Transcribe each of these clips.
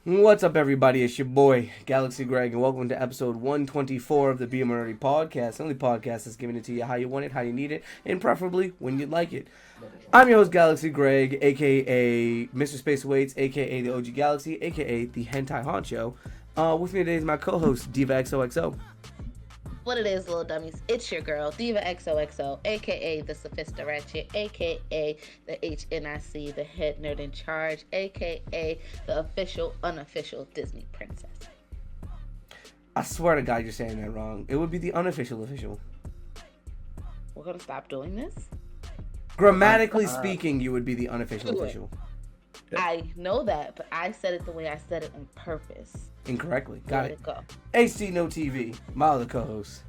What's up, everybody? It's your boy, Galaxy Greg, and welcome to episode 124 of the Bmore podcast. The only podcast that's giving it to you how you want it, how you need it, and preferably when you'd like it. I'm your host, Galaxy Greg, aka Mr. Space Awaits, aka the OG Galaxy, aka the Hentai Honcho. With me today is my co-host, Diva XOXO. What it is, little dummies, it's your girl, Diva XOXO, aka the Sophista Ratchet, aka the HNIC, the head nerd in charge, aka the official, unofficial Disney princess. I swear to God, you're saying that wrong. It would be the unofficial official. We're gonna stop doing this? Grammatically speaking, you would be the unofficial Do it. official. I know that, but I said it the way I said it on purpose. Incorrectly. Got Let it. go. HD No TV, my other co-host.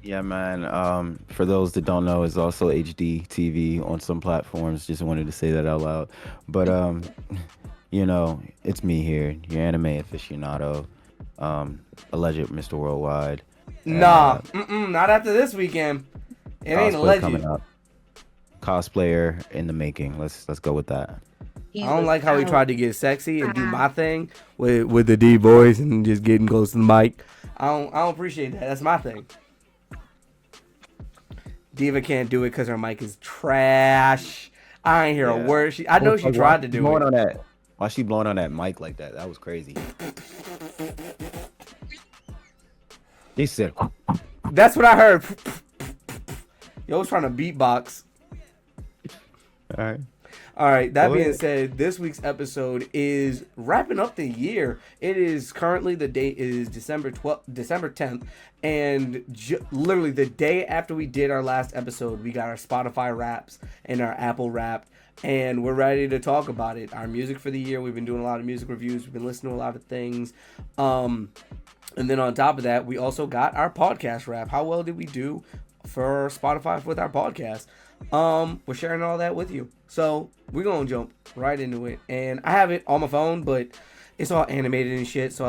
Yeah, man. For those that don't know, it's also HD TV on some platforms. Just wanted to say that out loud. But it's me here, your anime aficionado, alleged Mr. Worldwide. And, Nah, not after this weekend. It ain't cosplay coming alleged. up. Cosplayer in the making. Let's go with that. He I don't was like how he out. tried to get sexy and do my thing with the deep voice and just getting close to the mic. I don't appreciate that. That's my thing. Diva can't do it because her mic is trash. I ain't hear a Yeah. word. I know she tried to do blowing it. on that. Why she blowing on that mic like that? That was crazy. He said, That's what I heard. Yo was trying to beatbox. "All right." All right, that Go being ahead. said, this week's episode is wrapping up the year. It is currently, the date is December 10th, and literally the day after we did our last episode, we got our Spotify Wraps and our Apple Wrapped, and we're ready to talk about it. Our music for the year, we've been doing a lot of music reviews, we've been listening to a lot of things, and then on top of that, we also got our podcast wrap. How well did we do for Spotify with our podcast? We're sharing all that with you. So we're gonna jump right into it. And I have it on my phone, but it's all animated and shit. So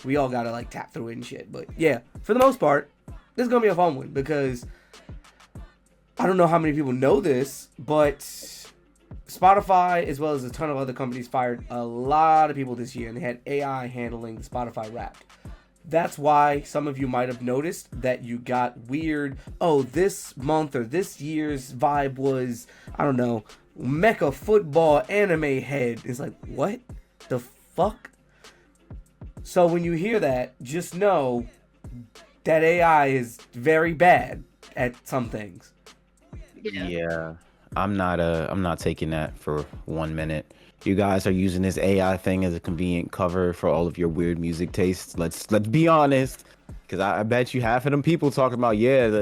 we all gotta like tap through it and shit. But yeah, for the most part, this is gonna be a fun one because I don't know how many people know this, but Spotify, as well as a ton of other companies, fired a lot of people this year, and they had AI handling the Spotify Wrapped. That's why some of you might have noticed that you got weird, this month or this year's vibe was, I don't know, mecha football anime head. It's like, what the fuck? So when you hear that, just know that AI is very bad at some things. Yeah, I'm not taking that for 1 minute. You guys are using this AI thing as a convenient cover for all of your weird music tastes. Let's be honest, because I bet you half of them people talking about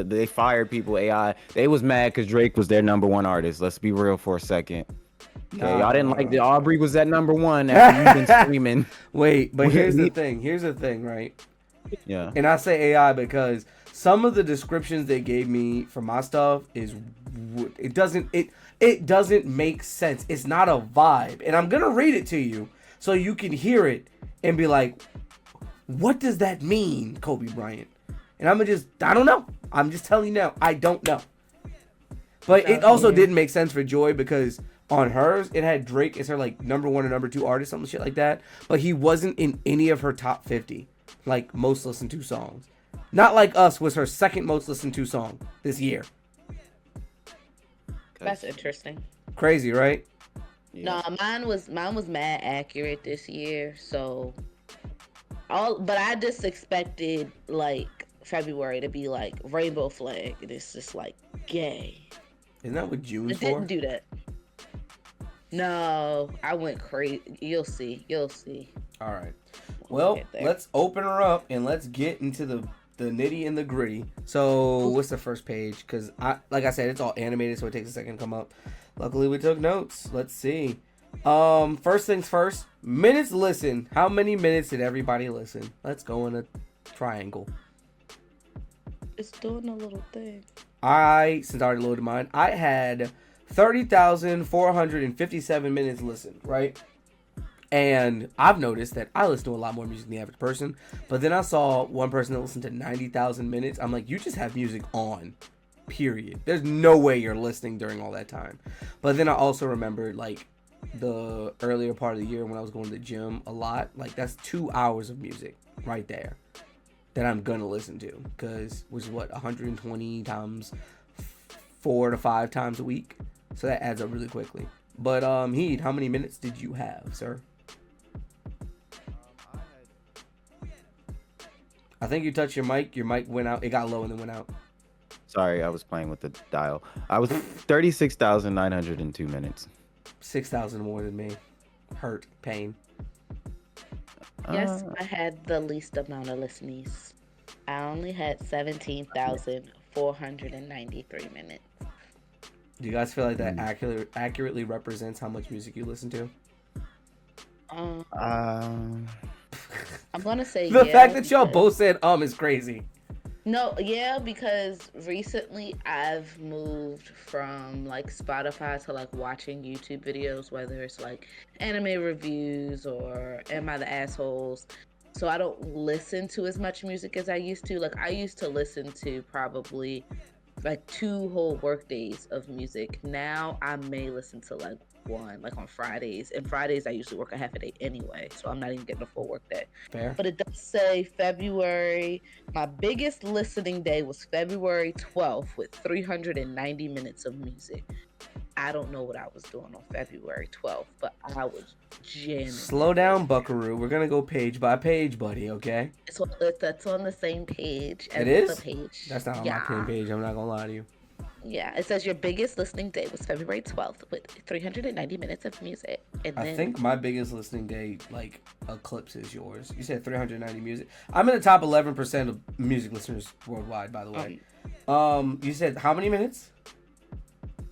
they fired people AI. They was mad because Drake was their number one artist. Let's be real for a second. Okay, y'all didn't like that Aubrey was that number one after you've been screaming. Wait, but here's the thing, right? Yeah. And I say AI because some of the descriptions they gave me for my stuff it doesn't make sense. It's not a vibe. And I'm going to read it to you so you can hear it and be like, what does that mean, Kobe Bryant? And I don't know. I'm just telling you now, I don't know. But it also didn't make sense for Joy because on hers, it had Drake as her like number one or number two artist, something shit like that. But he wasn't in any of her top 50, like most listened to songs. Not Like Us was her second most listened to song this year. That's interesting. Crazy, right? Yeah. No, mine was mad accurate this year. So but I just expected like February to be like rainbow flag, and it's just like gay. Isn't that what June's It for? didn't do that. No, I went crazy. You'll see. All right. We'll Well, get there. let's open her up and let's get into the nitty and the gritty. So, what's the first page? Because, like I said, it's all animated, so it takes a second to come up. Luckily, we took notes. Let's see. First things first. Minutes listen. How many minutes did everybody listen? Let's go in a triangle. It's doing a little thing. Since I already loaded mine, I had 30,457 minutes listened, right? And I've noticed that I listen to a lot more music than the average person. But then I saw one person that listened to 90,000 minutes. I'm like, you just have music on. Period. There's no way you're listening during all that time. But then I also remembered, like, the earlier part of the year when I was going to the gym a lot, like that's 2 hours of music right there that I'm gonna listen to, because which is what 120 times 4 to 5 times a week, so that adds up really quickly. But Heed, how many minutes did you have, sir? I think you touched your mic. Your mic went out. It got low and then went out. Sorry, I was playing with the dial. I was 36,902 minutes. 6,000 more than me. Hurt, pain. Yes, I had the least amount of listeners. I only had 17,493 minutes. Do you guys feel like that accurately represents how much music you listen to? I'm gonna say the yeah, fact that y'all both said is crazy. No, yeah, because recently I've moved from like Spotify to like watching YouTube videos, whether it's like anime reviews or Am I the Assholes. So I don't listen to as much music as I used to. Like I used to listen to probably like 2 whole work days of music. Now I may listen to like one, like on Fridays. And Fridays I usually work a half a day anyway, so I'm not even getting a full work day. Fair. But it does say February. My biggest listening day was February 12th with 390 minutes of music. I don't know what I was doing on February 12th, but I was jamming. Slow down, Buckaroo. We're gonna go page by page, buddy. Okay. That's on the same page as It is? the page. That's not on my same page. I'm not gonna lie to you. Yeah, it says your biggest listening day was February 12th with 390 minutes of music. And I then think my biggest listening day like eclipses yours. You said 390 music. I'm in the top 11% of music listeners worldwide, by the way. You said how many minutes?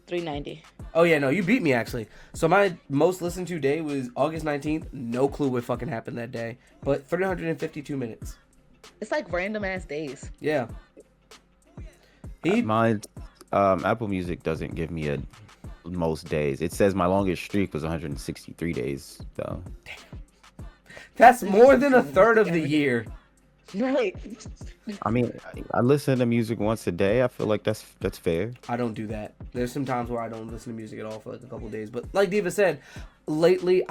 390. Oh yeah, no, you beat me actually. So my most listened to day was August 19th. No clue what fucking happened that day, but 352 minutes. It's like random ass days. Yeah. Mine, Apple Music doesn't give me a most days. It says my longest streak was 163 days, though. That's more than a third of the year. Right. I mean, I listen to music once a day. I feel like that's fair. I don't do that. There's some times where I don't listen to music at all for like a couple of days. But like Diva said, lately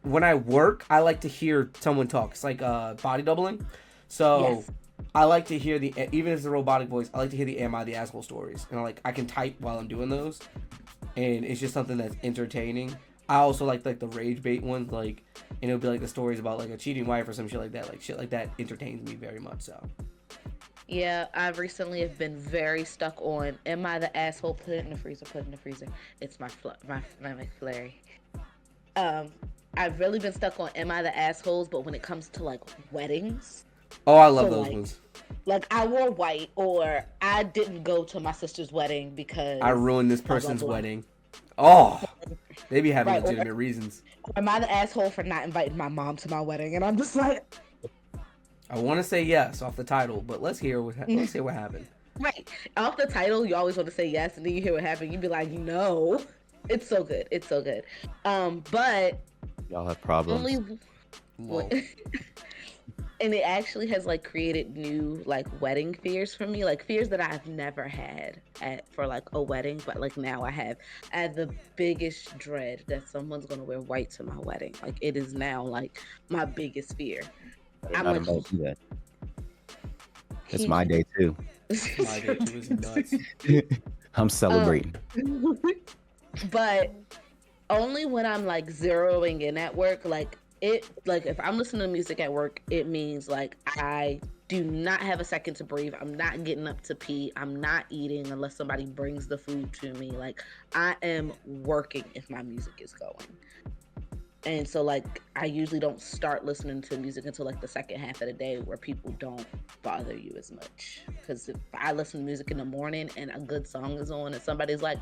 when I work, I like to hear someone talk. It's like body doubling. So Yes. I like to hear even if it's a robotic voice, I like to hear the Am I the Asshole stories. And I can type while I'm doing those. And it's just something that's entertaining. I also like the rage bait ones, and it'll be like the stories about like a cheating wife or some shit like that. Like shit like that entertains me very much so. Yeah, I recently have been very stuck on Am I the Asshole? Put it in the freezer, put it in the freezer. It's my McFlurry. I've really been stuck on Am I the Assholes, but when it comes to like weddings. Oh, I love those ones. Like I wore white, or I didn't go to my sister's wedding because I ruined this person's wedding. Oh, they be having Right, legitimate reasons. Am I the asshole for not inviting my mom to my wedding? And I'm just like, I want to say yes off the title, but let's hear what happened. right. Off the title, you always want to say yes, and then you hear what happened. You'd be like, no. It's so good. It's so good. But Y'all have problems. and it actually has like created new like wedding fears for me, like fears that I've never had for like a wedding, but like now I have. I had the biggest dread that someone's gonna wear white to my wedding. Like it is now like my biggest fear. I'm Not like, about to do that. It's my day too. My day too is nuts. I'm celebrating. But only when I'm like zeroing in at work, like if I'm listening to music at work, it means like I do not have a second to breathe. I'm not getting up to pee. I'm not eating unless somebody brings the food to me. Like I am working if my music is going. And so like I usually don't start listening to music until like the second half of the day where people don't bother you as much. Because if I listen to music in the morning and a good song is on and somebody's like,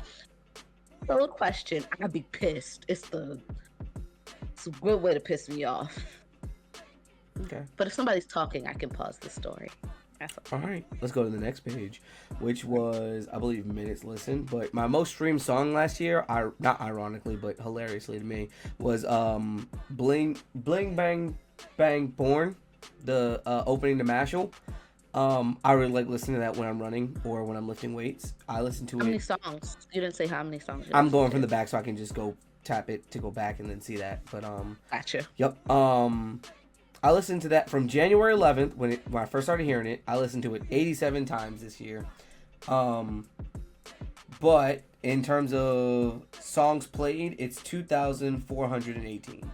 "So question," I'd be pissed. It's a good way to piss me off. Okay. But if somebody's talking, I can pause the story. That's all right. Let's go to the next page, which was, I believe, minutes listened. But my most streamed song last year, not ironically, but hilariously to me, was Bling Bang Bang Born, the opening to Mashal. I really like listening to that when I'm running or when I'm lifting weights. I listen to How many songs? You didn't say how many songs. I'm going from the back so I can just go tap it to go back and then see that. But Gotcha. yep. I listened to that from January 11th when I first started hearing it. I listened to it 87 times this year. But in terms of songs played, it's 2,418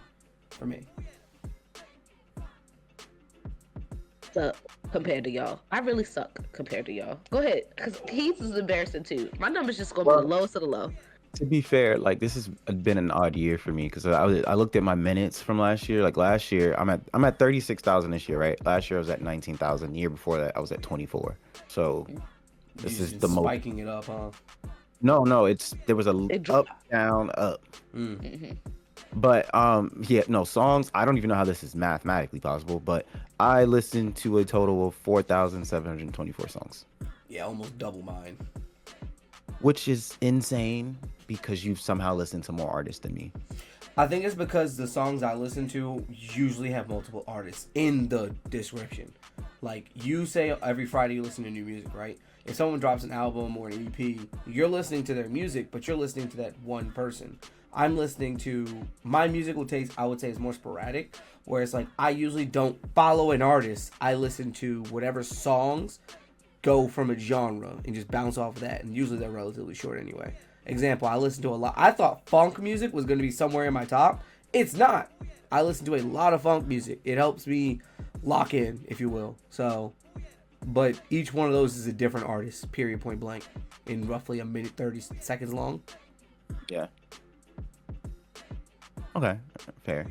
for me. So compared to y'all, I really suck compared to y'all. Go ahead, because Heath's is embarrassing too. My number's just gonna be the lowest of the low. To be fair, like this has been an odd year for me because I looked at my minutes from last year. Like last year, I'm at 36,000 this year, right? Last year I was at 19,000. The year before that I was at 24. So this is the most spiking it up, huh? No, there was a up, down, up. But songs. I don't even know how this is mathematically possible, but I listened to a total of 4,724 songs. Yeah, almost double mine. Which is insane because you've somehow listened to more artists than me. I think it's because the songs I listen to usually have multiple artists in the description. Like, you say every Friday you listen to new music, right? If someone drops an album or an EP, you're listening to their music, but you're listening to that one person. I'm listening to my musical taste, I would say, is more sporadic, where it's like I usually don't follow an artist. I listen to whatever songs go from a genre and just bounce off of that, and usually they're relatively short anyway. Example, I listen to a lot. I thought funk music was going to be somewhere in my top. It's not. I listen to a lot of funk music. It helps me lock in, if you will. So, but each one of those is a different artist, period, point blank, in roughly a minute 30 seconds long. Yeah. Okay. Fair.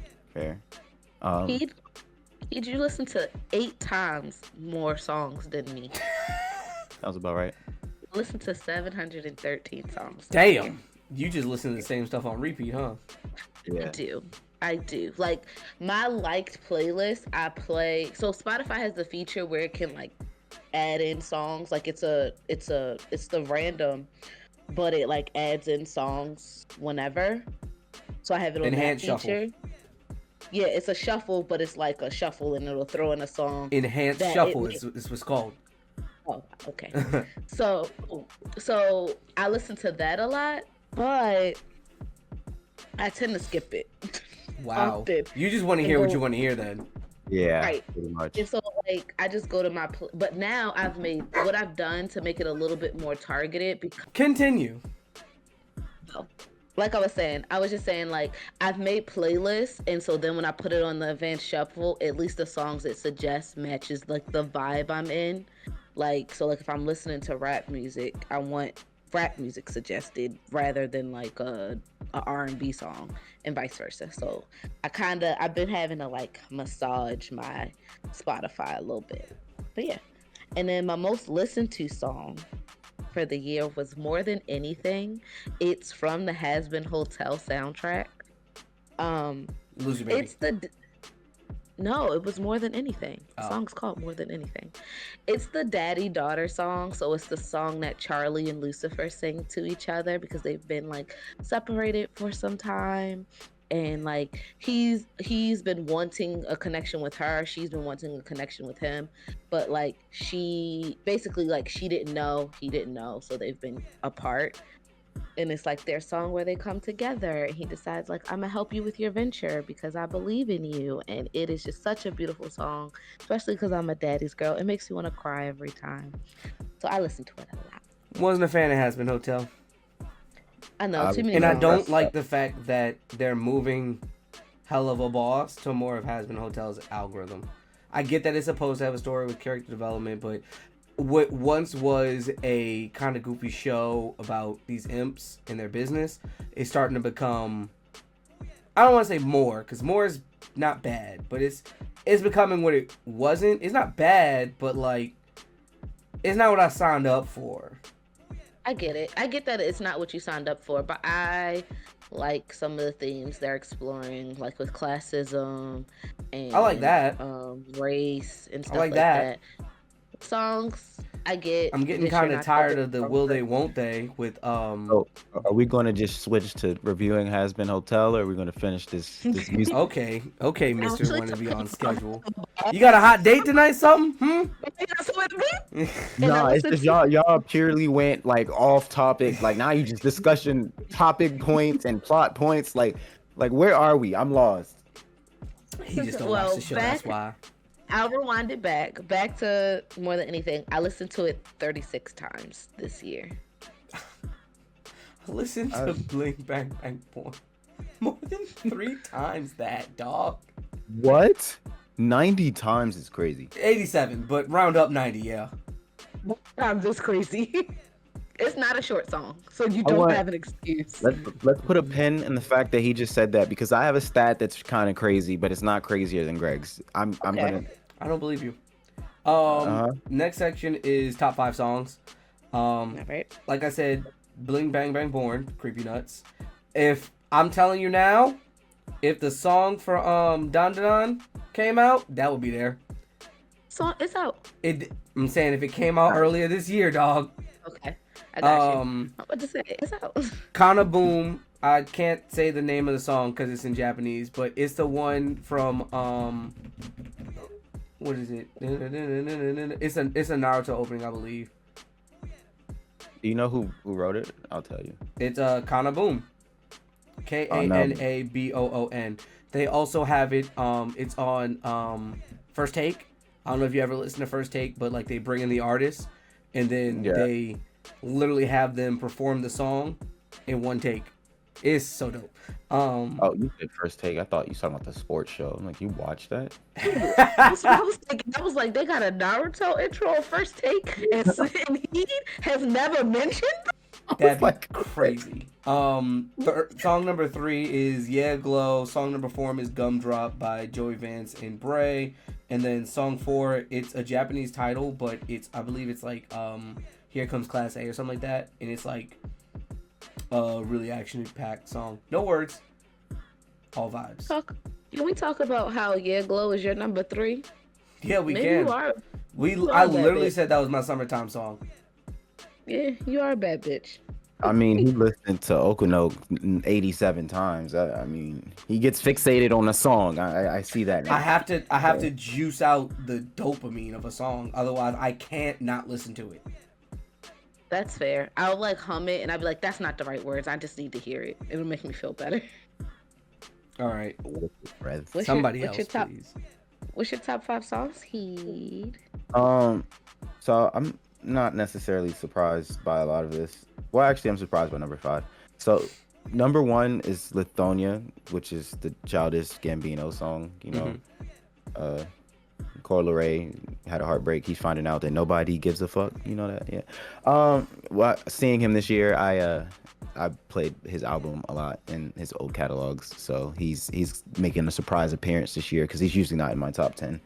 Did you listen to 8 times more songs than me? That was about right. Listen to 713 songs. Damn. You just listen to the same stuff on repeat, huh? Yeah. I do. Like, my liked playlist, I play. So Spotify has the feature where it can like add in songs. Like it's the random, but it like adds in songs whenever. So I have it on Enhanced that feature. shuffle. Yeah, it's a shuffle, but it's like a shuffle and it'll throw in a song. Enhanced shuffle is what's called. Oh, okay. so I listen to that a lot, but I tend to skip it. Wow. Often. You just want to hear what you want to hear then. Yeah. Right. Pretty much. And so like I just go to my but now what I've done to make it a little bit more targeted because Continue. like I was just saying like I've made playlists, and so then when I put it on the advanced shuffle, at least the songs it suggests matches like the vibe I'm in. Like, so like if I'm listening to rap music, I want rap music suggested rather than like a R&B song, and vice versa. So I've been having to like massage my Spotify a little bit. But yeah. And then my most listened to song for the year was More Than Anything. It's from the Has Been Hotel soundtrack. Lose Your Baby. No, it was More Than Anything. The song's called More Than Anything. It's the daddy-daughter song, so it's the song that Charlie and Lucifer sing to each other because they've been like separated for some time, and like he's been wanting a connection with her, she's been wanting a connection with him, but like she didn't know, he didn't know, so they've been apart. And it's like their song where they come together and he decides like, I'm gonna help you with your venture because I believe in you. And it is just such a beautiful song, especially because I'm a daddy's girl. It makes me want to cry every time. So I listen to it a lot. Wasn't a fan of Has Been Hotel. I know, too many and songs. I don't like the fact that they're moving Hell of a Boss to more of Has Been Hotel's algorithm. I get that it's supposed to have a story with character development, but what once was a kind of goofy show about these imps and their business is starting to become, I don't want to say more, because more is not bad, but it's becoming what it wasn't. It's not bad, but like it's not what I signed up for. I get it. I get that it's not what you signed up for, but I like some of the themes they're exploring, like with classism and I like that. Race and stuff I like like that. Songs, I get. I'm getting that kind you're of not tired focused of the on will they certain- won't they with So, are we going to just switch to reviewing Has Been Hotel, or are we going to finish this music? Okay, Mr. Actually, Want to be on schedule. You got a hot date tonight, something? So with me. And I Nah, it's listened just to y'all purely went like off topic. Like now you just discussion topic points and plot points. Like where are we? I'm lost. He just don't watch well, the show. That's why. I'll rewind it back to More Than Anything. I listened to it 36 times this year. Listen to Bling Bang Bang Boom more than 3 times that, dog. What? 90 times is crazy. 87, but round up 90, yeah. I'm just crazy. It's not a short song, so you I don't want- have an excuse. Let's put a pin in the fact that he just said that because I have a stat that's kind of crazy, but it's not crazier than Greg's. I'm gonna. I don't believe you. Uh-huh. Next section is top 5 songs. All right. Like I said, Bling Bang Bang Born, Creepy Nuts. If I'm telling you now, if the song for Don Don came out, that would be there. So it's out. I'm saying if it came out earlier this year, dog. Okay. I got you. Um, I'm about to say it's out. Kana Boom. I can't say the name of the song because it's in Japanese, but it's the one from what is it? It's a Naruto opening, I believe. Do you know who wrote it? I'll tell you. It's Kana Boom. Kanaboon. They also have it. It's on First Take. I don't know if you ever listen to First Take, but like they bring in the artists, and then they literally have them perform the song in one take. It's so dope. Oh, you said First Take. I thought you were talking about the sports show. I'm like, you watched that? That's what I was thinking. I was like, they got a Naruto intro on First Take, and he has never mentioned. That'd be crazy. Song number 3 is Yeah Glow. Song number 4 is Gumdrop by Joey Vance and Bray. And then song 4, it's a Japanese title, but I believe it's like Here Comes Class A or something like that. And it's like a really action-packed song. No words. All vibes. Can we talk about how Yeah Glow is your number 3? Yeah, we Maybe can. You are, I literally said that was my summertime song. Yeah, you are a bad bitch. I mean, he listened to Okuno 87 times. I mean, he gets fixated on a song. I see that now. I have to juice out the dopamine of a song. Otherwise, I can't not listen to it. That's fair. I'll like hum it and I'll be like, that's not the right words. I just need to hear it. It'll make me feel better. All right. Somebody else, please. What's your top 5 songs, Heed? So I'm not necessarily surprised by a lot of this. Well, actually, I'm surprised by number 5. So, number 1 is Lithonia, which is the Childish Gambino song. You know, Coil Ray had a heartbreak. He's finding out that nobody gives a fuck. You know that, yeah. Well, seeing him this year, I played his album a lot in his old catalogs. So he's making a surprise appearance this year because he's usually not in my top 10.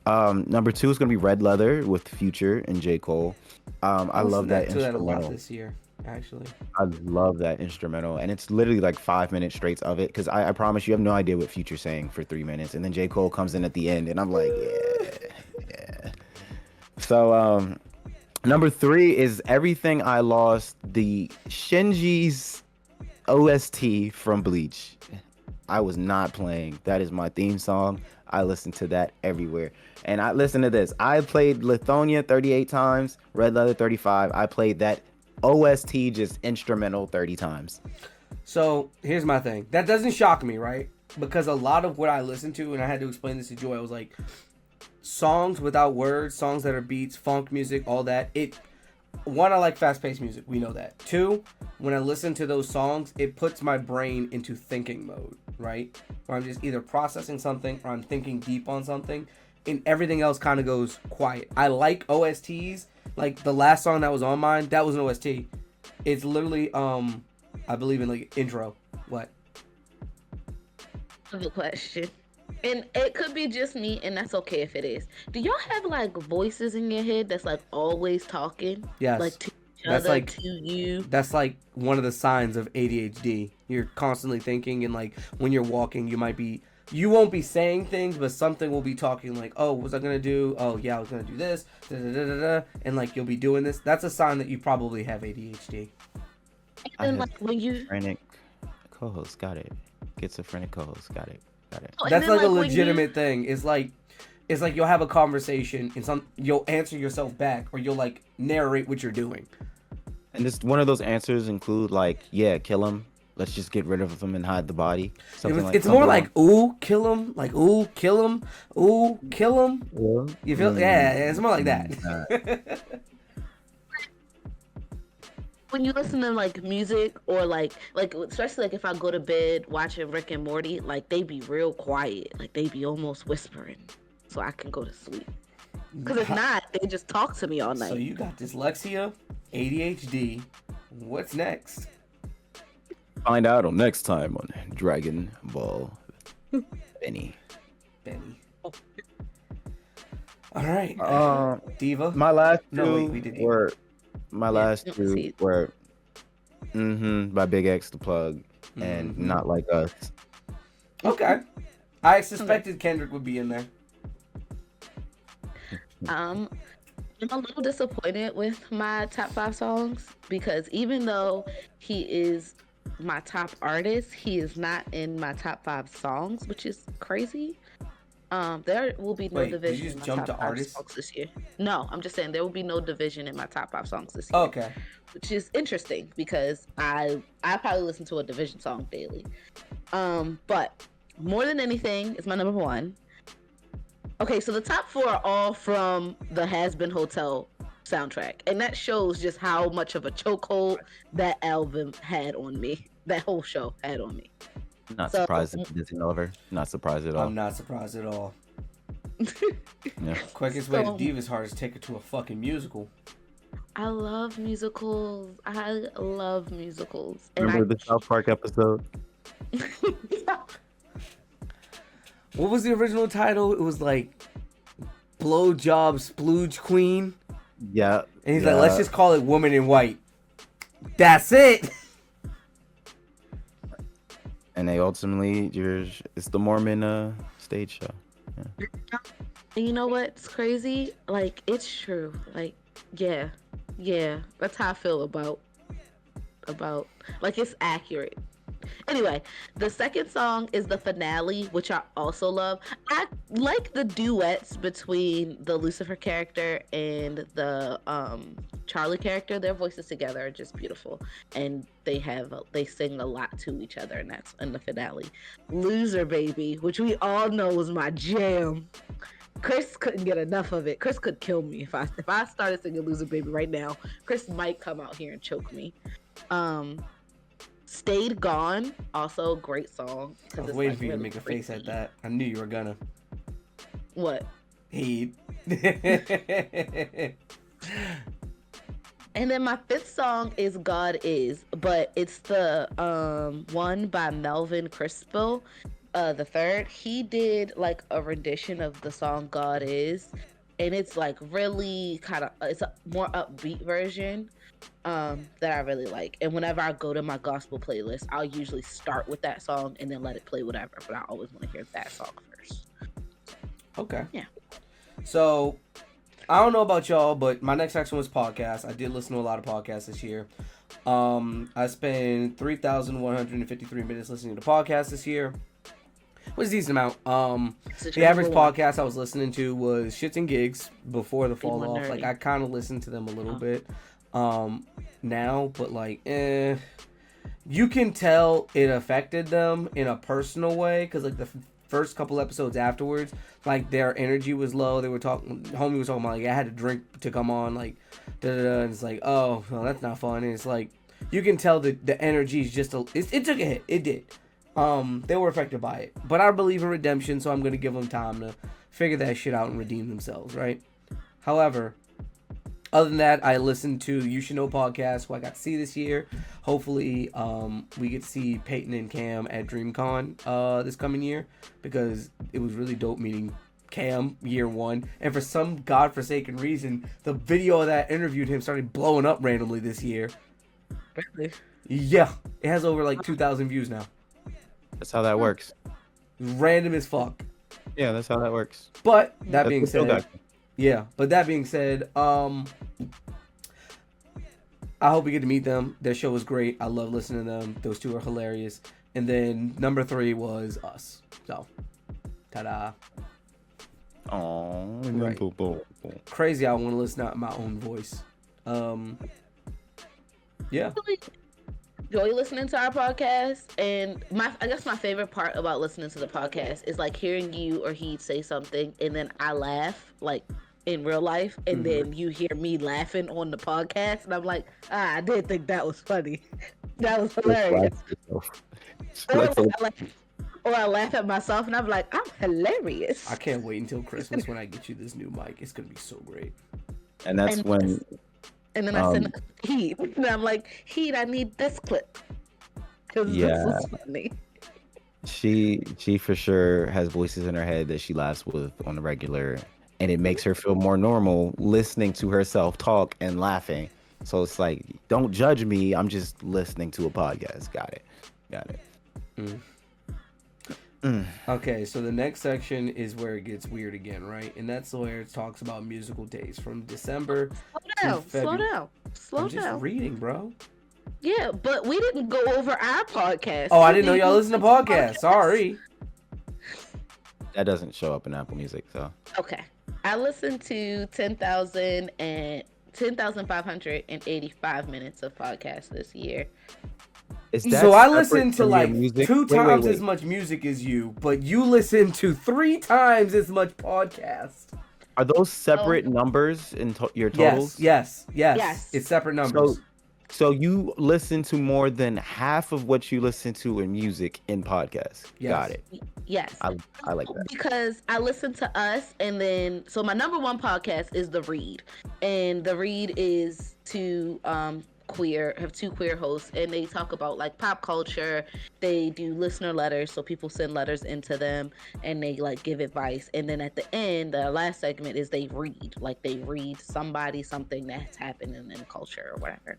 Number 2 is gonna be Red Leather with Future and J. Cole. I love that instrumental. That a lot this year, actually. I love that instrumental, and it's literally like 5 minutes straight of it. Because I promise you have no idea what Future's saying for 3 minutes, and then J. Cole comes in at the end, and I'm like, yeah. So number 3 is Everything I Lost, the Shinji's OST from Bleach. I was not playing. That is my theme song. I listen to that everywhere. And I listen to this. I played Lithonia 38 times, Red Leather 35. I played that OST just instrumental 30 times. So here's my thing. That doesn't shock me, right? Because a lot of what I listen to, and I had to explain this to Joy, I was like, songs without words, songs that are beats, funk music, all that. One, I like fast-paced music. We know that. 2, when I listen to those songs, it puts my brain into thinking mode, right? Where I'm just either processing something or I'm thinking deep on something, and everything else kind of goes quiet. I like OSTs. Like the last song that was on mine, that was an OST. It's literally, I believe in like intro. What? I have a question. And it could be just me, and that's okay if it is. Do y'all have like voices in your head that's like always talking? Yes. Like to each That's other, like to you? That's like one of the signs of ADHD. You're constantly thinking, and like when you're walking, you won't be saying things, but something will be talking like, oh, what was I gonna do? Oh yeah, I was gonna do this, da, da, da, da, da. And like you'll be doing this. That's a sign that you probably have ADHD. And like when you Schizophrenic co-host, got it. Schizophrenic co-host, got it. Oh, That's then, like a when legitimate thing. It's like it's like you'll have a conversation and you'll answer yourself back, or you'll like narrate what you're doing. And this one of those answers include like, yeah, kill him. Let's just get rid of him and hide the body. It's more like, ooh, kill him. Like, ooh, kill him. Ooh, kill him. Yeah. You feel? Yeah, it's more like that. When you listen to like music or like especially like if I go to bed watching Rick and Morty, like they be real quiet, like they be almost whispering, so I can go to sleep. Because if not, they just talk to me all night. So you got dyslexia, ADHD. What's next? Find out on next time on Dragon Ball Benny. All right. Diva. My last two were by Big X the Plug and Not Like Us. Okay. I suspected Kendrick would be in there. I'm a little disappointed with my top 5 songs because even though he is my top artist, he is not in my top 5 songs, which is crazy. There will be no division. Did you just in my jump top to 5 artists songs this year. No, I'm just saying there will be no division in my top 5 songs this year. Okay. Which is interesting because I probably listen to a division song daily. But More Than Anything is my number 1. Okay, so the top 4 are all from the Has Been Hotel soundtrack, and that shows just how much of a chokehold that album had on me. That whole show had on me. Not surprised at Disney Lover. Not surprised at all. I'm not surprised at all. Yeah. Quickest way to Diva's heart is take her to a fucking musical. I love musicals. Remember the South Park episode? What was the original title? It was like Blowjob Splooge Queen. Yeah. And he's like, let's just call it Woman in White. That's it. And they ultimately, it's the Mormon stage show. Yeah. And you know what's crazy? Like, it's true. Like, yeah, that's how I feel about like it's accurate. Anyway, the second song is the finale, which I also love. I like the duets between the Lucifer character and the Charlie character. Their voices together are just beautiful, and they sing a lot to each other, and that's in the finale. Loser Baby, which we all know was my jam. Chris couldn't get enough of it. Chris could kill me if I started singing Loser Baby right now. Chris might come out here and choke me. Stayed Gone, also great song. I was waiting for you to make a face at that. I knew you were gonna. What? Heat. And then my 5th song is God Is, but it's the one by Melvin Crispell, the third. He did like a rendition of the song God Is, and it's like really it's a more upbeat version that I really like. And whenever I go to my gospel playlist, I'll usually start with that song and then let it play whatever, but I always want to hear that song first. Okay. Yeah. So I don't know about y'all, but my next section was podcasts. I did listen to a lot of podcasts this year. I spent 3,153 minutes listening to podcasts this year. Was a decent amount. The average podcast I was listening to was Shits and Gigs before the fall off. Like, I kind of listened to them a little bit now, but like, you can tell it affected them in a personal way, because like the first couple episodes afterwards, like their energy was low. They were talking, homie was talking about like, I had to drink to come on, like and it's like, oh well, that's not fun. And it's like, you can tell the energy is just it took a hit. It did. They were affected by it, but I believe in redemption, so I'm gonna give them time to figure that shit out and redeem themselves, right? However, other than that, I listened to You Should Know podcast, who I got to see this year. Hopefully, we get to see Peyton and Cam at DreamCon this coming year, because it was really dope meeting Cam year one. And for some godforsaken reason, the video that interviewed him started blowing up randomly this year. Really? Yeah, it has over like 2,000 views now. That's how that works. Random as fuck. Yeah, that's how that works. But that being said, I hope we get to meet them. Their show was great. I love listening to them. Those two are hilarious. And then number 3 was us. So, ta-da. Oh, Right. Crazy. I want to listen to my own voice. Yeah. Really enjoy listening to our podcast, and I guess my favorite part about listening to the podcast is like hearing you or he say something, and then I laugh like in real life, and then you hear me laughing on the podcast, and I'm like, I did think that was funny. That was hilarious. Or I laugh at myself, and I'm like, I'm hilarious. I can't wait until Christmas when I get you this new mic. It's gonna be so great. And that's when. And then I send Heat, and I'm like, Heat, I need this clip because this was funny. She for sure has voices in her head that she laughs with on the regular, and it makes her feel more normal listening to herself talk and laughing. So it's like, don't judge me. I'm just listening to a podcast. Got it. Okay, so the next section is where it gets weird again, right? And that's where it talks about musical days from December to February. Slow I'm just reading, bro. Yeah, but we didn't go over our podcast. Oh, I didn't know y'all listen to podcasts. Sorry. That doesn't show up in Apple Music, though. Okay. I listened to 10,585 minutes of podcasts this year. So I listen to like two times as much music as you, but you listen to 3 times as much podcast. Are those separate numbers in your totals? Yes. It's separate numbers. So you listen to more than half of what you listen to in music in podcasts. Yes. Got it. Yes. I like that. Because I listen to us, and then, so my number one podcast is The Read. And The Read is to have 2 queer hosts, and they talk about like pop culture. They do listener letters, so people send letters into them, and they like give advice. And then at the end, the last segment is they read somebody something that's happening in culture or whatever.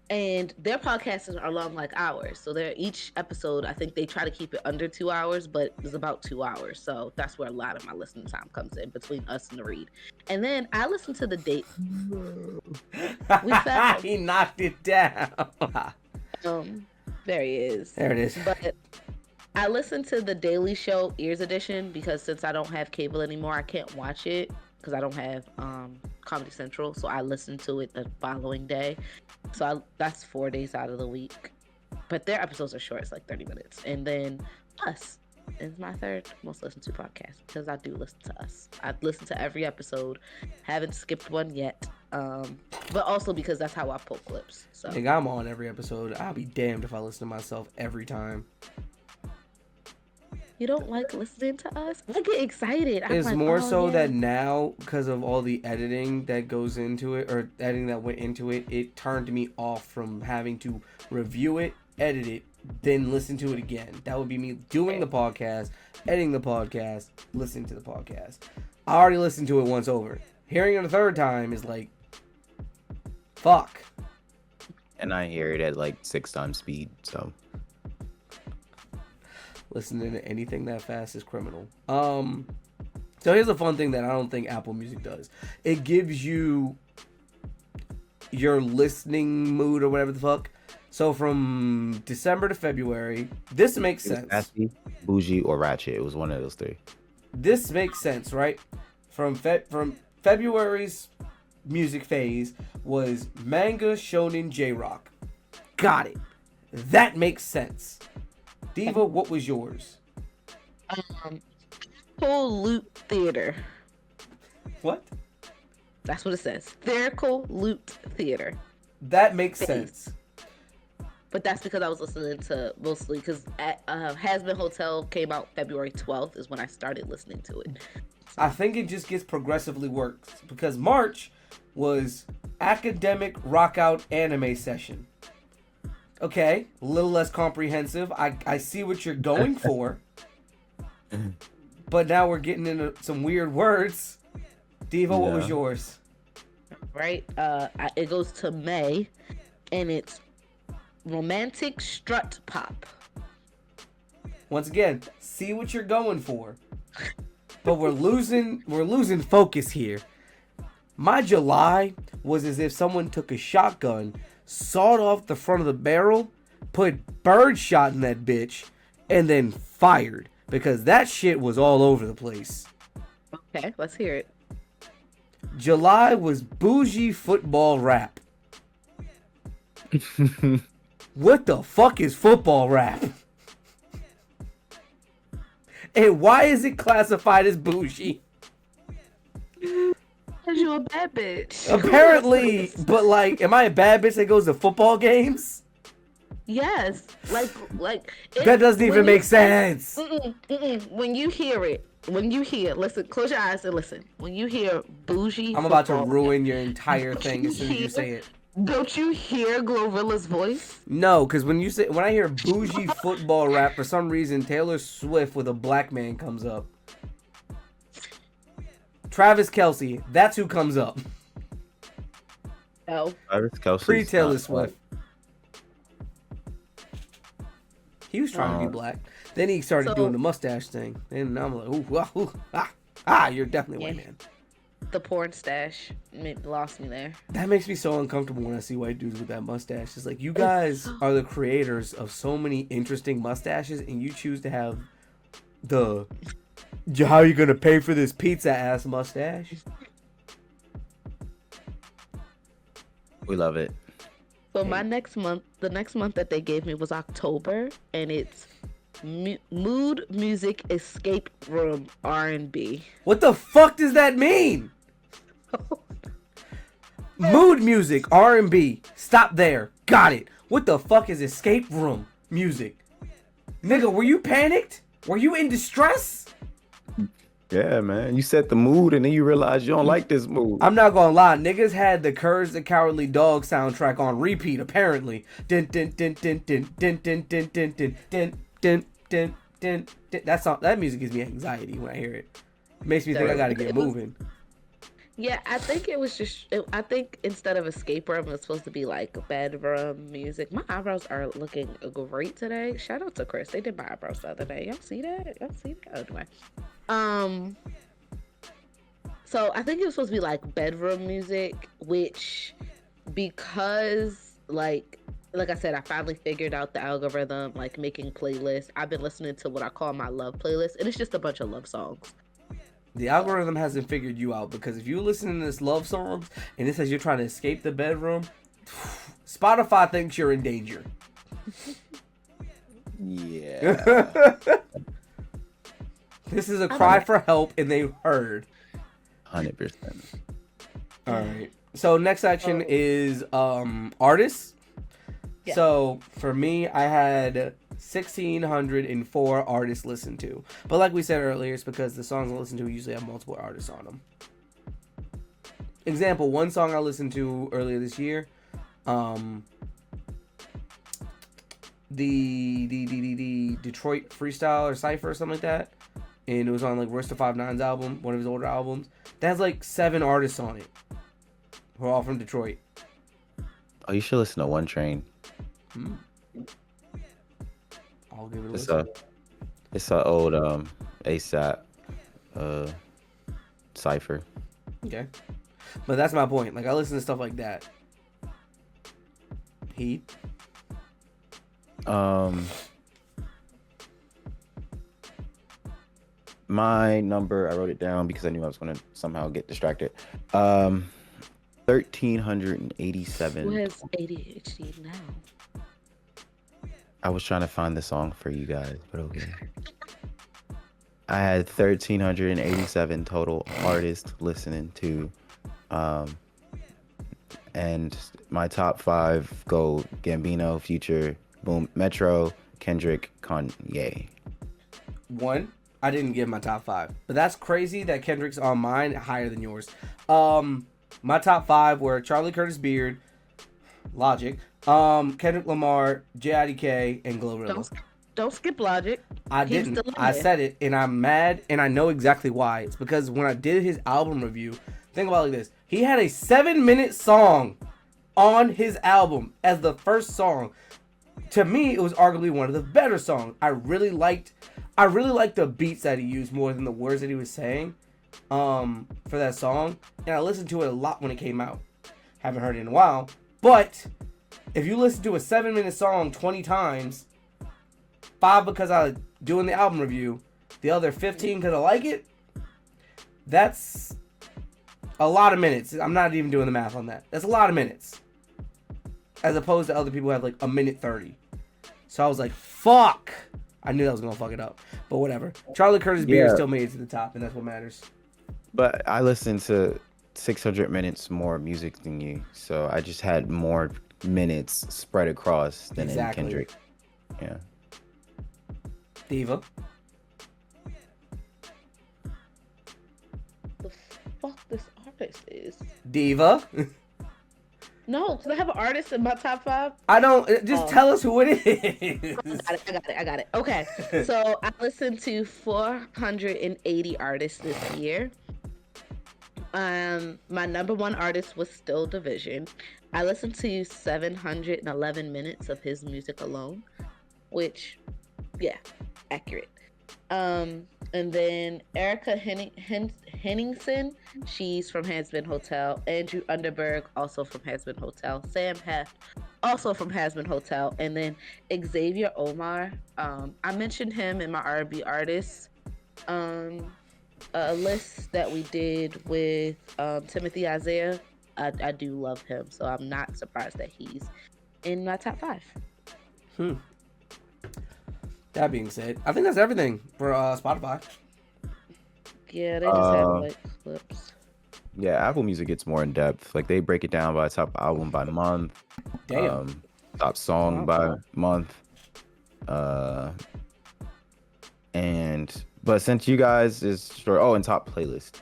And their podcasts are long like ours, so they're each episode, I think they try to keep it under 2 hours, but it's about 2 hours, so that's where a lot of my listening time comes in, between us and The Read. And then I listen to the date. He knocked it down. There he is. There it is. But I listen to the Daily Show Ears Edition because since I don't have cable anymore, I can't watch it because I don't have Comedy Central, so I listen to it the following day. So that's 4 days out of the week. But their episodes are short, it's like 30 minutes. And then Us is my third most listened to podcast because I do listen to Us. I listen to every episode, haven't skipped one yet. But also because that's how I pull clips. So I think I'm on every episode. I'll be damned if I listen to myself every time. You don't like listening to us? I get excited. It's like, more so that now, because of all the editing that goes into it, or editing that went into it, it turned me off from having to review it, edit it, then listen to it again. That would be me doing the podcast, editing the podcast, listening to the podcast. I already listened to it once over. Hearing it a third time is like, fuck. And I hear it at like 6 times speed, so... Listening to anything that fast is criminal. So here's a fun thing that I don't think Apple Music does. It gives you your listening mood or whatever the fuck. So from December to February, this makes sense. Nasty, bougie, or ratchet. It was one of those 3. This makes sense, right? From February's music phase was manga, shonen, J-rock. Got it. That makes sense. Diva, what was yours? Full Loop Theater. What? That's what it says. Theatrical Loop Theater. That makes sense. But that's because I was listening to mostly because Has-Been Hotel came out February 12th is when I started listening to it. I think it just gets progressively worse because March was academic rock out anime session. Okay, a little less comprehensive. I see what you're going for. But now we're getting into some weird words. Diva, what was yours? Right? It goes to May, and it's romantic strut pop. Once again, see what you're going for. But we're losing focus here. My July was as if someone took a shotgun, sawed off the front of the barrel, put birdshot in that bitch, and then fired. because that shit was all over the place. Okay, let's hear it. July was bougie football rap. What the fuck is football rap? And why is it classified as bougie? Cause you a bad bitch. Apparently, but like, am I a bad bitch that goes to football games? Yes, like That doesn't even make sense. When you hear it, listen, close your eyes and listen. When you hear bougie, I'm about to football, ruin your entire thing as soon as you say it. Don't you hear Glorilla's voice? No, because when I hear bougie football rap, for some reason Taylor Swift with a black man comes up. Travis Kelce, that's who comes up. No. Travis Kelce. Pre Taylor Swift. He was trying to be black. Then he started doing the mustache thing. And I'm like, ooh, you're definitely a white man. The porn stash lost me there. That makes me so uncomfortable when I see white dudes with that mustache. It's like, you guys are the creators of so many interesting mustaches, and you choose to have the how are you gonna pay for this pizza ass mustache? We love it. So the next month that they gave me was October, and it's mood music escape room R&B. What the fuck does that mean? Mood music, R&B. Stop there. Got it. What the fuck is escape room music? Nigga, were you panicked? Were you in distress? Yeah, man. You set the mood and then you realize you don't like this mood. I'm not gonna lie. Niggas had the Courage the Cowardly Dog soundtrack on repeat, apparently. Din din din din din din din din din din din din din din. That music gives me anxiety when I hear it. It makes me think I gotta get moving. Yeah, I think it was just. I think instead of escape room, it was supposed to be like bedroom music. My eyebrows are looking great today. Shout out to Chris. They did my eyebrows the other day. Y'all see that? Anyway. So I think it was supposed to be like bedroom music, which because like I said, I finally figured out the algorithm, like making playlists. I've been listening to what I call my love playlist, and it's just a bunch of love songs. The algorithm hasn't figured you out, because if you listen to this love songs and it says you're trying to escape the bedroom, Spotify thinks you're in danger. Yeah. This is a cry for help, and they heard. 100%. All right. So next section is artists. Yeah. So for me, I had 1,604 artists listened to. But like we said earlier, it's because the songs I listen to usually have multiple artists on them. Example, one song I listened to earlier this year, the Detroit Freestyle or Cypher or something like that. And it was on like Royce da 5'9's album, one of his older albums. That has like 7 artists on it, who are all from Detroit. Oh, you should listen to One Train. I'll give it a listen. It's an old ASAP Cypher. Okay. But that's my point. Like, I listen to stuff like that. Heat. My number, I wrote it down because I knew I was going to somehow get distracted. 1,387. Who has ADHD now? I was trying to find the song for you guys, but okay. I had 1,387 total artists listening to, and my top 5 go Gambino, Future, Boom, Metro, Kendrick, Kanye. I didn't give my top 5, but that's crazy that Kendrick's on mine higher than yours. My top 5 were Charlie Curtis Beard, Logic, Kendrick Lamar, J.I.D.K., and Glorilla. Don't skip Logic. I didn't. I said it, and I'm mad, and I know exactly why. It's because when I did his album review, think about it like this. He had a 7-minute song on his album as the first song. To me, it was arguably one of the better songs. I really liked the beats that he used more than the words that he was saying for that song. And I listened to it a lot when it came out. Haven't heard it in a while. But if you listen to a 7-minute song 20 times, 5 because I was doing the album review, the other 15 because I like it, that's a lot of minutes. I'm not even doing the math on that. That's a lot of minutes. As opposed to other people who have like a minute 30. So I was like, fuck. I knew that was going to fuck it up. But whatever. Charlie Curtis Beer still made it to the top, and that's what matters. But I listened to 600 minutes more music than you. So I just had more minutes spread across than in Kendrick. Yeah. Diva. The fuck this artist is? Diva. No, because I have an artist in my top 5. I don't. Just tell us who it is. I got it. Okay. So I listened to 480 artists this year. My number one artist was still Division. I listened to 711 minutes of his music alone, which, yeah, accurate. And then Erica Henningsen, she's from Hasbin Hotel. Andrew Underberg, also from Hasbin Hotel. Sam Heft, also from Hasbin Hotel. And then Xavier Omar. I mentioned him in my R&B artists list that we did with Timothy Isaiah. I do love him, so I'm not surprised that he's in my top 5. That being said, I think that's everything for Spotify. Yeah, they just have like clips. Yeah, Apple Music gets more in depth. Like they break it down by top album by month. Damn. Top song by month. But since you guys is and top playlist,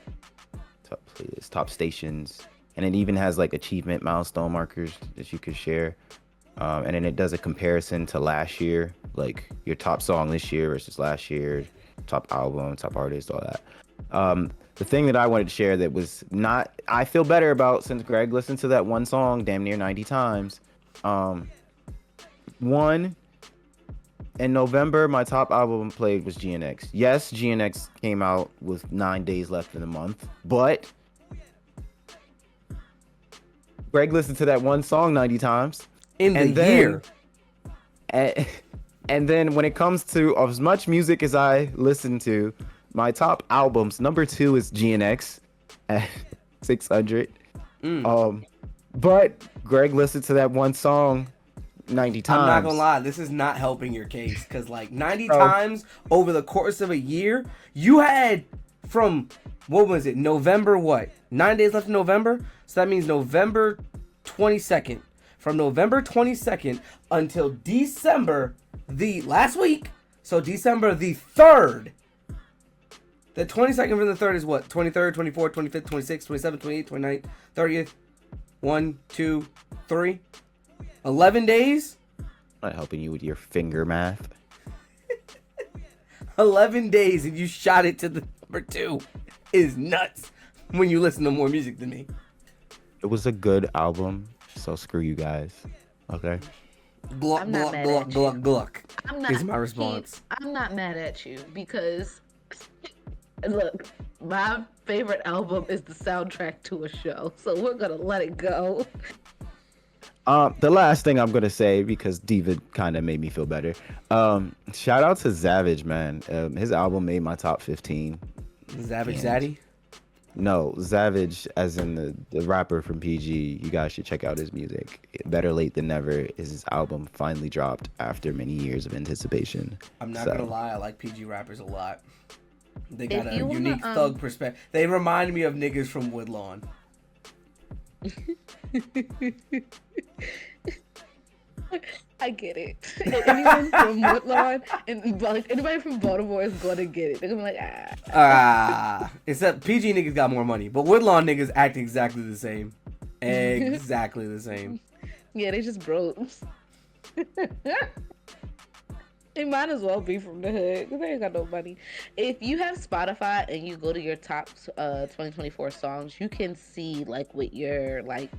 top stations, and it even has like achievement milestone markers that you could share. And then it does a comparison to last year, like your top song this year versus last year, top album, top artist, all that. The thing that I wanted to share that was I feel better about since Greg listened to that one song damn near 90 times. One, in November, my top album played was GNX. Yes, GNX came out with 9 days left in the month, but Greg listened to that one song 90 times. In the year. And then when it comes to as much music as I listen to, my top albums, number 2 is GNX at 600. But Greg listened to that one song 90 times. I'm not gonna lie, this is not helping your case, because like 90 times over the course of a year, you had from, what was it, November 9 days left in November? So that means November 22nd. From November 22nd until December the last week, so December the 3rd. The 22nd from the 3rd is what? 23rd, 24th, 25th, 26th, 27th, 28th, 29th, 30th. 1, 2, 3. 11 days? Not helping you with your finger math. 11 days and you shot it to the number 2 is nuts when you listen to more music than me. It was a good album. So screw you guys, okay? Gluck, gluck, gluck, gluck, is my response. I'm not mad at you because, look, my favorite album is the soundtrack to a show, so we're gonna let it go. The last thing I'm gonna say, because Diva kind of made me feel better. Shout out to Savage, man. His album made my top 15. Savage Zaddy? No, Savage, as in the rapper from PG. You guys should check out his music. Better Late Than Never is his album finally dropped after many years of anticipation. I'm not gonna lie, I like PG rappers a lot. They got a unique thug perspective. They remind me of niggas from Woodlawn. I get it. Anyone from Woodlawn and like anybody from Baltimore is gonna get it. They're gonna be like, except PG niggas got more money, but Woodlawn niggas act exactly the same. Exactly the same. Yeah, they just broke. They might as well be from the hood because they ain't got no money. If you have Spotify and you go to your top 2024 songs, you can see like with your like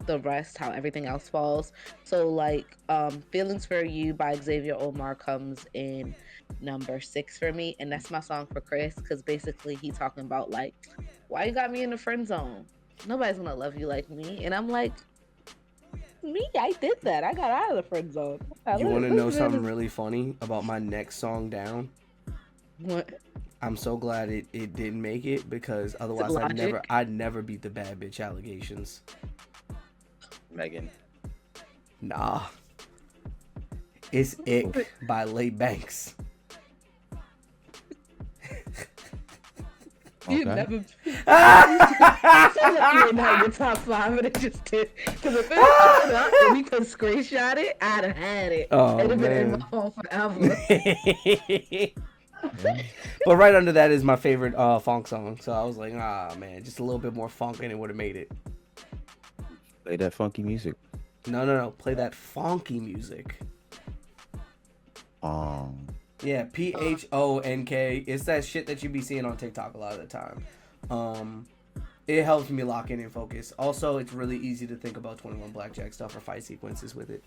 the rest how everything else falls. So like Feelings for You by Xavier Omar comes in number 6 for me, and that's my song for Chris because basically he talking about like, why you got me in the friend zone? Nobody's gonna love you like me. And I'm like, me, I did that. I got out of the friend zone. You want to know something really funny about my next song down? What? I'm so glad it didn't make it because otherwise I'd never beat the bad bitch allegations. Megan. Nah. It's Ick by Lay Banks. You Okay. never. You sound like you didn't have your top 5, and it just did. Because if it was showed up and we could screenshot it, I'd have had it. Oh, It'd have been in man. my phone forever. But right under that is my favorite funk song. So I was like, man, just a little bit more funk and it would have made it. Play that funky music. No. Play that funky music. Yeah, PHONK. It's that shit that you be seeing on TikTok a lot of the time. It helps me lock in and focus. Also, it's really easy to think about 21 Blackjack stuff or fight sequences with it.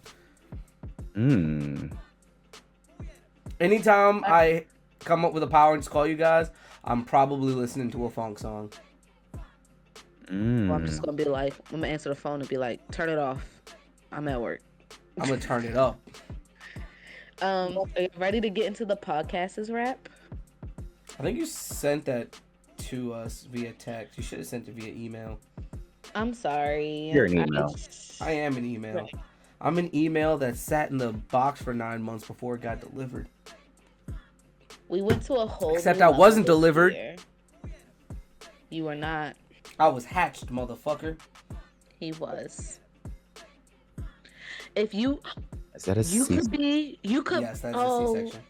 Anytime I come up with a power and just call you guys, I'm probably listening to a funk song. Well, I'm just gonna be like, I'm gonna answer the phone and be like, turn it off. I'm at work. I'm gonna turn it up. Are you ready to get into the podcast's wrap? I think you sent that to us via text. You should have sent it via email. I'm sorry. You're an email. I am an email. Right. I'm an email that sat in the box for 9 months before it got delivered. We went to a whole. Except new I wasn't level this delivered. year. You were not. I was hatched, motherfucker. He was. If you, Is that a you C? could be, you could. Yes, that's a oh, C-section.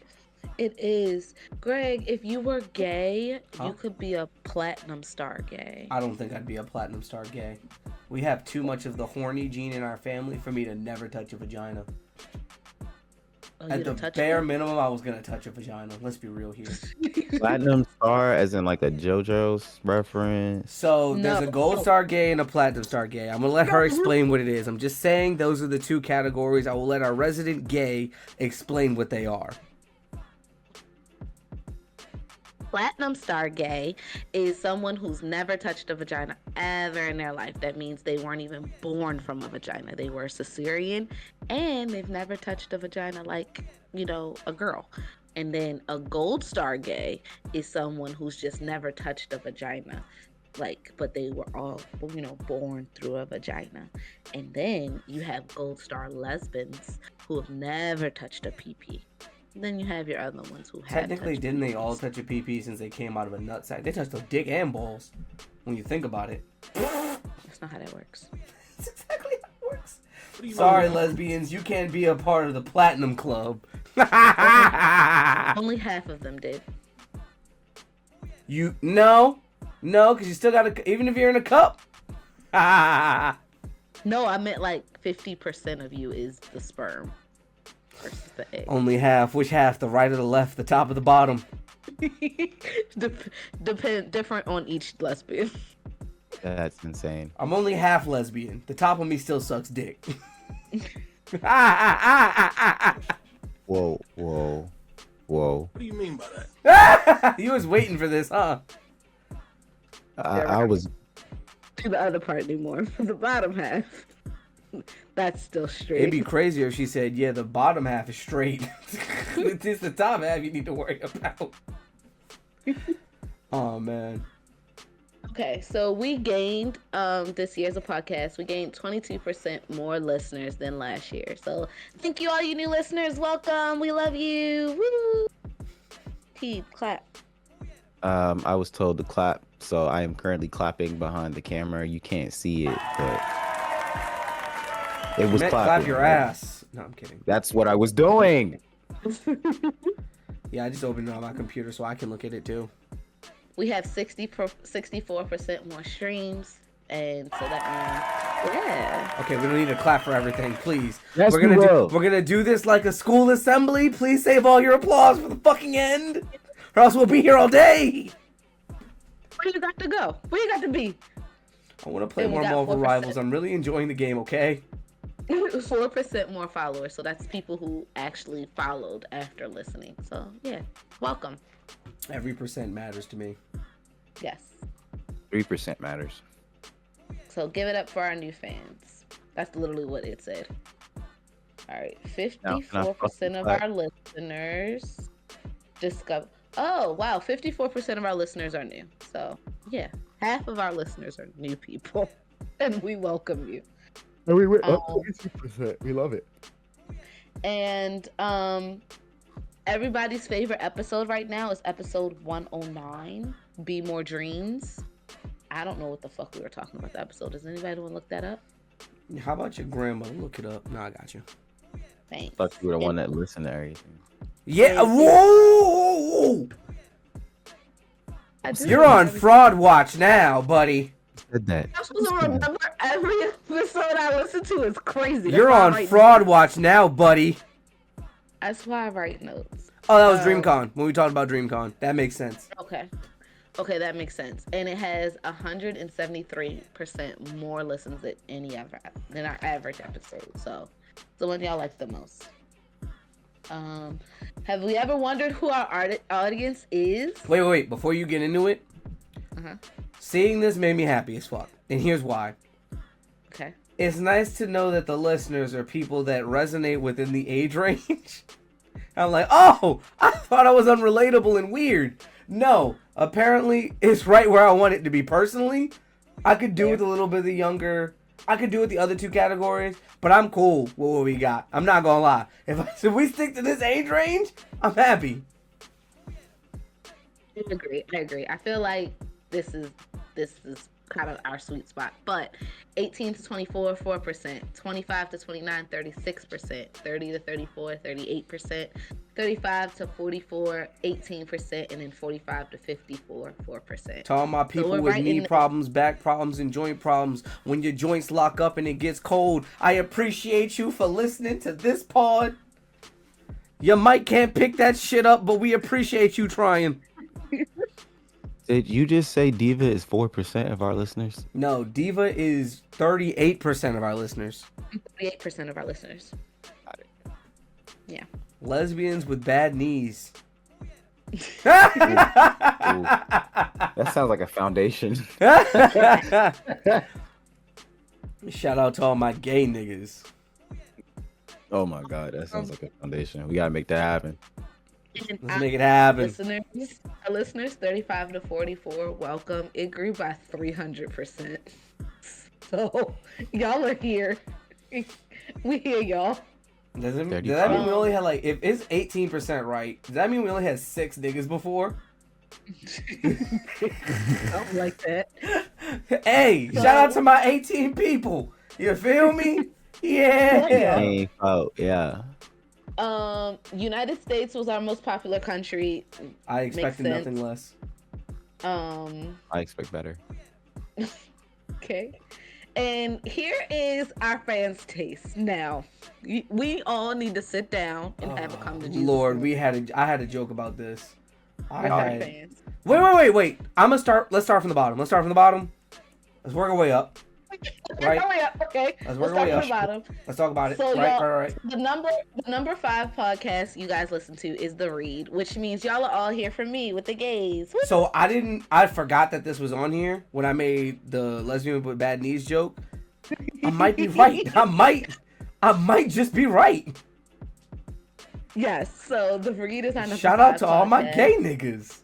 it is, Greg. If you were gay, Huh? you could be a platinum star gay. I don't think I'd be a platinum star gay. We have too much of the horny gene in our family for me to never touch a vagina. Oh, you At the don't touch bare it? minimum, I was gonna touch a vagina. Let's be real here. Platinum star, as in like a JoJo's reference. So there's No. a gold star gay and a platinum star gay. I'm gonna let her explain what it is. I'm just saying those are the two categories. I will let our resident gay explain what they are. Platinum star gay is someone who's never touched a vagina ever in their life. That means they weren't even born from a vagina. They were cesarean and they've never touched a vagina like, a girl. And then a gold star gay is someone who's just never touched a vagina. But they were all, born through a vagina. And then you have gold star lesbians who have never touched a pee-pee. Then you have your other ones who have. Technically, didn't they all touch a pee-pee since they came out of a nutsack? They touched a dick and balls. When you think about it. That's not how that works. That's exactly how it works. Sorry, lesbians, you can't be a part of the platinum club. Only half of them did. No, because you still gotta, even if you're in a cup. No, I meant like 50% of you is the sperm versus the egg. Only half. Which half? The right or the left? The top or the bottom? Different on each lesbian. That's insane. I'm only half lesbian. The top of me still sucks dick. Whoa. What do you mean by that? You was waiting for this, huh? I was. Do the other part anymore. The bottom half. That's still straight. It'd be crazier if she said, yeah, the bottom half is straight. It's the top half you need to worry about. Oh, man. Okay, so we gained this year's a podcast. We gained 22% more listeners than last year. So thank you all you new listeners. Welcome. We love you. Woo! Keith, clap. I was told to clap, so I am currently clapping behind the camera. You can't see it, but it was clapping. Clap your ass. No, I'm kidding. That's what I was doing. Yeah, I just opened it on my computer so I can look at it too. We have 64% more streams. And so that means, yeah. Okay, we don't need to clap for everything, please. Yes, we're we gonna do this like a school assembly. Please save all your applause for the fucking end, or else we'll be here all day. Where you got to go? Where you got to be? I want to play And we more got Marvel 4%. Rivals. I'm really enjoying the game. Okay. 4% more followers. So that's people who actually followed after listening. So yeah, welcome. Every percent matters to me. Yes. 3% matters. So give it up for our new fans. That's literally what it said. All right, 54% of our listeners discover. Oh, wow. 54% of our listeners are new. So, yeah, half of our listeners are new people. And we welcome you. And we Um, 22%. We love it. And everybody's favorite episode right now is episode 109, Be More Dreams. I don't know what the fuck we were talking about the episode. Does anybody want to look that up? How about your grandmother? Look it up. No, I got you. Thanks. Thought you were the one that listened to everything. Yeah. Whoa! You're on fraud watch now, buddy. Said that. I'm supposed to remember every episode I listen to. Is crazy. You're on fraud watch now, buddy. That's why I write notes. Oh, that was DreamCon. When we talked about DreamCon. That makes sense. Okay, that makes sense. And it has 173% more listens than our average episode. So, it's the one y'all like the most. Have we ever wondered who our audience is? Wait. Before you get into it, seeing this made me happy as fuck. And here's why. Okay. It's nice to know that the listeners are people that resonate within the age range. I'm like, oh, I thought I was unrelatable and weird. No, apparently it's right where I want it to be personally. I could do with a little bit of the younger. I could do with the other two categories, but I'm cool with what we got. I'm not gonna lie. If we stick to this age range, I'm happy. I agree. I feel like this is kind of our sweet spot. But 18 to 24, 4%, 25 to 29, 36%, 30 to 34, 38%, 35 to 44, 18%, and then 45 to 54, 4%. To all my people with knee problems, back problems, and joint problems, when your joints lock up and it gets cold, I appreciate you for listening to this pod. Your mic can't pick that shit up, but we appreciate you trying. Did you just say Diva is 4% of our listeners? No, Diva is 38% of our listeners. 38% of our listeners. Got it. Yeah. Lesbians with bad knees. Ooh. That sounds like a foundation. Shout out to all my gay niggas. Oh my god, that sounds like a foundation. We gotta make that happen. Let's make it happen. Our listeners, 35 to 44, welcome. It grew by 300%. So, y'all are here. We hear y'all. Does that mean we only had if it's 18% right, does that mean we only had 6 niggas before? Something like that. Hey, shout out to my 18 people. You feel me? Yeah. Oh, yeah. United States was our most popular country. I expected nothing less. I expect better. Okay. And here is our fans' taste. Now, we all need to sit down and have a come to Jesus. Lord, I had a joke about this. Fans. Wait. Let's start from the bottom. Let's work our way up. Right. Okay. Let's work our way up. Let's talk about it. So right. The number 5 podcast you guys listen to is The Read, which means y'all are all here for me with the gays. So I forgot that this was on here when I made the lesbian with bad knees joke. I might be right. I might just be right. Yes. So The Read is on the Shout out to all my gay niggas.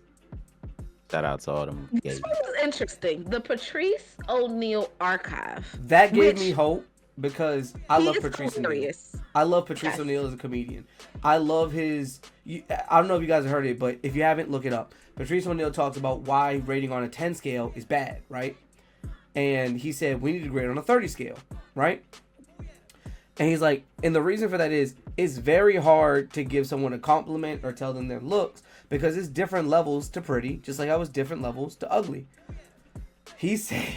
Shout out to all them gays. This one is interesting. The Patrice O'Neal Archive. That gave me hope because I love Patrice O'Neal. I love Patrice O'Neal as a comedian. I love his. I don't know if you guys have heard it, but if you haven't, look it up. Patrice O'Neal talks about why rating on a 10 scale is bad, right? And he said we need to grade on a 30 scale, right? And he's like, and the reason for that is it's very hard to give someone a compliment or tell them their looks because it's different levels to pretty, just like I was different levels to ugly. He said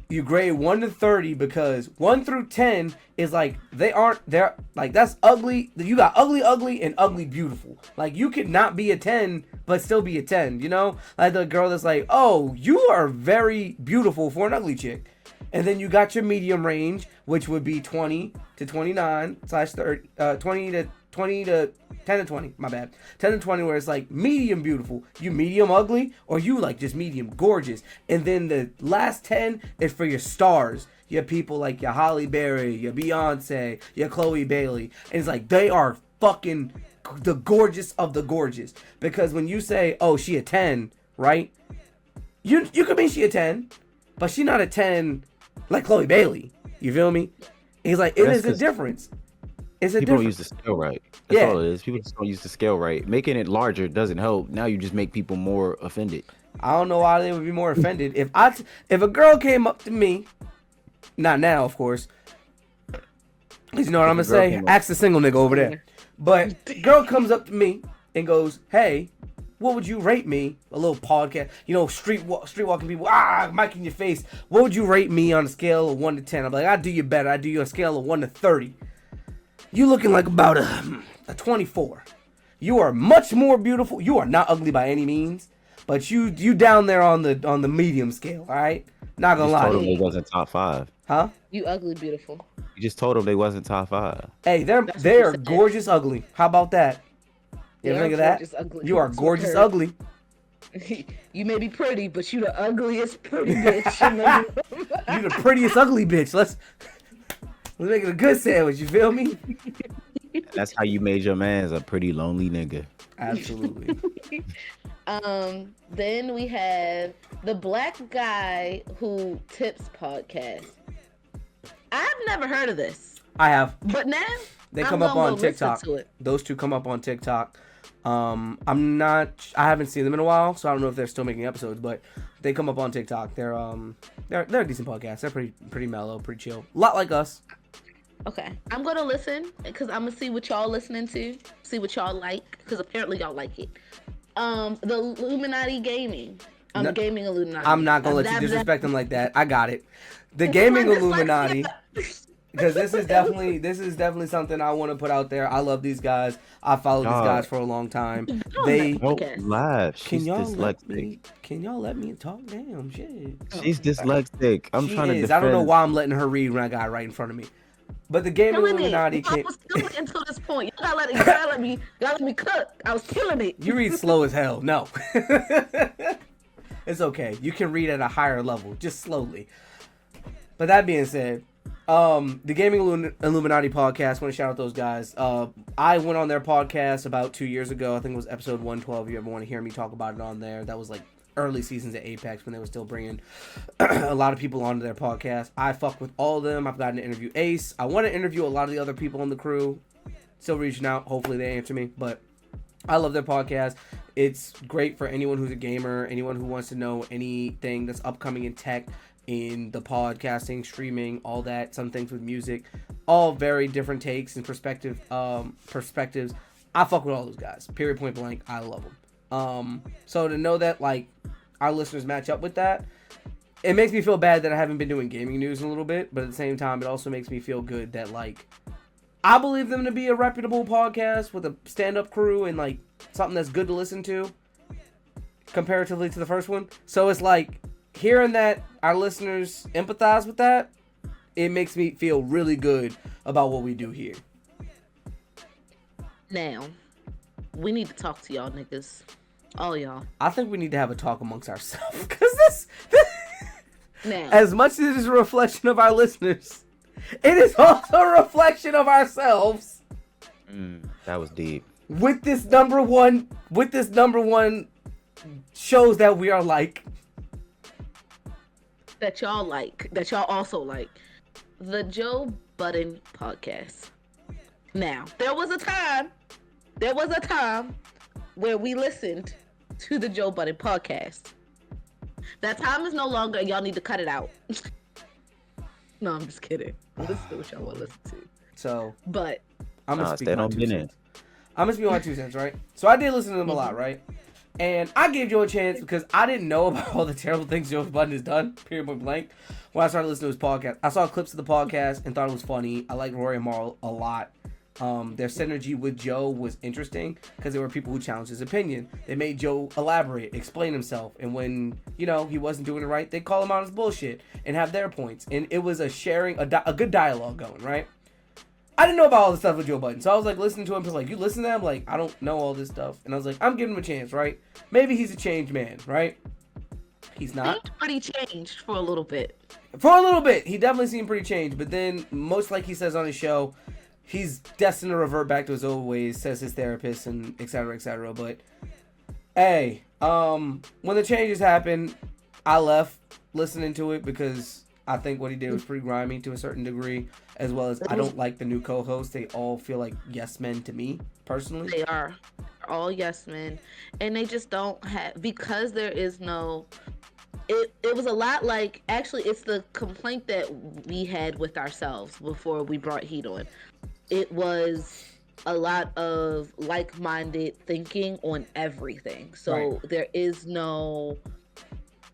you grade 1 to 30 because 1 through 10 is like they're like that's ugly. You got ugly, and ugly beautiful. Like you could not be a 10 but still be a 10, you know? Like the girl that's like, oh, you are very beautiful for an ugly chick. And then you got your medium range, which would be 20 to 29 slash 30, 20 to 10 to 20, my bad. 10 to 20 where it's like medium beautiful. You medium ugly or you like just medium gorgeous. And then the last 10 is for your stars. Your people like your Halle Berry, your Beyonce, your Chloe Bailey. And it's like they are fucking the gorgeous of the gorgeous. Because when you say, oh, she a 10, right? You could mean she a 10, but she not a 10 like Chloe Bailey. You feel me? He's like, it is a difference. It's a People don't difference. use the scale right. That's Yeah. all it is. People just don't use the scale right. Making it larger doesn't help. Now you just make people more offended. I don't know why they would be more offended. If a girl came up to me, not now, of course, 'cause you know what I'm gonna say? Ask the single nigga over there. But girl comes up to me and goes, hey, what would you rate me? A little podcast, you know, street walking people, mic in your face. What would you rate me on a scale of 1 to 10? I'm like, I do you better. I do you on a scale of 1 to 30. You looking like about a 24. You are much more beautiful. You are not ugly by any means, but you down there on the medium scale. All right, not gonna lie. Told them they wasn't top 5. Huh? You ugly beautiful. You just told them they wasn't top 5. Hey, they are gorgeous ugly. How about that? You ever think of that? Ugly. You are gorgeous ugly. You may be pretty, but you the ugliest pretty bitch. You the prettiest ugly bitch. Let's make it a good sandwich. You feel me? That's how you made your man's a pretty lonely nigga. Absolutely. Then we have the Black Guy Who Tips podcast. I've never heard of this. I have. But now They come up on TikTok. Those two come up on TikTok. I haven't seen them in a while, so I don't know if they're still making episodes, but they come up on TikTok. They're a decent podcast. They're pretty mellow, pretty chill. A lot like us. Okay, I'm gonna listen because I'm gonna see what y'all listening to, see what y'all like, because apparently y'all like it. The Illuminati Gaming. No, Gaming Illuminati. I'm not gonna let you disrespect them like that. I got it. The Gaming Illuminati. Because this is definitely something I want to put out there. I love these guys. I followed these guys for a long time. Don't laugh. She's Can y'all dyslexic. Can y'all let me talk? Damn shit. She's dyslexic. I'm trying to defend. I don't know why I'm letting her read when I got it right in front of me. But the Gaming Illuminati I was killing it until this point. You gotta let me cook. I was killing it. You read slow as hell. No. It's okay. You can read at a higher level, just slowly. But that being said, the Gaming Illuminati podcast, I want to shout out those guys. I went on their podcast about 2 years ago. I think it was episode 112. If you ever want to hear me talk about it on there, that was like early seasons at Apex when they were still bringing a lot of people onto their podcast. I fuck with all of them. I've gotten to interview Ace. I want to interview a lot of the other people on the crew. Still reaching out. Hopefully they answer me. But I love their podcast. It's great for anyone who's a gamer, anyone who wants to know anything that's upcoming in tech, in the podcasting, streaming, all that, some things with music, all very different takes and perspectives. I fuck with all those guys. Period, point blank. I love them. So to know that like our listeners match up with that, it makes me feel bad that I haven't been doing gaming news in a little bit, but at the same time, it also makes me feel good that like I believe them to be a reputable podcast with a stand-up crew and like something that's good to listen to comparatively to the first one. So it's like hearing that our listeners empathize with that, it makes me feel really good about what we do here. Now, we need to talk to y'all niggas. All y'all. I think we need to have a talk amongst ourselves because this now, as much as it is a reflection of our listeners, it is also a reflection of ourselves. That was deep. With this number one shows that we are like. that y'all also like, the Joe Budden podcast. Now, there was a time where we listened to the Joe Budden podcast. That time is no longer. Y'all need to cut it out. No, I'm just kidding. Listen to what y'all want to listen to. So, but I'm gonna speak my 2 cents. I'm gonna speak my 2 cents, right? So I did listen to them a lot, right? And I gave Joe a chance because I didn't know about all the terrible things Joe Budden has done, period point blank, when I started listening to his podcast. I saw clips of the podcast and thought it was funny. I like Rory and Marl a lot. Their synergy with Joe was interesting because there were people who challenged his opinion. They made Joe elaborate, explain himself, and when, you know, he wasn't doing it right, they call him on his bullshit and have their points. And it was a good dialogue going, right? I didn't know about all this stuff with Joe Budden, so I was like listening to him, just like, you listen to him? Like, I don't know all this stuff. And I was like, I'm giving him a chance, right? Maybe he's a changed man, right? He's not. Seemed pretty changed for a little bit. For a little bit, he definitely seemed pretty changed, but then, most like he says on his show, he's destined to revert back to his old ways, says his therapist, and et cetera, et cetera. But hey, when the changes happened, I left listening to it because I think what he did was pretty grimy to a certain degree, as well as I don't like the new co-hosts. They all feel like yes men to me, personally. They are all yes men, and they just don't have, because there is no. It was a lot like, actually, it's the complaint that we had with ourselves before we brought Heat on. It was a lot of like-minded thinking on everything. So Right. there is no,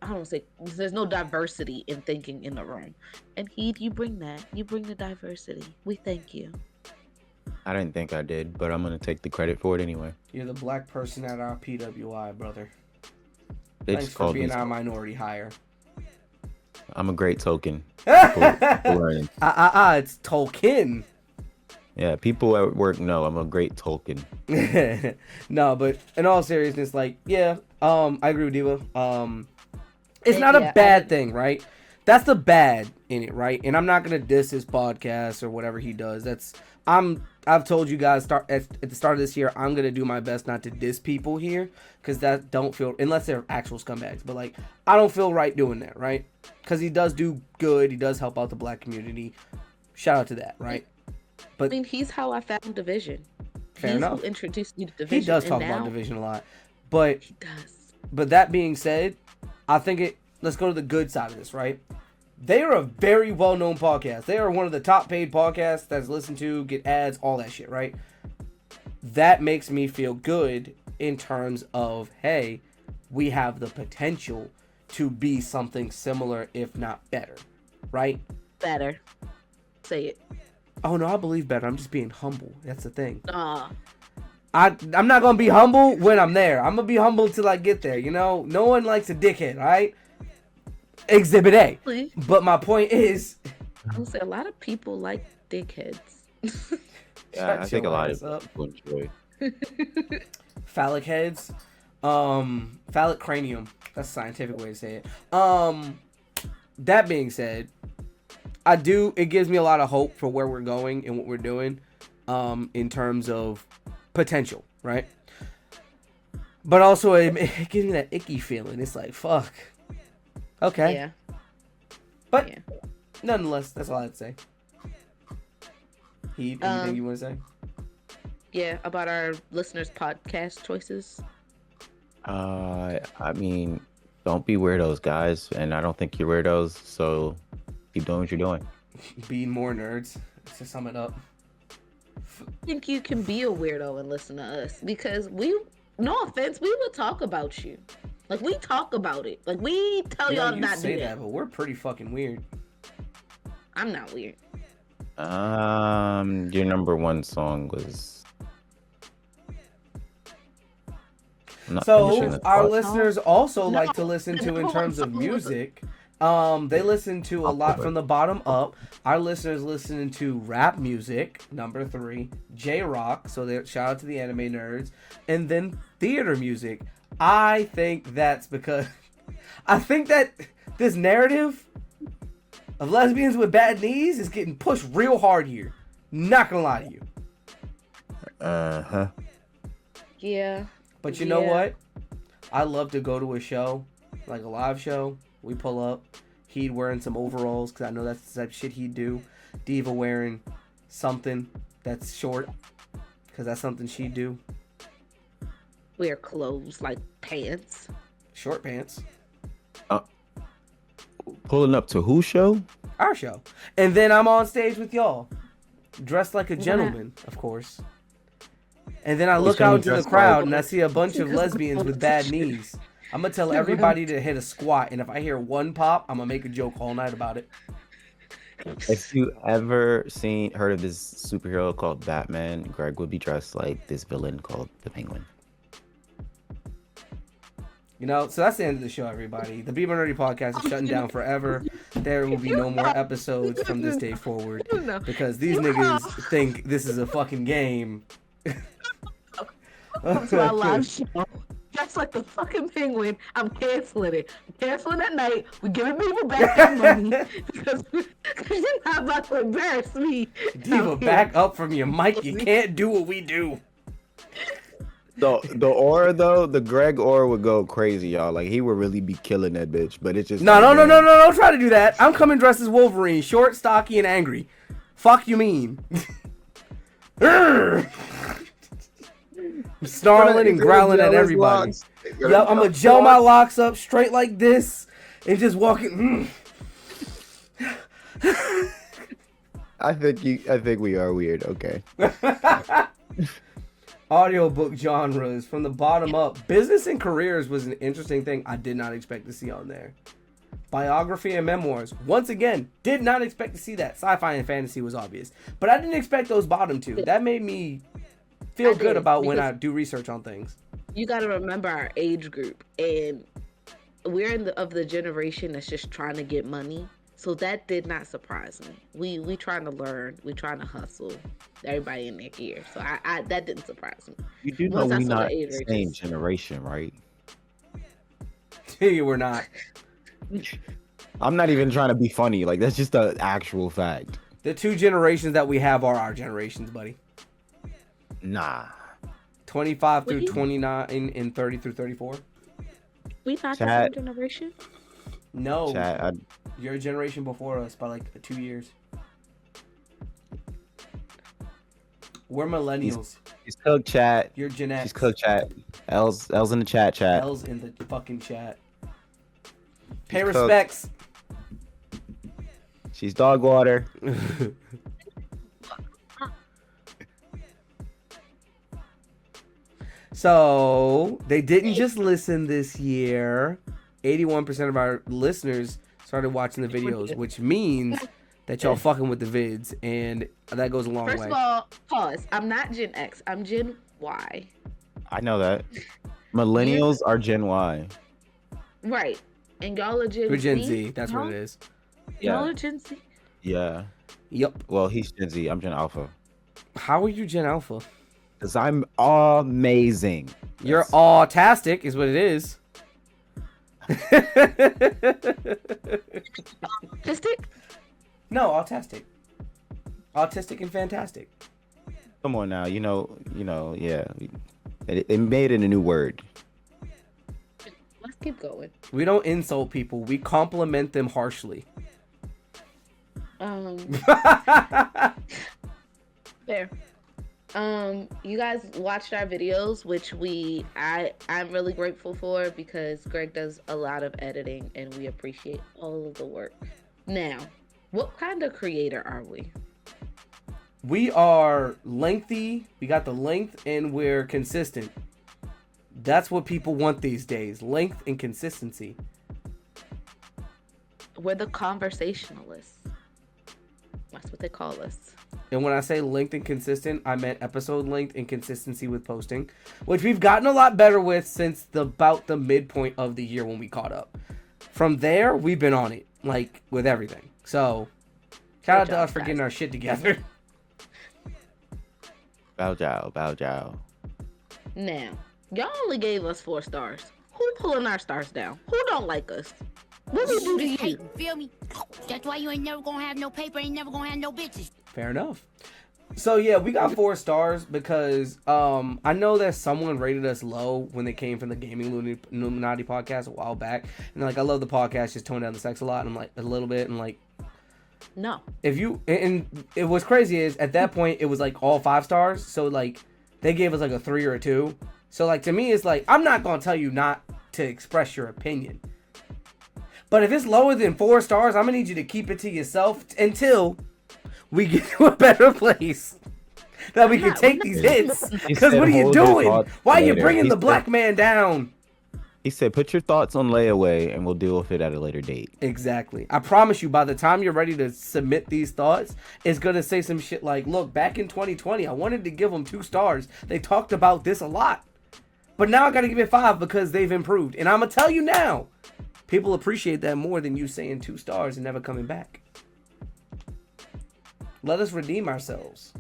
I don't want to say, there's no diversity in thinking in the room. And Heat, you bring that. You bring the diversity. We thank you. I didn't think I did, but I'm gonna take the credit for it anyway. You're the black person at our PWI, brother. They Thanks just for called being me. our minority hire. I'm a great token. for learning. It's Tolkien. Yeah, people at work know I'm a great Tolkien. No, but in all seriousness, like, yeah, I agree with Diva. It's not a bad thing, right? That's the bad in it, right? And I'm not gonna diss his podcast or whatever he does. I've told you guys at the start of this year, I'm gonna do my best not to diss people here, because that don't feel, unless they're actual scumbags. But like, I don't feel right doing that, right? Because he does do good. He does help out the black community. Shout out to that, right? But I mean, he's how I found Division. Fair He's enough. who introduced me to Division. he does and talk now about Division a lot. But He does. But that being said, I think let's go to the good side of this, right? They are a very well-known podcast. They are one of the top paid podcasts that's listened to, get ads, all that shit, right? That makes me feel good in terms of, hey, we have the potential to be something similar, if not better, right? Better. Say it. Oh, no, I believe better. I'm just being humble. That's the thing. Aw. I'm not going to be humble when I'm there. I'm going to be humble till I get there, you know? No one likes a dickhead, all right? Exhibit A. Please. But my point is... I would say a lot of people like dickheads. Yeah, I think a lot ass of up. people enjoy. Phallic heads. Phallic cranium. That's a scientific way to say it. That being said, it gives me a lot of hope for where we're going and what we're doing, in terms of potential, right? But also, it gives me that icky feeling. It's like, fuck. Okay. Yeah. But Yeah. nonetheless, that's all I have to say. Heat, anything you want to say? Yeah, about our listeners' podcast choices. I mean, don't be weirdos, guys. And I don't think you're weirdos, so keep doing what you're doing. Be more nerds, to sum it up. I think you can be a weirdo and listen to us, because no offense, we would talk about you. Like, we talk about it. Like, we tell y'all to you not say do that, that. but we're pretty fucking weird. I'm not weird. Your number one song was. I'm not finishing So this our thought. listeners also No, like to listen to, in no, terms of no. music, they listen to a lot from the bottom up. Our listeners listen to rap music, number 3, J-Rock, so shout out to the anime nerds, and then theater music. I think that's because I think that this narrative of lesbians with bad knees is getting pushed real hard here. Not gonna lie to you. Uh-huh. Yeah. But you know Yeah. what? I love to go to a show, like a live show. We pull up. He'd wearing some overalls, because I know that's the type of shit he'd do. Diva wearing something that's short, because that's something she'd do. Wear clothes like pants. Short pants. Pulling up to who show? Our show. And then I'm on stage with y'all. Dressed like a gentleman, of course. And then I look gonna out into the dress crowd like- and I see a bunch of lesbians with bad knees. I'm going to tell everybody to hit a squat. And if I hear one pop, I'm going to make a joke all night about it. If you ever heard of this superhero called Batman, Greg would be dressed like this villain called the Penguin. You know, so that's the end of the show, everybody. The Bmore Nerdy podcast is shutting down forever. There will be no more episodes from this day forward No. because these niggas think this is a fucking game. Welcome to our live show. Dress like the fucking penguin. I'm canceling it. I'm canceling that night. We're giving people back their money because you're not about to embarrass me. Diva, out here. back up from your mic. You can't do what we do. The aura though, the Greg aura would go crazy, y'all. Like he would really be killing that bitch. But it's just No, like, no, no, damn. no, no, don't try to do that. I'm coming dressed as Wolverine, short, stocky, and angry. Fuck you mean? Snarling and growling at everybody. Yo, I'm gonna gel my locks up straight like this and just walking. I think we are weird. Okay. Audiobook genres from the bottom up. Business and careers was an interesting thing I did not expect to see on there. Biography and memoirs. Once again, did not expect to see that. Sci-fi and fantasy was obvious. But I didn't expect those bottom two. That made me feel good about when I do research on things. You got to remember our age group, and we're of the generation that's just trying to get money. So that did not surprise me. We trying to learn. We trying to hustle. Everybody in their ear. So I that didn't surprise me. You do know we're not the same generation, right? We're not. I'm not even trying to be funny. Like that's just an actual fact. The two generations that we have are our generations, buddy. Nah. 25 through 29 and 30 through 34. We not the same generation? No. Chat, you're a generation before us by like 2 years. We're millennials. She's cooked, chat. You're Gen X. She's cooked, chat. L's in the chat. L's in the fucking chat. Pay respects. She's dog water. So they didn't just listen this year. 81% of our listeners started watching the videos, which means that y'all fucking with the vids, and that goes a long way. First of all, pause. I'm not Gen X. I'm Gen Y. I know that. Millennials are Gen Y. Right. And y'all are Gen Z. We're Gen Z. That's what it is. Y'all are Gen Z? Yeah. Yep. Well, he's Gen Z. I'm Gen Alpha. How are you Gen Alpha? Because I'm amazing. You're autistic is what it is. Autistic? No, autistic. Autistic and fantastic. Come on now. You know, yeah. They made it a new word. Let's keep going. We don't insult people. We compliment them harshly. Fair. You guys watched our videos, which I'm really grateful for because Greg does a lot of editing and we appreciate all of the work. Now, what kind of creator are we? We are lengthy. We got the length and we're consistent. That's what people want these days. Length and consistency. We're the conversationalists. That's what they call us. And when I say length and consistent, I meant episode length and consistency with posting, which we've gotten a lot better with since about the midpoint of the year when we caught up. From there, we've been on it, like, with everything. So, shout out to us for getting our shit together. Bow jow, bow jow. Now, y'all only gave us 4 stars. Who pulling our stars down? Who don't like us? What we do to you? Hey, feel me? That's why you ain't never gonna have no paper, ain't never gonna have no bitches. Fair enough. So yeah, we got 4 stars because I know that someone rated us low when they came from the Gaming Illuminati podcast a while back, and they're like, I love the podcast, just tone down the sex a lot. And I'm like, a little bit, and like, no. If you and it was crazy is at that point it was like all 5 stars, so like they gave us like a 3 or a 2. So like to me it's like I'm not gonna tell you not to express your opinion. But if it's lower than 4 stars, I'm gonna need you to keep it to yourself until we get to a better place that we can take these hits. Because what are you doing? Why are you bringing the black man down? He said, put your thoughts on layaway and we'll deal with it at a later date. Exactly. I promise you, by the time you're ready to submit these thoughts, it's going to say some shit like, look, back in 2020, I wanted to give them 2 stars. They talked about this a lot. But now I got to give it 5 because they've improved. And I'm going to tell you now, people appreciate that more than you saying 2 stars and never coming back. Let us redeem ourselves.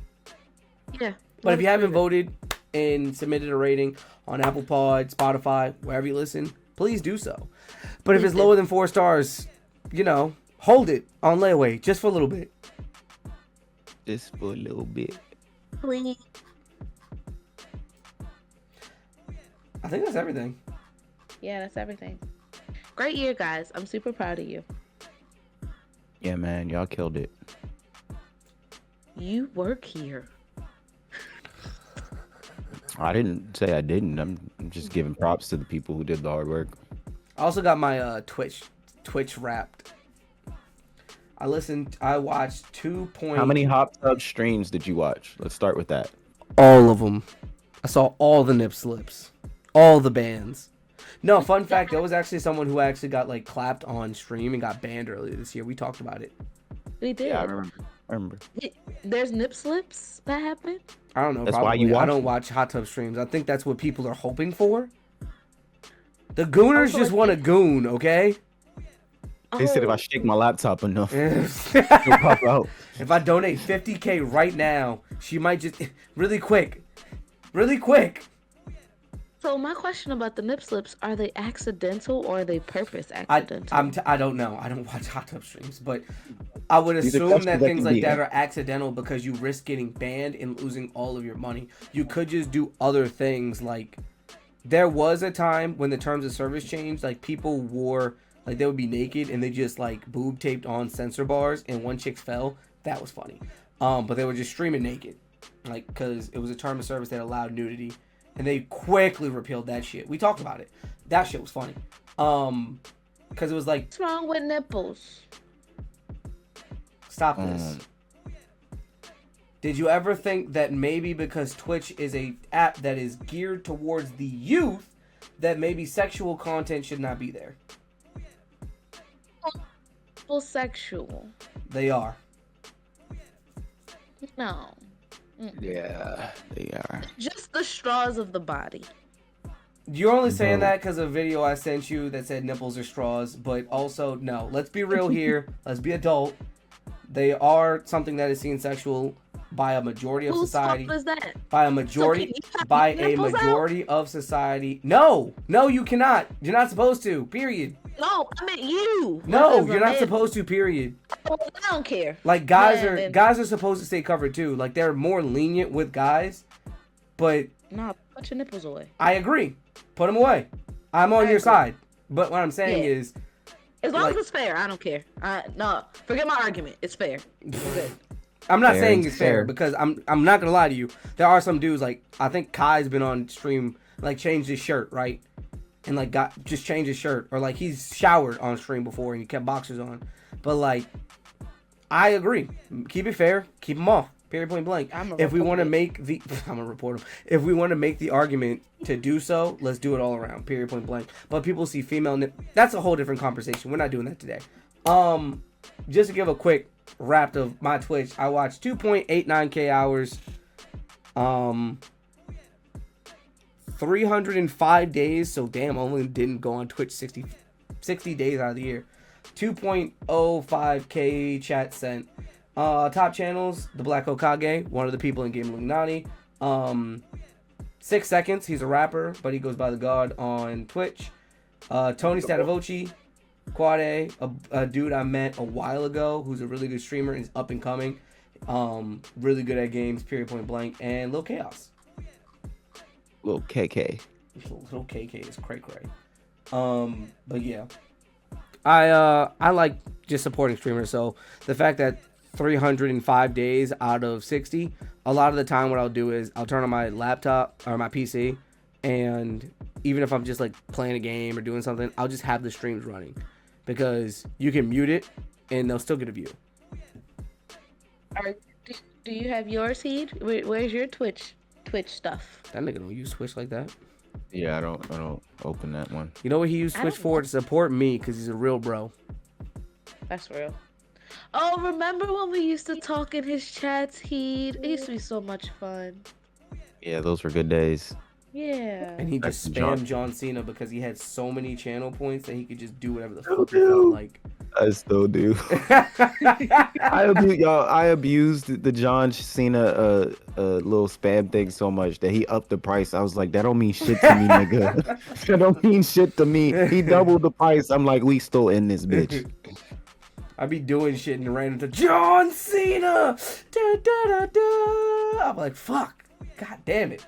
Yeah. But if you haven't voted and submitted a rating, on Apple Pod, Spotify, wherever you listen, please do so. But if it's lower than 4 stars, hold it on layaway just for a little bit. Just for a little bit. Please. I think that's everything. Yeah, that's everything. Great year, guys. I'm super proud of you. Yeah, man, y'all killed it. You work here. I didn't say I didn't. I'm just giving props to the people who did the hard work. I also got my Twitch Wrapped. I watched 2. How many Hot Tub streams did you watch? Let's start with that. All of them. I saw all the nip slips, all the bans. No, fun fact, there was actually someone who actually got like clapped on stream and got banned earlier this year. We talked about it. We did. Yeah, I remember. There's nip slips that happen? I don't know. That's probably. why you watch I don't watch hot tub streams. I think that's what people are hoping for. The gooners just want a goon, okay? They said if I Oh, shake my laptop enough, If it'll pop out. I donate 50K right now, she might just really quick. so my question about the nip slips, are they accidental or are they purpose accidental? I don't know. I don't watch hot tub streams, but I would These are assume questions that that things can like be that are accidental because you risk getting banned and losing all of your money. You could just do other things. Like there was a time when the terms of service changed, like people wore, like they would be naked and they just like boob taped on censor bars and one chick fell. That was funny. But they were just streaming naked, like because it was a term of service that allowed nudity. And they quickly repealed that shit. We talked about it. That shit was funny. Because it was like, What's wrong with nipples? stop this. Did you ever think that maybe because Twitch is a app that is geared towards the youth, that maybe sexual content should not be there? Sexual. They are. No. Yeah, they are. Just the straws of the body. You're only saying Bro. that because of a video I sent you that said nipples are straws, but also, no. Let's be real here. Let's be adult. They are something that is seen sexual by a majority of Whose society. fault is that? By a So majority, can you cut by your a nipples out? majority of society. No, you cannot. You're not supposed to. Period. No, I meant you. No, As a you're not man. supposed to. Period. I don't care. Like guys Man, are then- guys are supposed to stay covered too. Like they're more lenient with guys, but Nah, put your nipples away. I agree. Put them away. I'm on I your agree. side. But what I'm saying Yeah. is, As long Like- as it's fair, I don't care. No, forget my argument. It's fair. It's good. I'm not Fair saying is it's fair fair. because I'm not gonna lie to you. There are some dudes like I think Kai's been on stream like changed his shirt, right? And like just changed his shirt, or like he's showered on stream before and he kept boxers on. But like I agree. Keep it fair. Keep them off. Period. Point blank. I'm a If we want to Republican. make the I'm gonna report him. If we want to make the argument to do so, let's do it all around. Period. Point blank. But people see female nip. That's a whole different conversation. We're not doing that today. Just to give a quick wrap of my Twitch, I watched 2.89K hours. 305 days. So damn, I only didn't go on Twitch 60 days out of the year. 2.05K chat sent. Top channels, the Black Hokage, one of the people in Game Illuminati. 6 seconds, he's a rapper, but he goes by the God on Twitch. Tony Stadavoci, Quade, a dude I met a while ago who's a really good streamer and is up and coming. Really good at games, period, point blank. And Lil Chaos. Little KK. Little KK is cray cray. But yeah. I like just supporting streamers, so the fact that 305 days out of 60, a lot of the time what I'll do is I'll turn on my laptop or my PC, and even if I'm just like playing a game or doing something, I'll just have the streams running because you can mute it and they'll still get a view. Do you have yours, Heed? Where's your Twitch stuff? That nigga don't use Twitch like that. Yeah, I don't open that one. You know what he used I Twitch don't for? know. To support me because he's a real bro. That's real. Oh, remember when we used to talk in his chats, Heed? It used to be so much fun. Yeah, those were good days. Yeah. And he just That's John- spammed John Cena because he had so many channel points that he could just do whatever the fuck he felt like. I still do. I abused the John Cena little spam thing so much that he upped the price. I was like, that don't mean shit to me, nigga. That don't mean shit to me. He doubled the price. I'm like, we still in this bitch. I be doing shit and ran into John Cena. Da, da, da, da. I'm like, fuck. God damn it.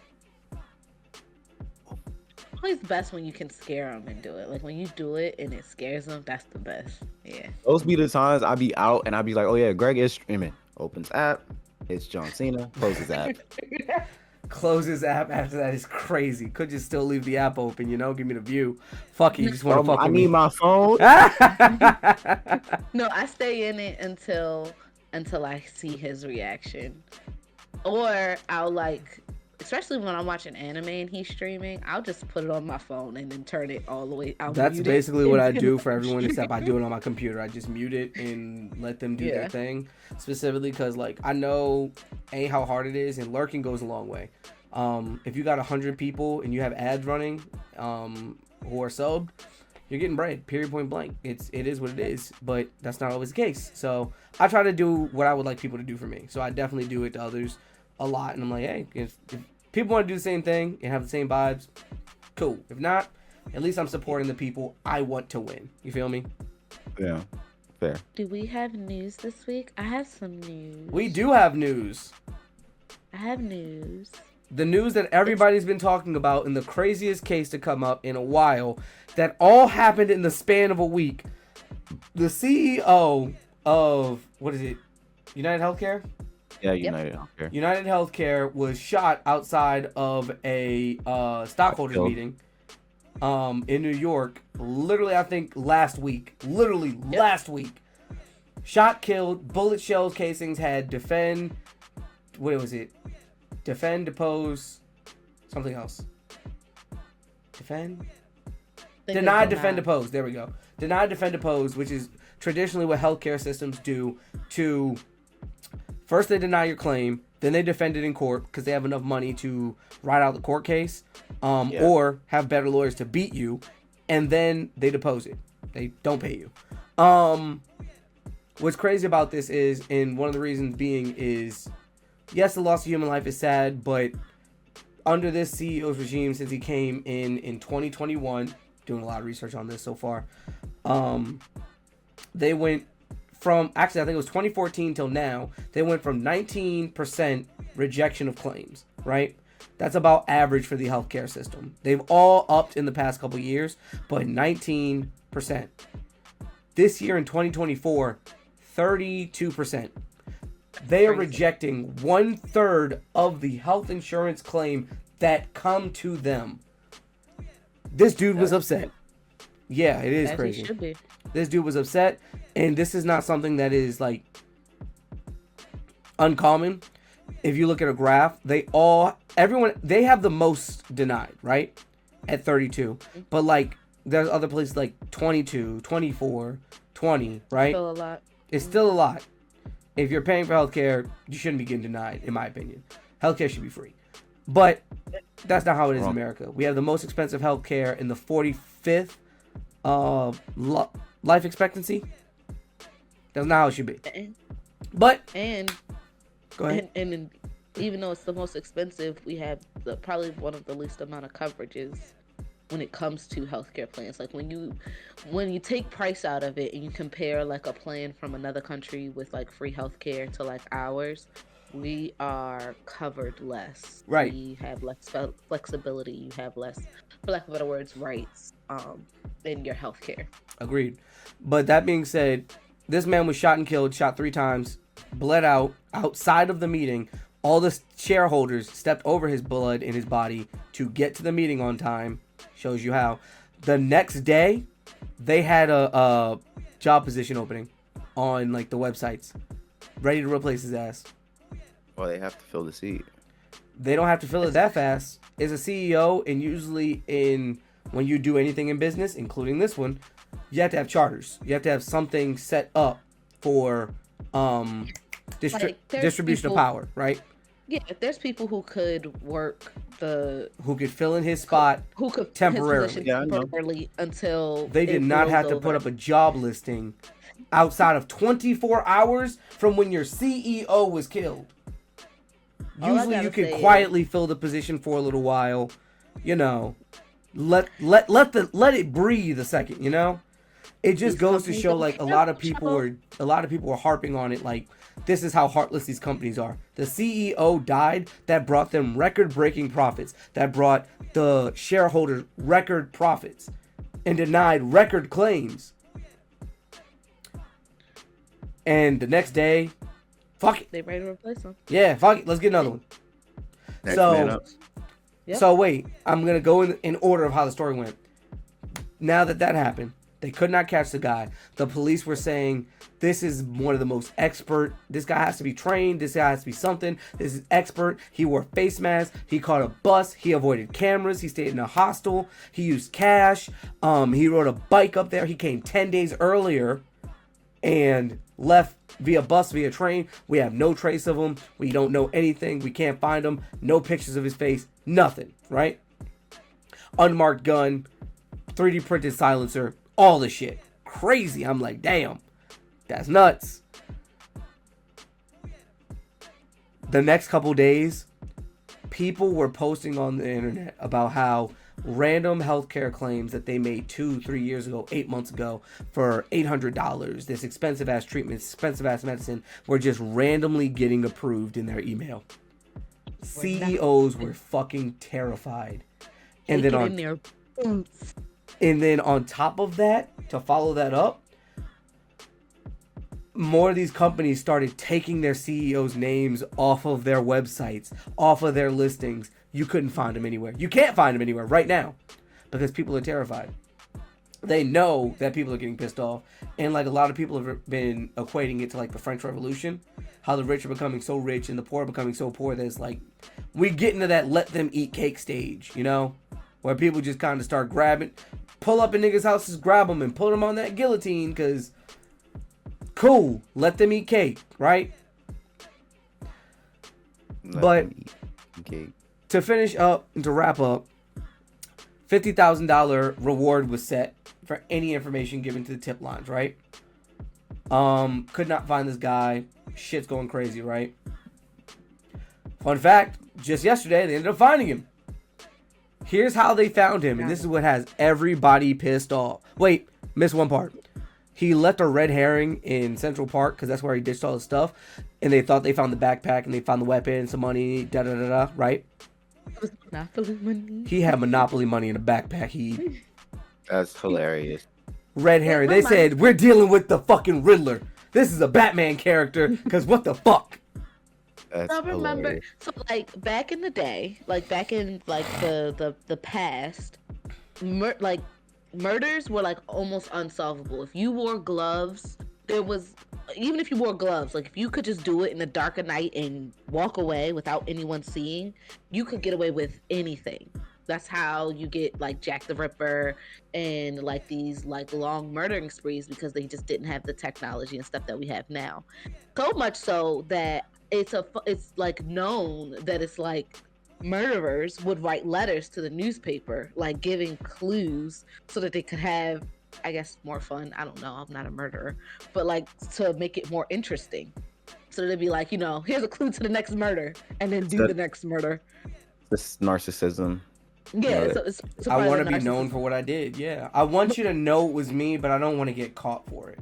Always best when you can scare them and do it. Like when you do it and it scares them, that's the best. Yeah. Those be the times I be out and I be like, oh yeah, Greg is streaming. Opens app. It's John Cena. Closes app. Close his app after that is crazy. Could just still leave the app open, you know? Give me the view. Fuck you just want to fuck I with need me. my phone. No, I stay in it until I see his reaction. Or I'll like, especially when I'm watching anime and he's streaming, I'll just put it on my phone and then turn it all the way out. That's basically what I do for everyone, except I do it on my computer. I just mute it and let them do their thing. Specifically because, like, I know, A, how hard it is, and lurking goes a long way. If you got 100 people and you have ads running who are subbed, you're getting bread, period, point blank. It is what it is, but that's not always the case. So I try to do what I would like people to do for me. So I definitely do it to others a lot. And I'm like, hey, if people want to do the same thing and have the same vibes, cool. If not, at least I'm supporting the people I want to win. You feel me? Yeah, fair. Do we have news this week? I have some news. We do have news. I have news. The news that everybody's been talking about in the craziest case to come up in a while, that all happened in the span of a week. The CEO of, what is it, United Healthcare? Yeah, United Healthcare. United Healthcare was shot outside of a stockholders meeting in New York. Literally, I think last week. Last week. Shot, killed, bullet shells casings had defend, depose, something else. Deny, defend, depose. There we go. Deny, defend, depose, which is traditionally what healthcare systems do to... First, they deny your claim, then they defend it in court because they have enough money to ride out the court case, or have better lawyers to beat you, and then they depose it. They don't pay you. What's crazy about this is, and one of the reasons being is, yes, the loss of human life is sad, but under this CEO's regime, since he came in 2021, doing a lot of research on this so far, they went from, actually I think it was 2014 till now, they went from 19% rejection of claims, right? That's about average for the healthcare system. They've all upped in the past couple years, but 19%. This year in 2024, 32%. They are rejecting 1/3 of the health insurance claim that come to them. This dude was upset. Yeah, it is crazy. Should be. This dude was upset, and this is not something that is like uncommon. If you look at a graph, they have the most denied, right? At 32. But like there's other places like 22, 24, 20, right? Still a lot. It's still a lot. If you're paying for healthcare, you shouldn't be getting denied, in my opinion. Healthcare should be free. But that's not how it is in America. We have the most expensive healthcare in the 45th life expectancy. That's not how it should be. But go ahead. And even though it's the most expensive, we have probably one of the least amount of coverages when it comes to healthcare plans. Like when you take price out of it and you compare like a plan from another country with like free healthcare to like ours, we are covered less. Right. We have less flexibility. You have less, for lack of better words, rights in your healthcare. Agreed. But that being said, this man was shot and killed, shot 3 times, bled out outside of the meeting. All the shareholders stepped over his blood in his body to get to the meeting on time. Shows you how. The next day, they had a job position opening on like the websites, ready to replace his ass. Well, they have to fill the seat. They don't have to fill it that fast. As a CEO, and usually when you do anything in business, including this one, you have to have charters. You have to have something set up for distribution of power, right? Yeah, if there's people who could work who could fill in his spot who could temporarily. temporarily until they did not have to put up a job listing outside of 24 hours from when your CEO was killed. Usually you can quietly fill the position for a little while, you know. Let it breathe a second, you know. It just goes to show like a lot of people were harping on it, like this is how heartless these companies are. The CEO died, that brought them record-breaking profits, that brought the shareholders record profits, and denied record claims. And the next day, fuck it. They ready to replace them. Yeah, fuck it. Let's get another one. Next man up. Yep. So wait, I'm gonna go in order of how the story went. Now that happened, they could not catch the guy. The police were saying this is one of the most expert. This guy has to be trained. This guy has to be something. This is expert. He wore face masks. He caught a bus. He avoided cameras. He stayed in a hostel. He used cash. He rode a bike up there. He came 10 days earlier and left via bus, via train. We have no trace of him. We don't know anything. We can't find him. No pictures of his face. Nothing, right? Unmarked gun, 3D printed silencer, all the shit. Crazy. I'm like, damn, that's nuts. The next couple days, people were posting on the internet about how random healthcare claims that they made 2-3 years ago, 8 months ago, for $800, this expensive ass treatment, expensive ass medicine, were just randomly getting approved in their email. CEOs were fucking terrified. And then on top of that, to follow that up, more of these companies started taking their CEOs' names off of their websites, off of their listings. You couldn't find them anywhere. You can't find them anywhere right now because people are terrified. They know that people are getting pissed off. And like a lot of people have been equating it to like the French Revolution, how the rich are becoming so rich and the poor are becoming so poor that it's like we get into that let them eat cake stage, you know, where people just kind of start grabbing, pull up in niggas' houses, grab them and put them on that guillotine because cool, let them eat cake, right? But to finish up and to wrap up, $50,000 reward was set for any information given to the tip lines, right? Could not find this guy. Shit's going crazy, right? Fun fact, just yesterday they ended up finding him. Here's how they found him, and this is what has everybody pissed off. Wait, missed one part. He left a red herring in Central Park because that's where he ditched all his stuff, and they thought they found the backpack and they found the weapon, some money, da-da-da-da, right? Monopoly money. He had Monopoly money in a backpack. That's hilarious. Red herring. They said, we're dealing with the fucking Riddler. This is a Batman character, because what the fuck? That's I remember, hilarious. so like back in the day, like back in like the past, murders were like almost unsolvable. If you wore gloves, even if you wore gloves, like if you could just do it in the dark of night and walk away without anyone seeing, you could get away with anything. That's how you get like Jack the Ripper and like these like long murdering sprees, because they just didn't have the technology and stuff that we have now. So much so that it's like known that it's like murderers would write letters to the newspaper, like giving clues so that they could have, I guess, more fun. I don't know. I'm not a murderer, but like to make it more interesting. So they'd be like, you know, here's a clue to the next murder, and then do the next murder. This narcissism. Yeah, Right. I want to be known for what I did. Yeah, I want you to know it was me, but I don't want to get caught for it.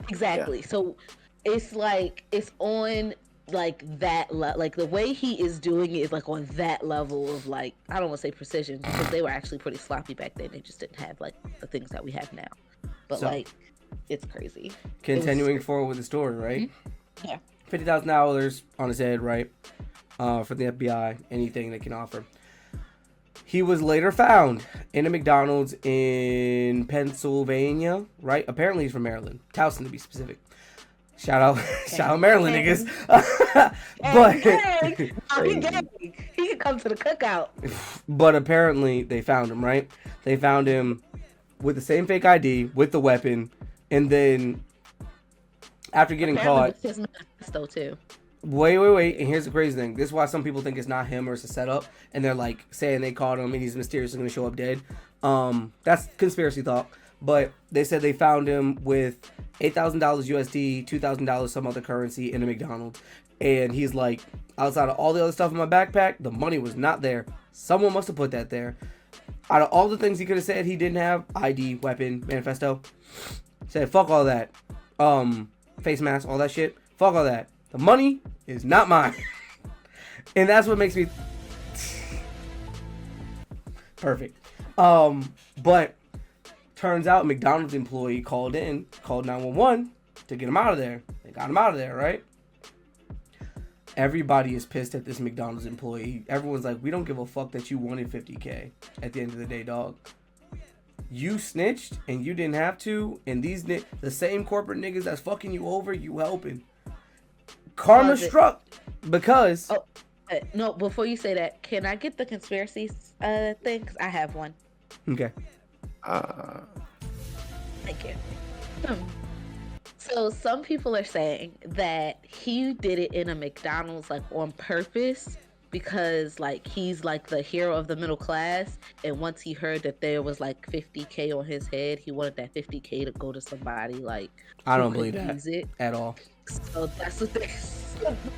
Exactly. Yeah. So it's like it's on like that like the way he is doing it is like on that level of like, I don't want to say precision, because they were actually pretty sloppy back then. They just didn't have like the things that we have now. But so, like, it's crazy. Continuing forward with the story, right? Mm-hmm. Yeah. $50,000 on his head, right? For the FBI, anything they can offer. He was later found in a McDonald's in Pennsylvania, right? Apparently he's from Maryland. Towson to be specific. Shout out Maryland niggas. But he can come to the cookout. But apparently they found him, right? They found him with the same fake ID, with the weapon, and then after getting caught. His manifesto too. Wait, and here's the crazy thing. This is why some people think it's not him or it's a setup, and they're like saying they caught him and he's mysteriously going to show up dead. That's conspiracy thought. But they said they found him with $8,000 USD, $2,000 some other currency in a McDonald's. And he's like, outside of all the other stuff in my backpack, the money was not there. Someone must have put that there. Out of all the things he could have said he didn't have, ID, weapon, manifesto, said fuck all that. Face mask, all that shit. Fuck all that. The money is not mine. And that's what makes me perfect. But turns out McDonald's employee called 911 to get him out of there. They got him out of there, right? Everybody is pissed at this McDonald's employee. Everyone's like, we don't give a fuck that you wanted $50K at the end of the day, dog. You snitched and you didn't have to. And the same corporate niggas that's fucking you over, you helping. Karma struck because... Oh, no, before you say that, can I get the conspiracy thing? Because I have one. Okay. Thank you. So some people are saying that he did it in a McDonald's like on purpose because like he's like the hero of the middle class, and once he heard that there was like $50K on his head, he wanted that $50K to go to somebody like I don't believe that at all. So that's what they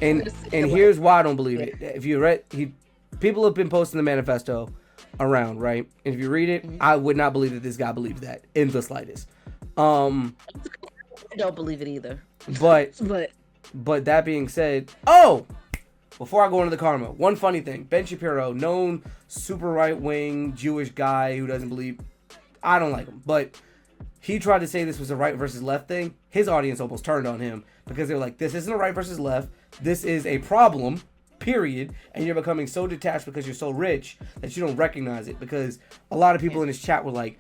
and here's why I don't believe it. If you read, people have been posting the manifesto around, right? And if you read it, I would not believe that this guy believed that in the slightest. I don't believe it either. But that being said, before I go into the karma, one funny thing: Ben Shapiro, known super right wing Jewish guy who doesn't believe. I don't like him, but he tried to say this was a right versus left thing. His audience almost turned on him because they were like, "This isn't a right versus left. This is a problem." Period. And you're becoming so detached because you're so rich that you don't recognize it. Because a lot of people in this chat were like,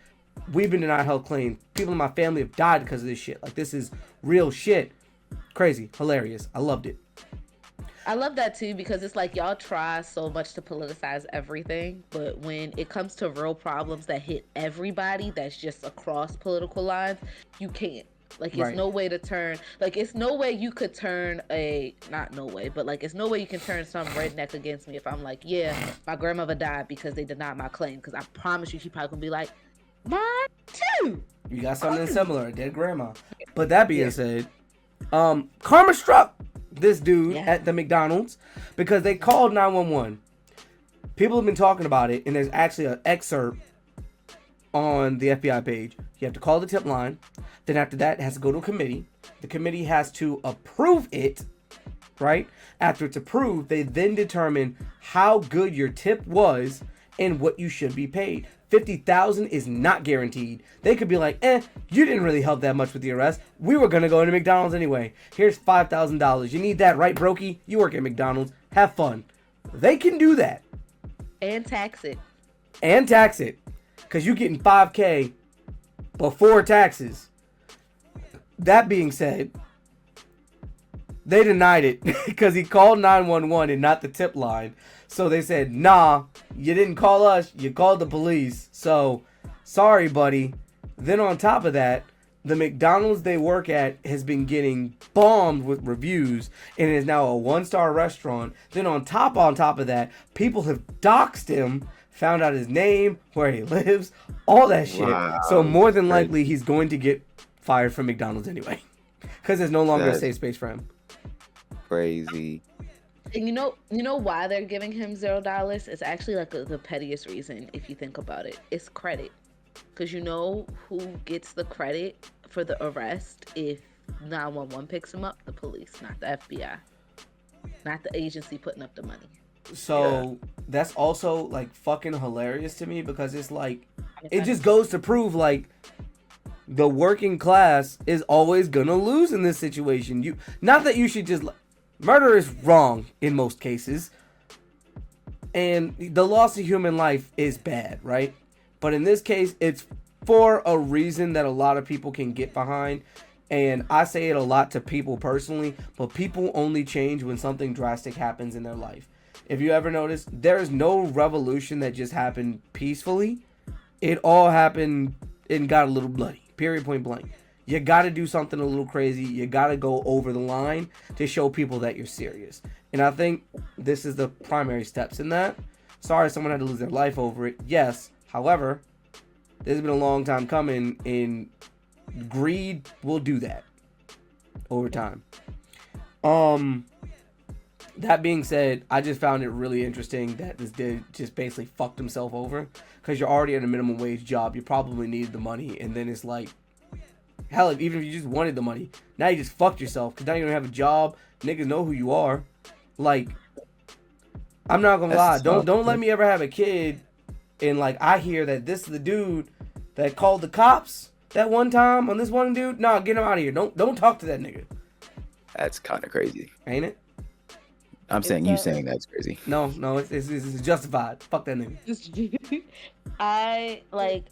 we've been denied health claims. People in my family have died because of this shit. Like, this is real shit. Crazy. Hilarious. I loved it. I love that too, because it's like y'all try so much to politicize everything, but when it comes to real problems that hit everybody, that's just across political lines, you can't. Like, it's no way to turn, like, it's no way you could turn not no way, but like, it's no way you can turn some redneck against me if I'm like, yeah, my grandmother died because they denied my claim, because I promise you she probably gonna be like, mine too. You got something similar, a dead grandma. But that being said, karma struck this dude at the McDonald's because they called 911. People have been talking about it, and there's actually an excerpt on the FBI page. You have to call the tip line. Then after that, it has to go to a committee. The committee has to approve it, right? After it's approved, they then determine how good your tip was and what you should be paid. $50,000 is not guaranteed. They could be like, you didn't really help that much with the arrest. We were going to go into McDonald's anyway. Here's $5,000. You need that, right, Brokey? You work at McDonald's. Have fun. They can do that. And tax it. Because you're getting $5K before taxes. That being said, they denied it because he called 911 and not the tip line. So they said, nah, you didn't call us, you called the police. So, sorry, buddy. Then on top of that, the McDonald's they work at has been getting bombed with reviews and is now a 1-star restaurant. Then on top of that, people have doxed him, found out his name, where he lives, all that shit. Wow. So more than likely, he's going to get fired from McDonald's anyway. Because there's no longer a safe space for him. Crazy. And you know why they're giving him $0? It's actually like the pettiest reason if you think about it. It's credit. Because you know who gets the credit for the arrest if 911 picks him up? The police, not the FBI. Not the agency putting up the money. So that's also like fucking hilarious to me because it's like, it just goes to prove like the working class is always gonna lose in this situation. Not that you should just... Murder is wrong in most cases. And the loss of human life is bad, right? But in this case, it's for a reason that a lot of people can get behind. And I say it a lot to people personally, but people only change when something drastic happens in their life. If you ever notice, there is no revolution that just happened peacefully. It all happened and got a little bloody. Period, point blank. You got to do something a little crazy. You got to go over the line to show people that you're serious. And I think this is the primary steps in that. Sorry someone had to lose their life over it. Yes. However, this has been a long time coming, and greed will do that. over time. That being said, I just found it really interesting that this dude just basically fucked himself over because you're already at a minimum wage job. You probably needed the money, and then it's like, hell, even if you just wanted the money, now you just fucked yourself because now you don't have a job. Niggas know who you are. Like, I'm not gonna lie. Don't let me ever have a kid, and like I hear that this is the dude that called the cops that one time on this one dude. Nah, get him out of here. Don't talk to that nigga. That's kind of crazy. Ain't it? I'm saying you saying that's crazy. No, it's justified. Fuck that nigga. I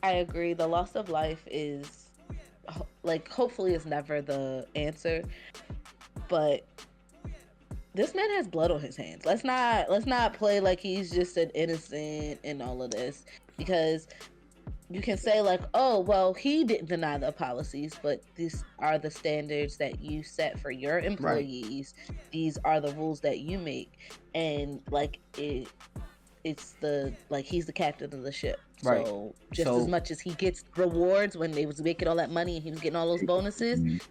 agree. The loss of life is like hopefully is never the answer, but this man has blood on his hands. Let's not play like he's just an innocent in all of this, because you can say like, oh, well, he didn't deny the policies, but these are the standards that you set for your employees. Right. These are the rules that you make, and like it's the like he's the captain of the ship. Right. So as much as he gets rewards when they was making all that money and he was getting all those bonuses,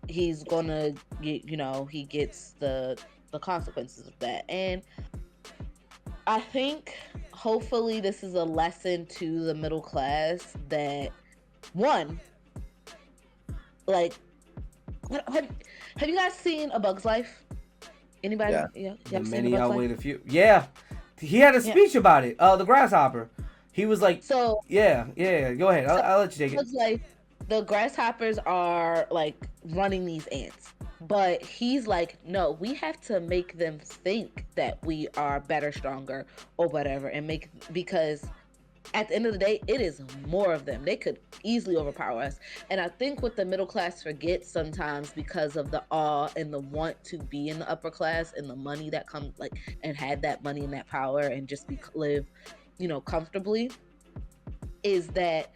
he's gonna get, he gets the consequences of that. And I think hopefully this is a lesson to the middle class that, one, like, have you guys seen A Bug's Life? Anybody? Yeah. The many outweigh the few. Yeah. He had a speech about it. The grasshopper. He was like, so yeah. Go ahead. I'll let you take it. It's like the grasshoppers are like running these ants. But he's like, no, we have to make them think that we are better, stronger, or whatever, because at the end of the day, it is more of them. They could easily overpower us. And I think what the middle class forgets sometimes, because of the awe and the want to be in the upper class and the money that comes, like, and had that money and that power and just live, comfortably, is that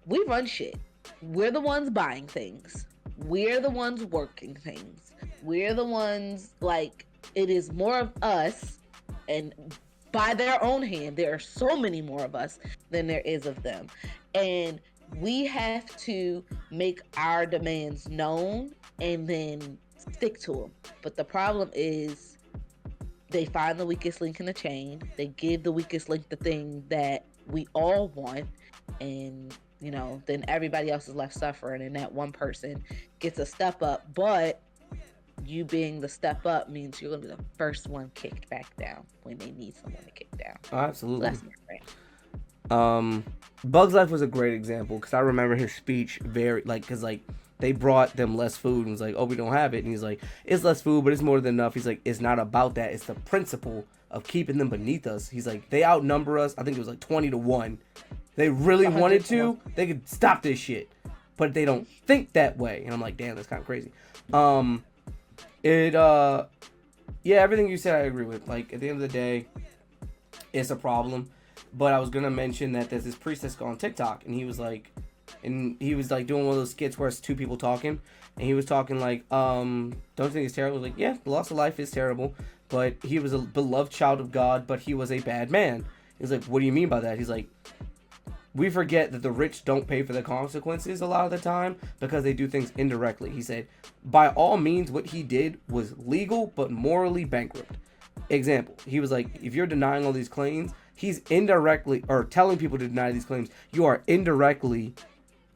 we run shit. We're the ones buying things. We're the ones working things. We're the ones, like, it is more of us, and by their own hand, there are so many more of us than there is of them. And we have to make our demands known and then stick to them. But the problem is they find the weakest link in the chain. They give the weakest link the thing that we all want, and then everybody else is left suffering, and that one person gets a step up. But you being the step up means you're going to be the first one kicked back down when they need someone to kick down. Absolutely. So that's my rant. Bug's Life was a great example, because I remember his speech because they brought them less food and was like, oh, we don't have it. And he's like, it's less food, but it's more than enough. He's like, it's not about that. It's the principle of keeping them beneath us. He's like, they outnumber us. I think it was like 20-1. They really wanted to, they could stop this shit, but they don't think that way. And I'm like, damn, that's kind of crazy. Everything you said I agree with. Like, at the end of the day, it's a problem. But I was gonna mention that there's this priest that's on TikTok, and he was like doing one of those skits where it's two people talking, and he was talking like, don't you think it's terrible? I was like, yeah, the loss of life is terrible, but he was a beloved child of God, but he was a bad man. He's like, what do you mean by that? He's like, we forget that the rich don't pay for the consequences a lot of the time because they do things indirectly. He said, by all means, what he did was legal but morally bankrupt. Example, he was like, if you're denying all these claims, he's indirectly, or telling people to deny these claims, you are indirectly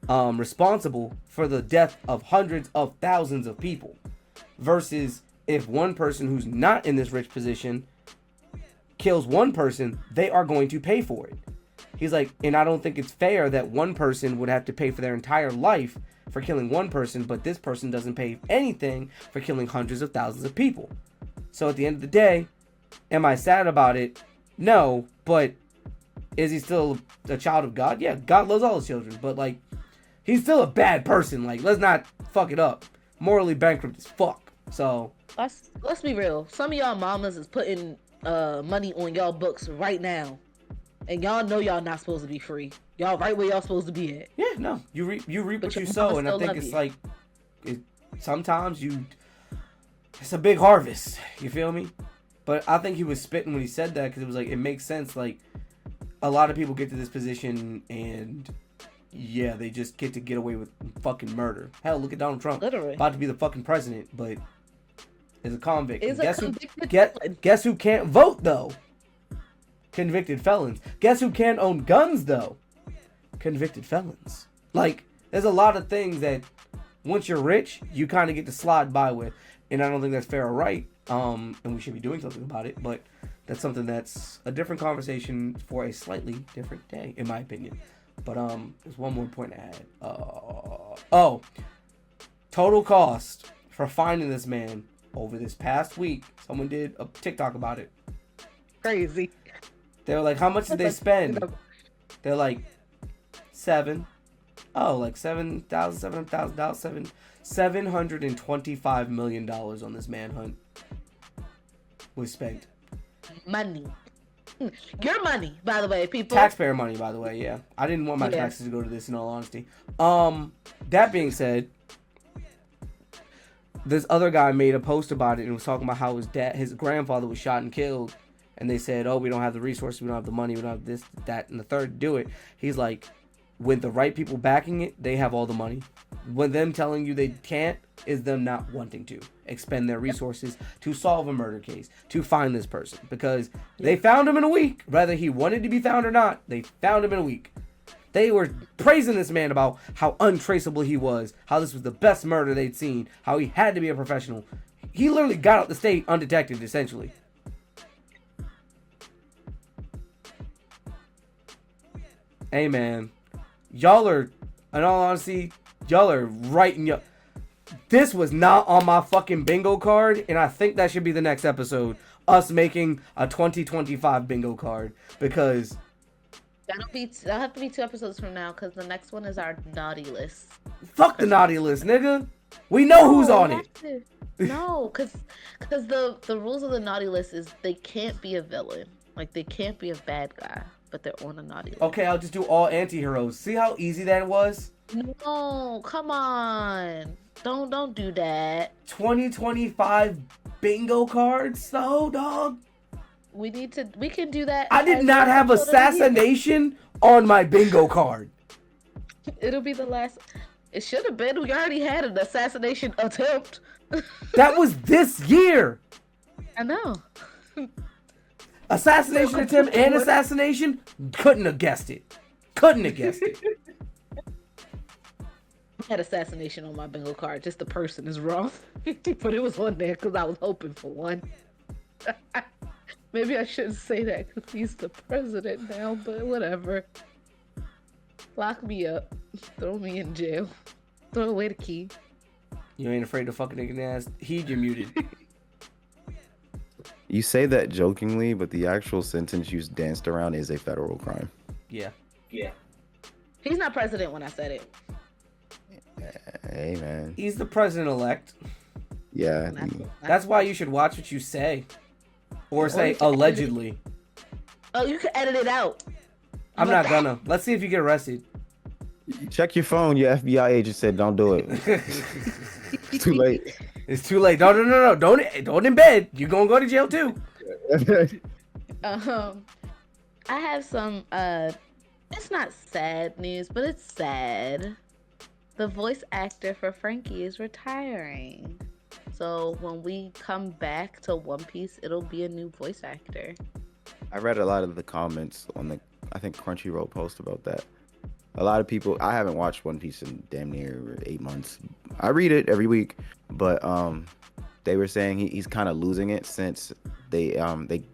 responsible for the death of hundreds of thousands of people. Versus if one person who's not in this rich position kills one person, they are going to pay for it. He's like, and I don't think it's fair that one person would have to pay for their entire life for killing one person, but this person doesn't pay anything for killing hundreds of thousands of people. So at the end of the day, am I sad about it? No, but is he still a child of God? Yeah, God loves all his children, but like, he's still a bad person. Like, let's not fuck it up. Morally bankrupt as fuck. So let's be real. Some of y'all mamas is putting money on y'all books right now. And y'all know y'all not supposed to be free. Y'all right where y'all supposed to be at. Yeah, no. You reap what you sow, and I think it's like, sometimes it's a big harvest. You feel me? But I think he was spitting when he said that, because it was like, it makes sense. Like, a lot of people get to this position and Yeah, they just get away with fucking murder. Hell, look at Donald Trump. Literally. About to be the fucking president, but is a convict. Is And a convicted felon. guess who can't vote, though? Convicted felons. Guess who can't own guns, though? Convicted felons. Like, there's a lot of things that once you're rich, you kind of get to slide by with. And I don't think that's fair or right. And we should be doing something about it. But that's something that's a different conversation for a slightly different day, in my opinion. But there's one more point I had. Total cost for finding this man over this past week. Someone did a TikTok about it. Crazy. They were like, how much did they spend? They're like, $7,000, $725 million on this manhunt was spent. Money. Your money, by the way, people. Taxpayer money, by the way, yeah. I didn't want my taxes to go to this, in all honesty. That being said, this other guy made a post about it and was talking about how his grandfather was shot and killed. And they said, oh, we don't have the resources, we don't have the money, we don't have this, that, and the third to do it. He's like, when the right people backing it, they have all the money. When them telling you they can't is them not wanting to expend their resources to solve a murder case, to find this person. Because they found him in a week. Whether he wanted to be found or not, they found him in a week. They were praising this man about how untraceable he was, how this was the best murder they'd seen, how he had to be a professional. He literally got out the state undetected, essentially. Hey, man. Y'all are, in all honesty, y'all are right in your... This was not on my fucking bingo card, and I think that should be the next episode. Us making a 2025 bingo card, because... That'll have to be 2 episodes from now, because the next one is our naughty list. Fuck the naughty list, nigga. We know who's on it. No, because the rules of the naughty list is they can't be a villain. Like, they can't be a bad guy, but they're on a naughty list. Okay, I'll just do all anti-heroes. See how easy that was? No, come on. Don't do that. 2025 bingo cards, though, dog. We can do that. I did not have assassination on my bingo card. It'll be the last. It should have been. We already had an assassination attempt. That was this year. I know. Assassination attempt and assassination. Couldn't have guessed it. Couldn't have guessed it. I had assassination on my bingo card. Just the person is wrong. But it was on there because I was hoping for one. Maybe I shouldn't say that because he's the president now, but whatever. Lock me up. Throw me in jail. Throw away the key. You ain't afraid to fucking nigga ass. You're muted. You say that jokingly, but the actual sentence you danced around is a federal crime. Yeah. He's not president when I said it. Hey, man. He's the president-elect. Yeah. That's why you should watch what you say. Or say allegedly. Oh, you can edit it out. I'm not gonna. Let's see if you get arrested. Check your phone. Your FBI agent said don't do it. It's too late. It's too late. No. Don't embed. You're gonna go to jail too. I have some it's not sad news, but it's sad. The voice actor for Frankie is retiring. So when we come back to One Piece, it'll be a new voice actor. I read a lot of the comments on the, I think, Crunchyroll post about that. A lot of people, I haven't watched One Piece in damn near 8 months. I read it every week, but they were saying he's kind of losing it since they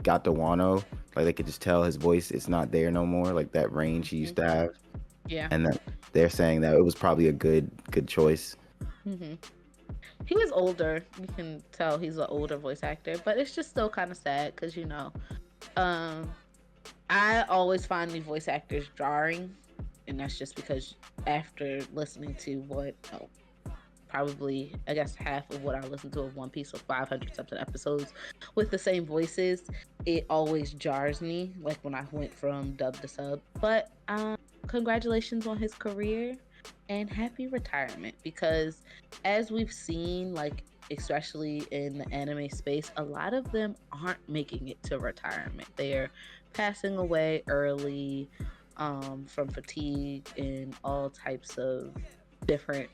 got the Wano. Like, they could just tell his voice is not there no more, like that range he used to have. Yeah. And that they're saying that it was probably a good choice. Mm-hmm. He is older. You can tell he's an older voice actor, but it's just still kind of sad because, you know, I always find the voice actors jarring, and that's just because after listening to probably, I guess, half of what I listened to of One Piece, so 500 something episodes with the same voices, it always jars me, like when I went from dub to sub. But congratulations on his career and happy retirement, because as we've seen, like, especially in the anime space, a lot of them aren't making it to retirement. They're passing away early. from fatigue and all types of different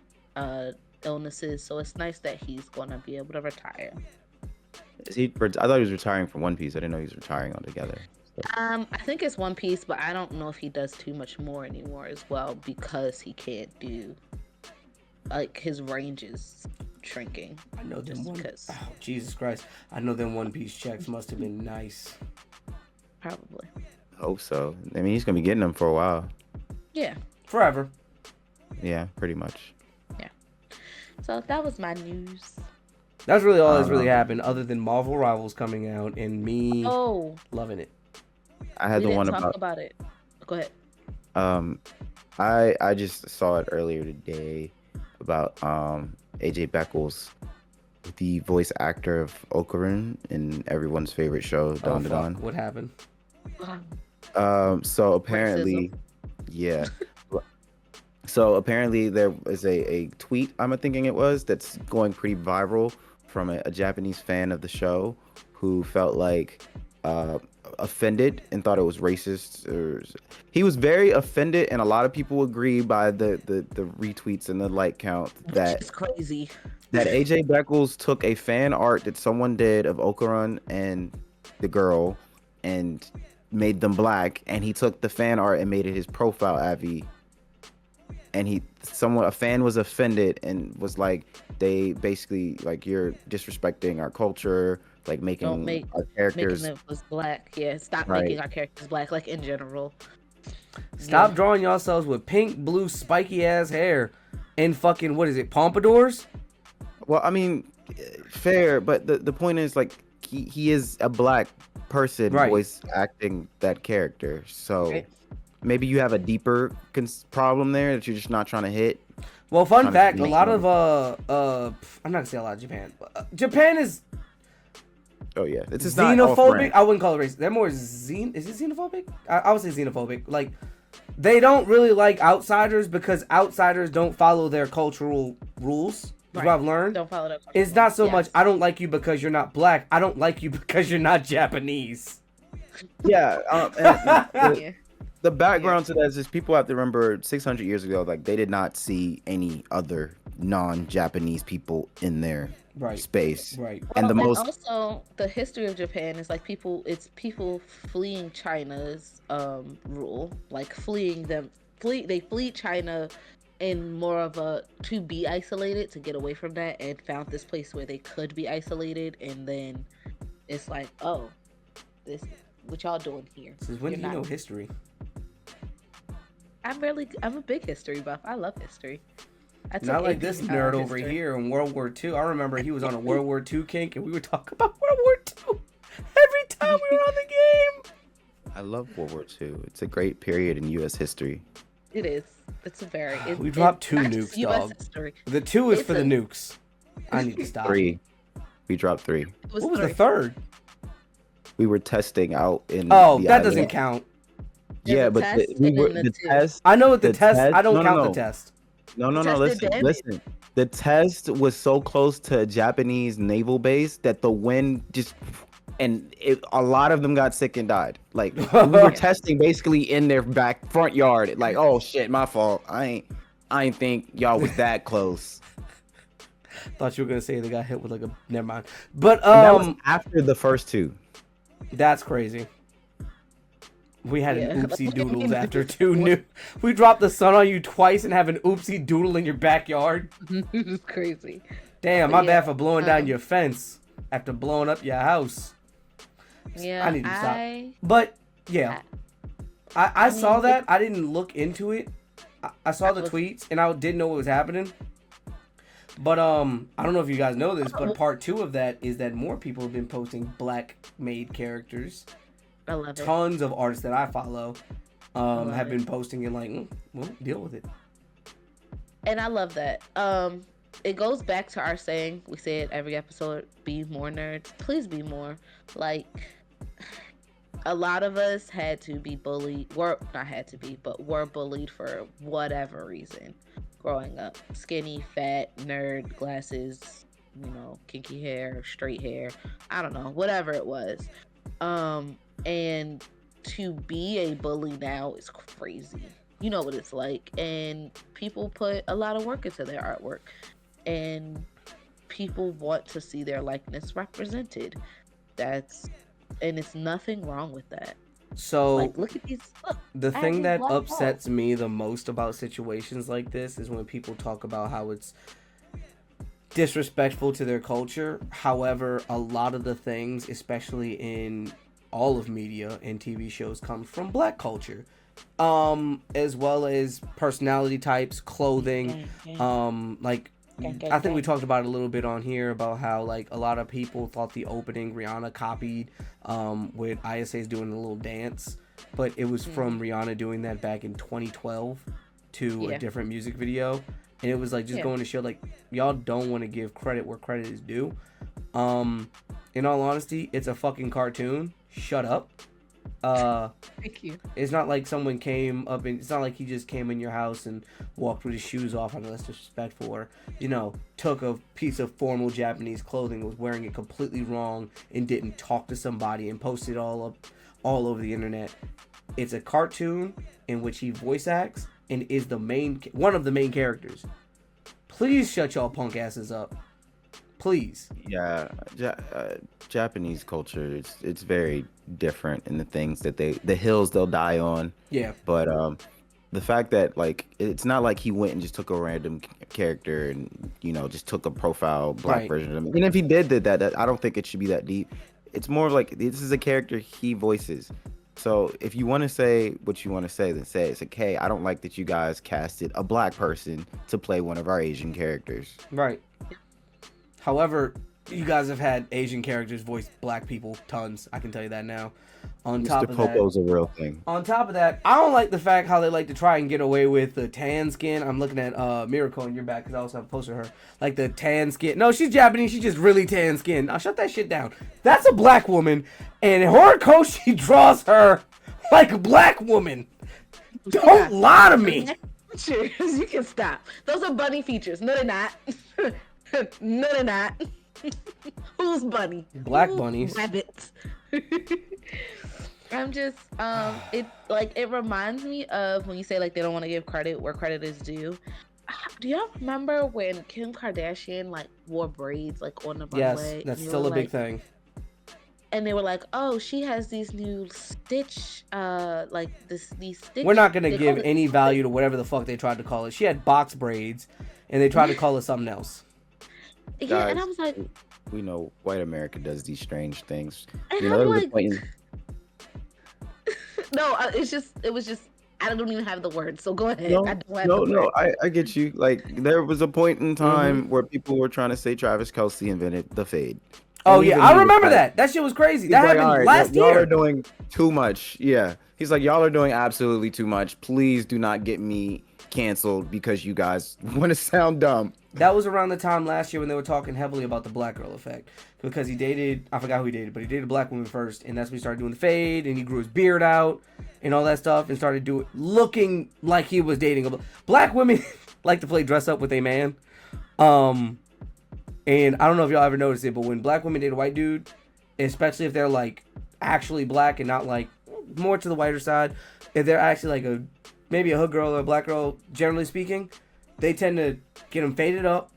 illnesses. So it's nice that he's gonna be able to retire. Is he? I thought he was retiring from One Piece. I didn't know he was retiring altogether. I think it's One Piece, but I don't know if he does too much more anymore as well because he can't do like his range is shrinking. I know them just one. because. Oh, Jesus Christ! I know them One Piece checks must have been nice. Probably. Hope so. I mean, he's gonna be getting them for a while. Yeah. Forever. Yeah, pretty much. So that was my news. That's really all that's really happened, other than Marvel Rivals coming out and me loving it. I had we the didn't one talk about it. Go ahead. I just saw it earlier today about AJ Beckles, the voice actor of Okarun in everyone's favorite show, Don to Don. What happened? So apparently, yeah. So apparently there was a tweet, I'm thinking it was, that's going pretty viral from a Japanese fan of the show who felt like offended and thought it was racist. He was very offended, and a lot of people agree by the retweets and the like count that it's crazy. That AJ Beckles took a fan art that someone did of Okarun and the girl and made them black, and he took the fan art and made it his profile Avi. And a fan was offended and was like, they basically like, you're disrespecting our culture, like making our characters making it was black. Yeah, stop Right. making our characters black, like in general. Stop drawing yourselves with pink, blue, spiky ass hair and fucking, what is it, pompadours? Well, I mean, fair, but the point is, like, he is a black person voice acting that character, so maybe you have a deeper problem there that you're just not trying to hit. Well, fun fact, a lot of I'm not gonna say a lot of Japan, but Japan is it's just xenophobic. I wouldn't call it racist. They're more is it xenophobic? I would say xenophobic. Like, they don't really like outsiders because outsiders don't follow their cultural rules. Is what I've learned. Don't follow that. It's not so much, I don't like you because you're not black. I don't like you because you're not Japanese. Yeah. The background to that is people have to remember 600 years ago, like, they did not see any other non-Japanese people in their space. Right. And also the history of Japan is like people fleeing China's rule, like they flee China in more of a to be isolated, to get away from that, and found this place where they could be isolated, and then it's like, oh, this what y'all doing here? This is when you know history. I'm a big history buff. I love history. Not like this nerd over here in World War II. I remember he was on a World War II kink, and we would talk about World War II every time we were on the game. I love World War II. It's a great period in U.S. history. It is. It's a very. We dropped 2 nukes, dog. History. The 2 is for the nukes. I need to stop. 3. We dropped 3. What was the 3rd? We were testing out in. That doesn't count. Yeah, but the test. I know what the test. I don't count the test. No. Listen. The test was so close to a Japanese naval base that the wind just, a lot of them got sick and died. Like, we were testing basically in their front yard. Like, oh shit, my fault. I ain't think y'all was that close. Thought you were gonna say they got hit with like a. Never mind. But that was after the first 2. That's crazy. We had an oopsie doodles after 2 nukes. We dropped the sun on you twice and have an oopsie doodle in your backyard. It's crazy. Damn, my bad for blowing down your fence after blowing up your house. Yeah, I need to stop. But yeah, I saw that. I didn't look into it. I saw the tweets and I didn't know what was happening. But I don't know if you guys know this, but part 2 of that is that more people have been posting black made characters. I love it. Tons of artists that I follow have been posting and like, well, deal with it. And I love that. It goes back to our saying, we say it every episode, be more nerds. Please be more. Like, a lot of us had to be bullied, were bullied for whatever reason growing up. Skinny, fat, nerd, glasses, kinky hair, straight hair, I don't know, whatever it was. And to be a bully now is crazy. You know what it's like, and people put a lot of work into their artwork, and people want to see their likeness represented. And it's nothing wrong with that. So Like, look at these. Look, the I have thing this that black upsets me the most about situations like this is when people talk about how it's disrespectful to their culture. However, a lot of the things, especially in all of media and TV shows, comes from black culture, as well as personality types, clothing, like I think we talked about it a little bit on here about how like a lot of people thought the opening Rihanna copied with ISA's doing a little dance, but it was from Rihanna doing that back in 2012 to a different music video, and it was like just going to show like y'all don't want to give credit where credit is due. In all honesty, it's a fucking cartoon. Shut up. Thank you. It's not like someone came up and it's not like he just came in your house and walked with his shoes off. I know that's disrespectful. Or, you know, took a piece of formal Japanese clothing, was wearing it completely wrong, and didn't talk to somebody and posted all over the internet. It's a cartoon in which he voice acts and is one of the main characters. Please shut y'all punk asses up. Please. Yeah, Japanese culture, it's very different in the things that the hills they'll die on. Yeah. But the fact that like it's not like he went and just took a random character and just took a profile black version of him. Even if he did that, I don't think it should be that deep. It's more like this is a character he voices. So if you want to say what you want to say, then say it. It's like, hey, I don't like that you guys casted a black person to play one of our Asian characters. Right. However, you guys have had Asian characters voice black people tons. I can tell you that now. On top of that, Popo's a real thing. On top of that, I don't like the fact how they like to try and get away with the tan skin. I'm looking at Miracle in your back because I also have a poster of her. Like the tan skin. No, she's Japanese. She's just really tan skin. Now shut that shit down. That's a black woman, and in Horikoshi draws her like a black woman. Don't lie to me. You can stop. Those are bunny features. No, they're not. No, they're not. Who's bunny? Black bunnies. Rabbits. I'm just it reminds me of when you say like they don't want to give credit where credit is due. Do y'all remember when Kim Kardashian like wore braids like on the runway? Yes, that's still a big thing. And they were like, "Oh, she has these new stitch, these stitch." We're not gonna give any value to whatever the fuck they tried to call it. She had box braids, and they tried to call it something else. Yeah, Guys, and I was like, we know white America does these strange things. And There I'm was a like, point no, it was just, I don't even have the word, so go ahead. No, I don't have the word. no, I get you. Like there was a point in time where people were trying to say Travis Kelce invented the fade. Oh And yeah, even I he was remember like- that. That shit was crazy. he's That like, happened "All right, last y'all year. are doing too much." Yeah, he's like, y'all are doing absolutely too much. Please do not get me canceled because you guys want to sound dumb. That was around the time last year when they were talking heavily about the black girl effect. Because he dated, I forgot who he dated, but he dated a black woman first. And that's when he started doing the fade. And he grew his beard out and all that stuff. And started looking like he was dating black women like to play dress up with a man. And I don't know if y'all ever noticed it, but when black women date a white dude, especially if they're like actually black and not like more to the whiter side, if they're actually like maybe a hood girl or a black girl, generally speaking, they tend to get them faded up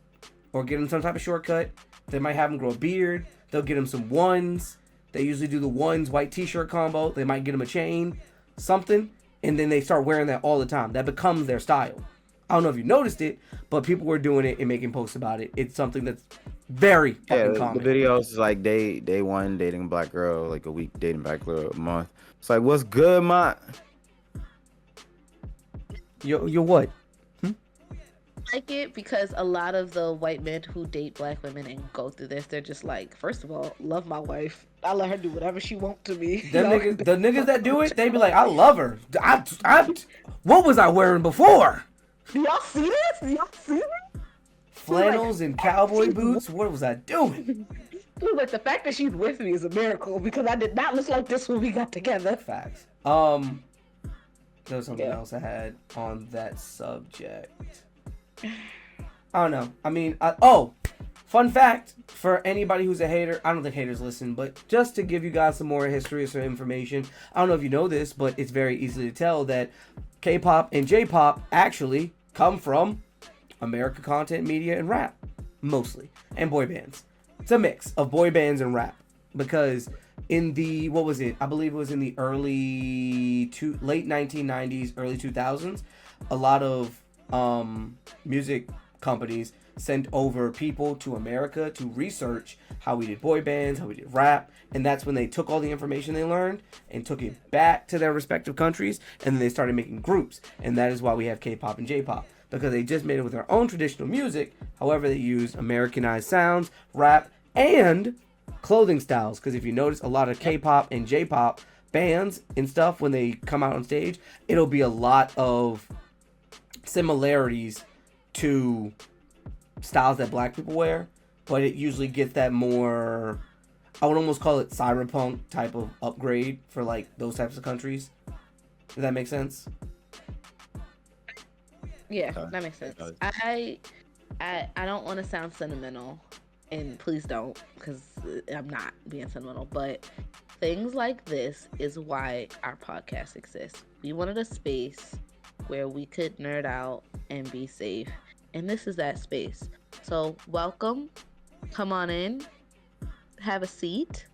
or get them some type of shortcut. They might have them grow a beard. They'll get them some ones. They usually do the ones white t-shirt combo. They might get them a chain, something, and then they start wearing that all the time. That becomes their style. I don't know if you noticed it, but people were doing it and making posts about it. It's something that's very fucking common. The videos is like day one dating a black girl, like a week dating a black girl, a month. It's like, what's good, man? You're what? Like it because a lot of the white men who date black women and go through this, they're just like, first of all, love my wife. I let her do whatever she wants to me. The niggas that do it, they be like, I love her. What was I wearing before? Y'all see this? Y'all see this? Flannels and cowboy boots. What was I doing? Like the fact that she's with me is a miracle because I did not look like this when we got together. Facts. There was something else I had on that subject. I don't know. I mean, Fun fact for anybody who's a hater, I don't think haters listen, but just to give you guys some more history or some information, I don't know if you know this, but it's very easy to tell that K-pop and J-pop actually come from American content, media, and rap, mostly, and boy bands. It's a mix of boy bands and rap, because in the, what was it? I believe it was in the late 1990s, early 2000s, a lot of music companies sent over people to America to research how we did boy bands, how we did rap, and that's when they took all the information they learned and took it back to their respective countries, and then they started making groups, and that is why we have K-pop and J-pop, because they just made it with their own traditional music. However, they used Americanized sounds, rap, and clothing styles, because if you notice, a lot of K-pop and J-pop bands and stuff, when they come out on stage, it'll be a lot of similarities to styles that black people wear, but it usually gets that more, I would almost call it cyberpunk type of upgrade for like those types of countries. Does that make sense? Yeah, that makes sense. I don't want to sound sentimental, and please don't, because I'm not being sentimental, but things like this is why our podcast exists. We wanted a space where we could nerd out and be safe, and this is that space. So welcome, come on in, have a seat,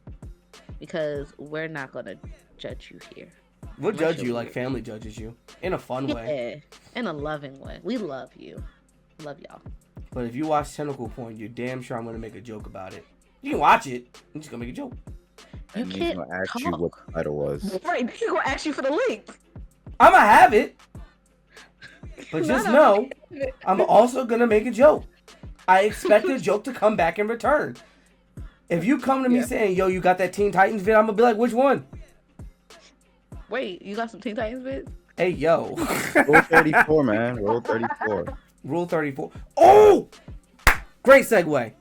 because we're not gonna judge you here. We'll judge you like family judges you, in a fun way. Yeah, in a loving way. We love you. Love y'all. But if you watch Tentacle Porn, you're damn sure I'm gonna make a joke about it. You can watch it, I'm just gonna make a joke. You And he's can't gonna ask you talk. what the title was. Right, he's gonna ask you for the link. I'ma have it, but just No. know I'm also gonna make a joke. I expect the joke to come back in return. If you come to me saying, yo, you got that Teen Titans vid, I'm gonna be like, which one? Wait, you got some Teen Titans bits? Hey, yo. Rule 34, man. Rule 34. Rule 34. Oh! Great segue.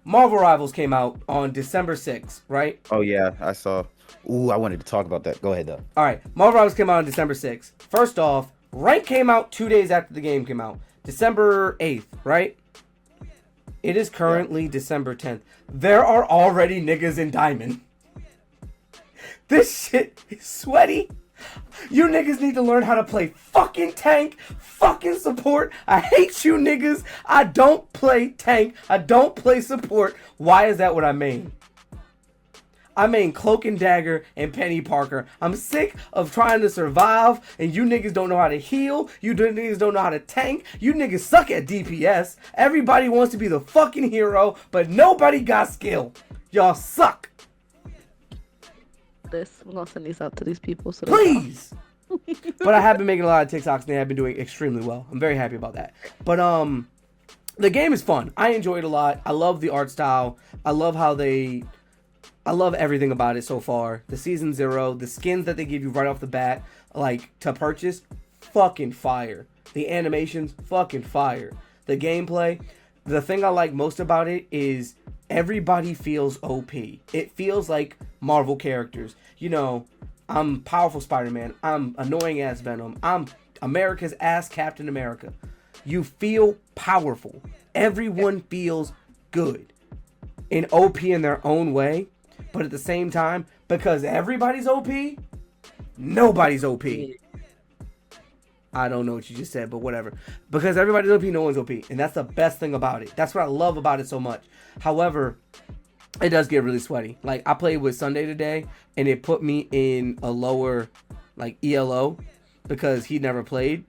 Marvel Rivals came out on December 6th, right? Oh, yeah, I saw. Ooh, I wanted to talk about that. Go ahead, though. All right. Marvel Rivals came out on December 6th. First off, Rank came out 2 days after the game came out. December 8th, right? It is currently December 10th. There are already niggas in Diamond. This shit is sweaty. You niggas need to learn how to play fucking tank, fucking support. I hate you niggas. I don't play tank. I don't play support. Why is that what I main? I main Cloak and Dagger and Penny Parker. I'm sick of trying to survive, and you niggas don't know how to heal. You niggas don't know how to tank. You niggas suck at DPS. Everybody wants to be the fucking hero, but nobody got skill. Y'all suck. We're gonna send these out to these people. So Please. But I have been making a lot of TikToks, and they have been doing extremely well. I'm very happy about that. But the game is fun. I enjoy it a lot. I love the art style. I love everything about it so far. The Season 0, the skins that they give you right off the bat, like, to purchase, fucking fire. The animations, fucking fire. The gameplay, the thing I like most about it is everybody feels OP. It feels like Marvel characters. You know, I'm powerful Spider-Man. I'm annoying ass Venom. I'm America's ass Captain America. You feel powerful. Everyone feels good and OP in their own way. But at the same time, because everybody's OP, nobody's OP. I don't know what you just said, but whatever. Because everybody's OP, no one's OP. And that's the best thing about it. That's what I love about it so much. However, it does get really sweaty. Like, I played with Sunday today, and it put me in a lower, like, ELO, because he never played.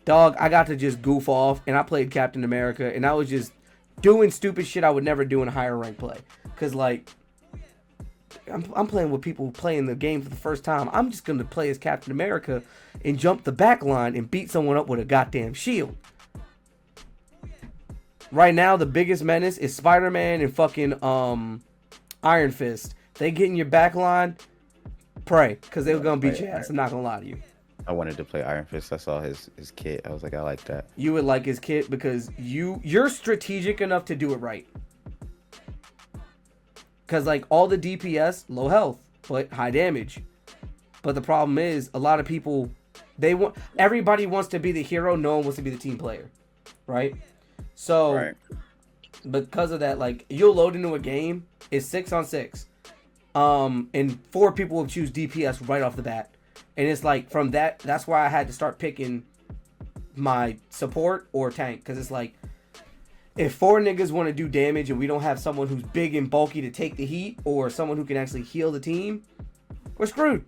Dog, I got to just goof off, and I played Captain America, and I was just doing stupid shit I would never do in a higher rank play. Because, like, I'm playing with people playing the game for the first time. I'm just going to play as Captain America and jump the back line and beat someone up with a goddamn shield. Right now, the biggest menace is Spider-Man and fucking Iron Fist. They get in your back line, pray, because they're going to beat your ass. I'm not going to lie to you. I wanted to play Iron Fist. I saw his kit. I was like, I like that. You would like his kit because you're strategic enough to do it right. Because, like, all the DPS, low health, but high damage. But the problem is, a lot of people, everybody wants to be the hero, no one wants to be the team player. Right? So, Right. because of that, like you'll load into a game, it's 6-on-6, and 4 people will choose DPS right off the bat, and it's like from that. That's why I had to start picking my support or tank, because it's like if 4 niggas want to do damage and we don't have someone who's big and bulky to take the heat or someone who can actually heal the team, we're screwed.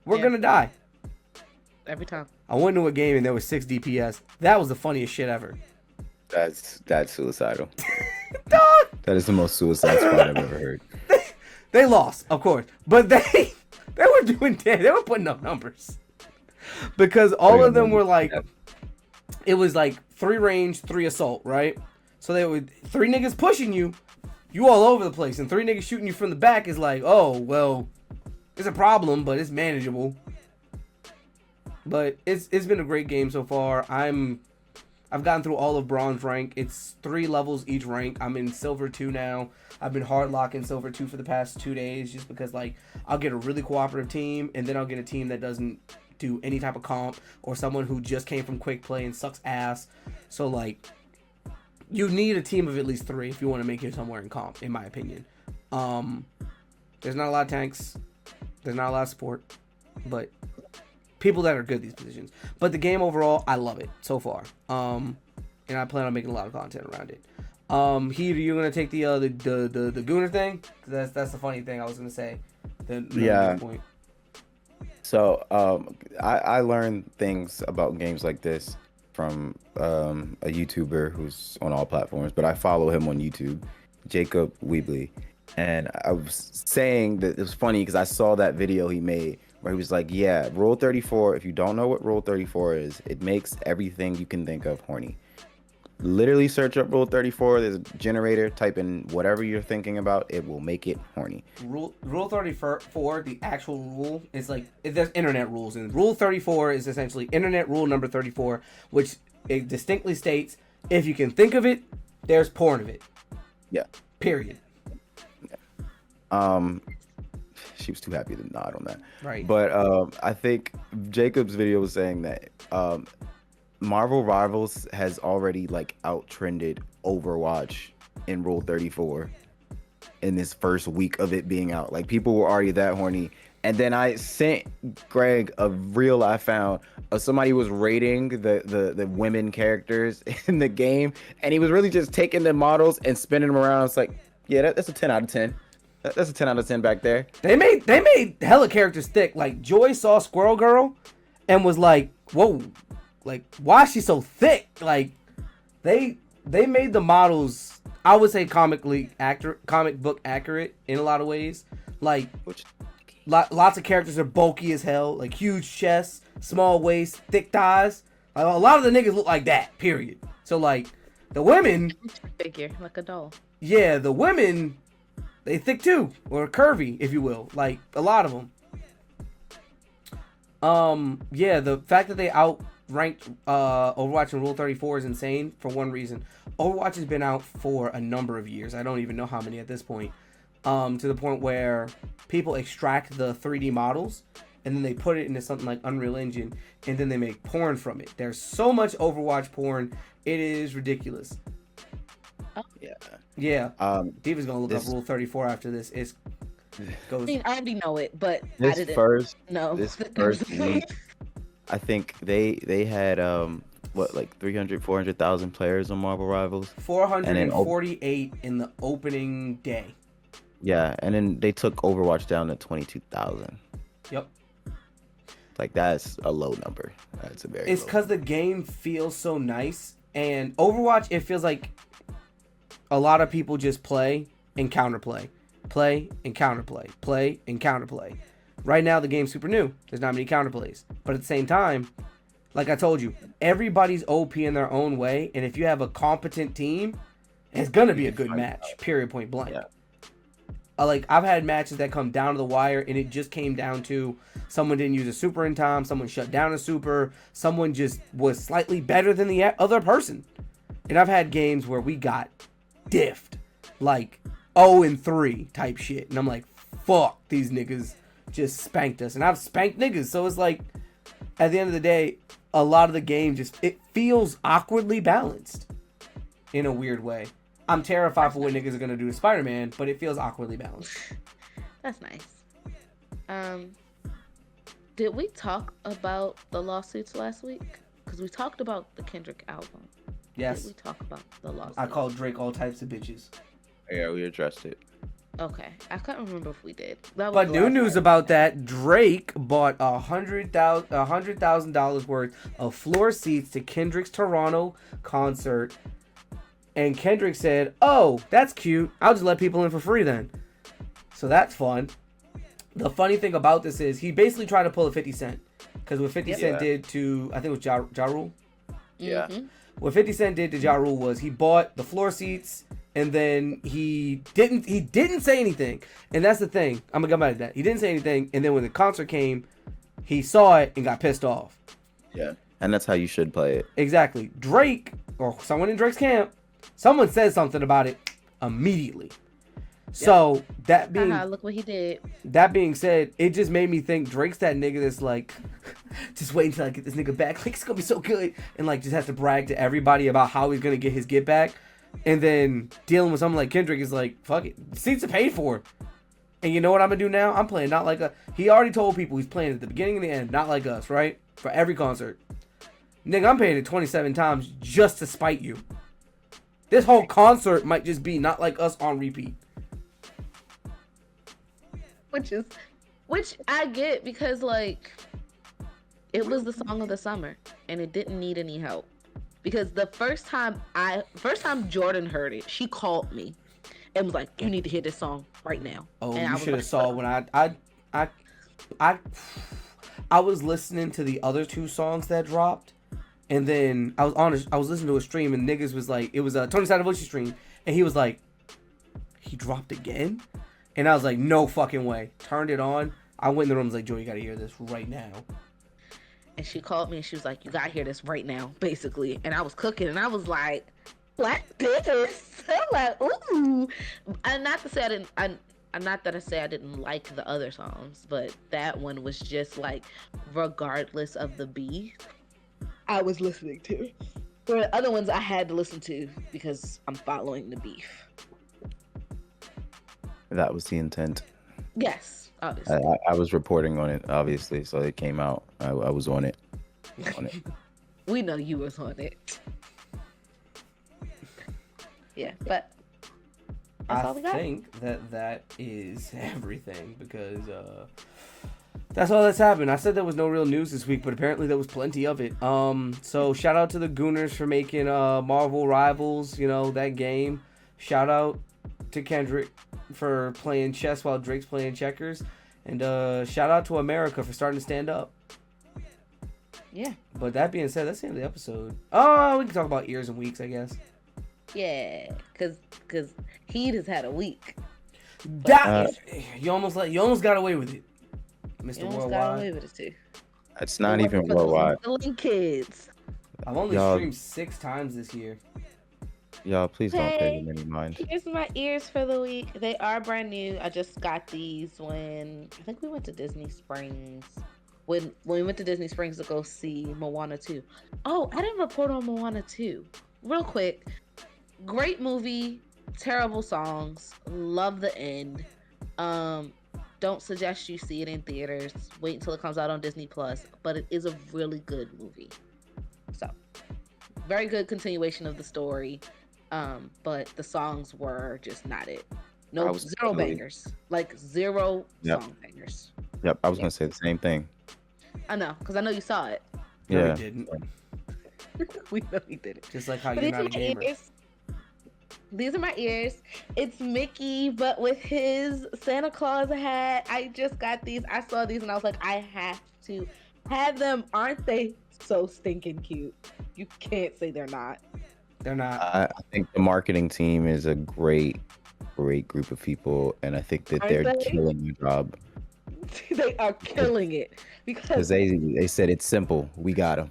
We're gonna die every time. I went into a game and there was 6 DPS. That was the funniest shit ever. That's suicidal. Dog. That is the most suicide squad I've ever heard. They lost, of course, but they were doing damn. They were putting up numbers because all of them were like, it was like 3 range, 3 assault, right? So they would 3 niggas pushing you all over the place, and 3 niggas shooting you from the back is like, oh well, it's a problem, but it's manageable. But it's been a great game so far. I've gotten through all of bronze rank. It's 3 levels each rank. I'm in silver 2 now. I've been hard locking silver 2 for the past 2 days just because like I'll get a really cooperative team and then I'll get a team that doesn't do any type of comp or someone who just came from quick play and sucks ass. So like you need a team of at least 3 if you want to make it somewhere in comp, in my opinion. There's not a lot of tanks. There's not a lot of support, but people that are good at these positions. But the game overall, I love it so far. And I plan on making a lot of content around it. Heater, you're gonna take the Gooner thing? That's the funny thing I was gonna say. Yeah. Point. So I learned things about games like this from a YouTuber who's on all platforms, but I follow him on YouTube, Jacob Weebly. And I was saying that it was funny because I saw that video he made where he was like, yeah, Rule 34, if you don't know what Rule 34 is, it makes everything you can think of horny. Literally search up Rule 34, there's a generator, type in whatever you're thinking about, it will make it horny. Rule 34, the actual rule, is like, there's internet rules, and Rule 34 is essentially internet rule number 34, which it distinctly states, if you can think of it, there's porn of it. Yeah. Period. Yeah. She was too happy to nod on that. Right. But I think Jacob's video was saying that Marvel Rivals has already like out-trended Overwatch in Rule 34 in this first week of it being out. Like people were already that horny. And then I sent Greg a reel I found of somebody was rating the women characters in the game, and he was really just taking the models and spinning them around. It's like, yeah, that's a 10 out of 10. That's a 10 out of 10 back there. They made hella characters thick. Like Joy saw Squirrel Girl and was like, whoa, like why is she so thick? Like they made the models, I would say comic book accurate in a lot of ways. Like lots of characters are bulky as hell, like huge chests, small waist, thick thighs. Like, a lot of the niggas look like that, period. So like the women Figure like a doll. Yeah, the women, they thick too, or curvy, if you will. Like a lot of them. Yeah, the fact that they outranked Overwatch in Rule 34 is insane for one reason. Overwatch has been out for a number of years. I don't even know how many at this point. To the point where people extract the 3D models and then they put it into something like Unreal Engine and then they make porn from it. There's so much Overwatch porn, it is ridiculous. Yeah. Yeah. Diva's gonna look up Rule 34 after this. I mean, I already know it, but I This didn't first know. week, I think they had like 400,000 players on Marvel Rivals. 448 in the opening day. Yeah, and then they took Overwatch down to 22,000. Yep. Like that's a low number. That's a very. It's because the game feels so nice, and Overwatch, it feels like a lot of people just play and counterplay, play and counterplay, play and counterplay. Right now, the game's super new. There's not many counterplays, but at the same time, like I told you, everybody's OP in their own way, and if you have a competent team, it's gonna be a good match. Period. Point blank. Yeah. Like I've had matches that come down to the wire, and it just came down to someone didn't use a super in time, someone shut down a super, someone just was slightly better than the other person. And I've had games where we got diffed, like 0-3 type shit, and I'm like, fuck, these niggas just spanked us, and I've spanked niggas. So it's like, at the end of the day, a lot of the game just, it feels awkwardly balanced in a weird way. I'm terrified for what niggas are gonna do to Spider-Man, but it feels awkwardly balanced. That's nice. Did we talk about the lawsuits last week? Because we talked about the Kendrick album. Yes. Did we talk about the lawsuits? I called Drake all types of bitches. Yeah, we addressed it. Okay, I couldn't remember if we did. That was But the new last news time. about that: Drake bought $100,000 worth of floor seats to Kendrick's Toronto concert, and Kendrick said, "Oh, that's cute. I'll just let people in for free then." So that's fun. The funny thing about this is he basically tried to pull a 50 Cent, because what 50 Cent did to, I think it was Ja Rule. Yeah. Mhm. What 50 Cent did to Ja Rule was he bought the floor seats, and then he didn't say anything. And that's the thing. I'm gonna come back to that. He didn't say anything, and then when the concert came, he saw it and got pissed off. Yeah. And that's how you should play it. Exactly. Drake, or someone in Drake's camp, someone said something about it immediately. So that being Look what he did. that being said, it just made me think Drake's that nigga that's like, just wait until I get this nigga back. Like, it's gonna be so good. And like, just has to brag to everybody about how he's gonna get his get back. And then dealing with someone like Kendrick is like, fuck it. Seats are paid for. And you know what I'm gonna do now? I'm playing not like a. He already told people he's playing at the beginning and the end, not like us, right? For every concert. Nigga, I'm paying it 27 times just to spite you. This whole concert might just be not like us on repeat. Which I get, because like it was the song of the summer and it didn't need any help. Because the first time Jordan heard it, she called me and was like, "You need to hear this song right now." Oh, and you should have saw when I was listening to the other two songs that dropped, and then I was listening to a stream, and niggas was like, it was a Tony Santavoce stream, and he was like, he dropped again, and I was like, no fucking way. Turned it on. I went in the room, was like, Joe, you gotta hear this right now. And she called me and she was like, "You gotta hear this right now," basically. And I was cooking and I was like, "What this?" I'm like, "Ooh." And not to say I didn't. Not that I say I didn't like the other songs, but that one was just like, regardless of the beef, I was listening to. For the other ones, I had to listen to because I'm following the beef. That was the intent. Yes, obviously. I was reporting on it, obviously, so it came out. I was on it. We know you was on it. Yeah, but that's all we got. I think that is everything, because that's all that's happened. I said there was no real news this week, but apparently there was plenty of it. So shout out to the Gooners for making Marvel Rivals, that game. Shout out to Kendrick for playing chess while Drake's playing checkers. And shout out to America for starting to stand up. Yeah. But that being said, that's the end of the episode. Oh, we can talk about ears and weeks, I guess. Yeah, cause Heat has had a week. You almost got away with it, Mr. You almost Worldwide. got away with it too. It's not even worldwide. Little kids. I've only Y'all- streamed 6 times this year. Y'all, please don't pay Hey. them any mind. Here's my ears for the week. They are brand new. I just got these when I think we went to Disney Springs. When we went to Disney Springs to go see Moana 2. Oh, I didn't report on Moana 2. Real quick. Great movie, terrible songs. Love the end. Don't suggest you see it in theaters. Wait until it comes out on Disney Plus. But it is a really good movie. So, very good continuation of the story. But the songs were just not it. No, zero bangers. Like zero song bangers. Yep, I was gonna say the same thing. I know, because I know you saw it. No, Yeah. we didn't. We know you did it. Just like how But you're these not are a my gamer. ears. These are my ears. It's Mickey, but with his Santa Claus hat. I just got these. I saw these and I was like, I have to have them. Aren't they so stinking cute? You can't say they're not. They're not. I think the marketing team is a great group of people, and I think that Aren't they're they? killing the job They are killing it because because they said it's simple. We got them.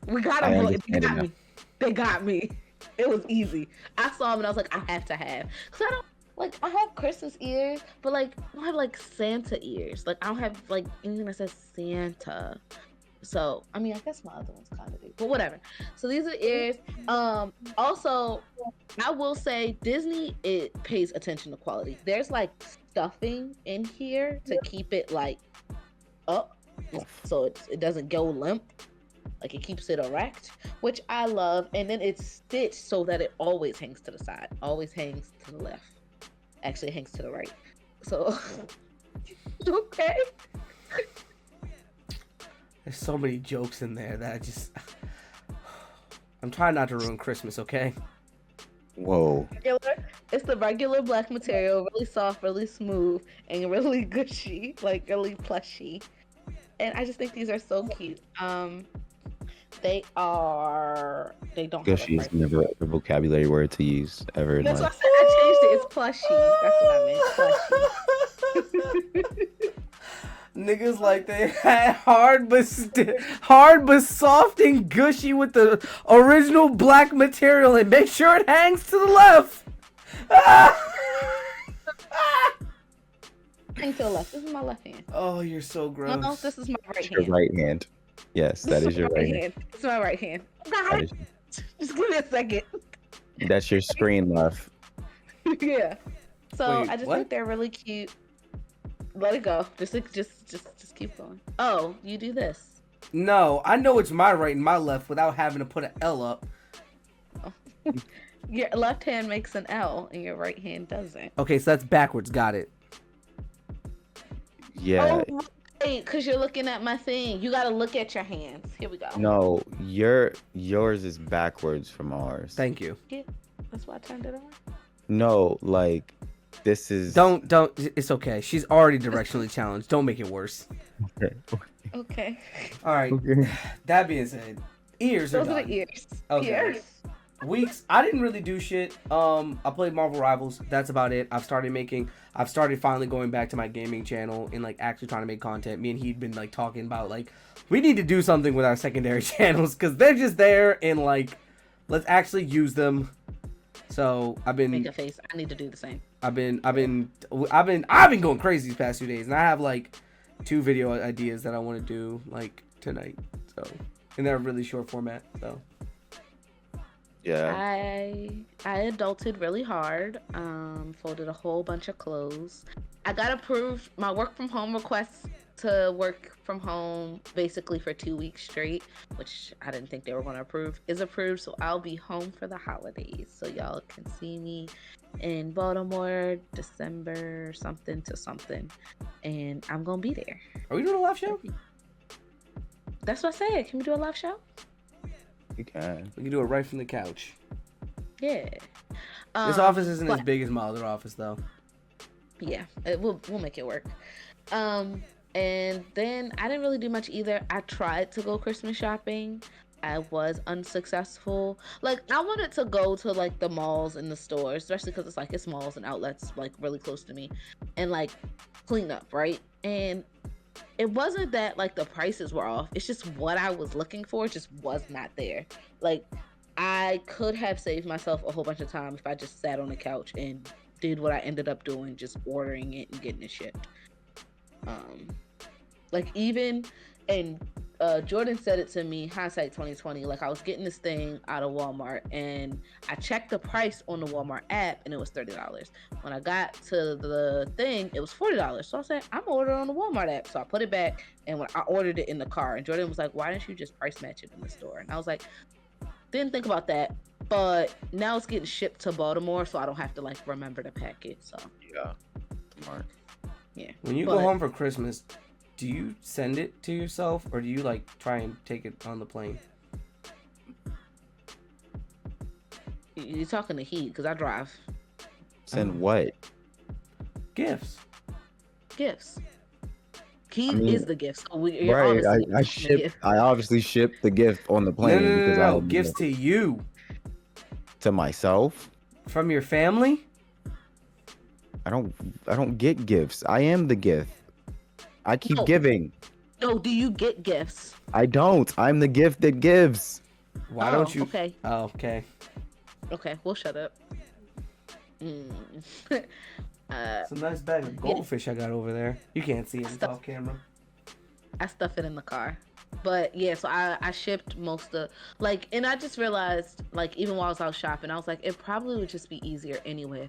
we got I them. They understand it got now. me. They got me. It was easy. I saw them and I was like, I have to have. Cause I don't like. I have Christmas ears, but like I don't have like Santa ears. Like I don't have like anything that says Santa. So I mean, I guess my other ones kind of do, but whatever. So these are the ears. Also, I will say Disney, it pays attention to quality. There's like stuffing in here to keep it like up, so it doesn't go limp. Like it keeps it erect, which I love. And then it's stitched so that it always hangs to the side, always hangs to the left. Actually, it hangs to the right. So okay. There's so many jokes in there that I'm trying not to ruin Christmas, okay? Whoa. It's the regular black material, really soft, really smooth, and really gushy, like really plushy. And I just think these are so cute. They don't Gushy have a is price. never a vocabulary word to use ever in That's life. what I said. I changed it. It's plushy. That's what I meant. Plushy. Niggas like they had hard but soft and gushy with the original black material, and make sure it hangs to the left. Hang to the left. This is my left hand. Oh, you're so gross. No, this is my right Your hand. right hand. Yes, that This is your my right hand. It's my right hand. That God, is, just give me a second. that's your screen left. Yeah. So Wait, I just what? think they're really cute. Let it go. Just keep going. Oh, you do this. No, I know it's my right and my left without having to put an L up. Your left hand makes an L and your right hand doesn't. Okay, so that's backwards. Got it. Yeah. Oh, right, because you're looking at my thing. You gotta look at your hands. Here we go. No, yours is backwards from ours. Thank you. Yeah, that's why I turned it on. No, like this is Don't. It's okay. She's already directionally challenged. Don't make it worse. Okay. All right. Okay. That being said, ears are Those are done. the ears. Okay. Ears. Weeks. I didn't really do shit. I played Marvel Rivals. That's about it. I've started finally going back to my gaming channel and like actually trying to make content. Me and he'd been like talking about like we need to do something with our secondary channels because they're just there and like let's actually use them. So I've Make been a face. I need to do the same. I've been going crazy these past few days, and I have like 2 video ideas that I want to do like tonight. So, and they're really short format. So, yeah. I adulted really hard. Folded a whole bunch of clothes. I got approved my work from home request to work from home basically for 2 weeks straight, which I didn't think they were going to approve, is approved. So I'll be home for the holidays. So y'all can see me in Baltimore, December something to something. And I'm going to be there. are we doing a live show? That's what I said. Can we do a live show? You can. We can do it right from the couch. Yeah. This office isn't as but- big as my other office though. Yeah, we'll make it work. And then I didn't really do much either. I tried to go Christmas shopping. I was unsuccessful. Like I wanted to go to like the malls and the stores, especially because it's malls and outlets like really close to me, and like clean up, right? And it wasn't that like the prices were off. It's just what I was looking for just was not there. Like I could have saved myself a whole bunch of time if I just sat on the couch and did what I ended up doing, just ordering it and getting it shipped. Like even, and Jordan said it to me, hindsight 2020, like I was getting this thing out of Walmart and I checked the price on the Walmart app and it was $30. When I got to the thing, it was $40. So I said, I'm ordering on the Walmart app. So I put it back and when I ordered it in the car, and Jordan was like, why didn't you just price match it in the store? And I was like, didn't think about that, but now it's getting shipped to Baltimore, so I don't have to like remember to pack it. So Yeah. Smart. yeah. When you go home for Christmas, do you send it to yourself or do you like try and take it on the plane? You're talking to Heat because I drive. Send what? Gifts. Gifts. Heat I mean, is the gift. So you're Right. obviously I the ship. gift. I obviously shipped the gift on the plane because I No. don't Gifts to you to myself. from your family. I don't get gifts. I am the gift. I keep No. giving. No, do you get gifts? I don't. I'm the gift that gives. Why Oh, don't you? Okay. Oh, okay. Okay, we'll shut up. It's a nice bag of goldfish I got over there. You can't see it Stuff. off camera. I stuff it in the car. But yeah, so I shipped most of and I just realized even while I was out shopping, I was like, it probably would just be easier anyway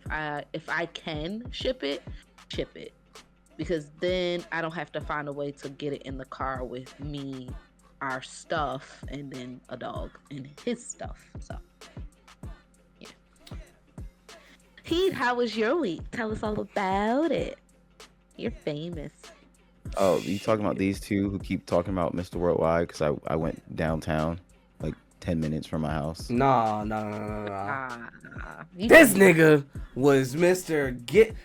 if I can ship it, because then I don't have to find a way to get it in the car with me, our stuff, and then a dog and his stuff. So yeah. Heath, how was your week? Tell us all about it. You're famous. Oh, you talking about these two who keep talking about Mr. Worldwide? Because I went downtown, like 10 minutes from my house. Nah. You This funny. nigga was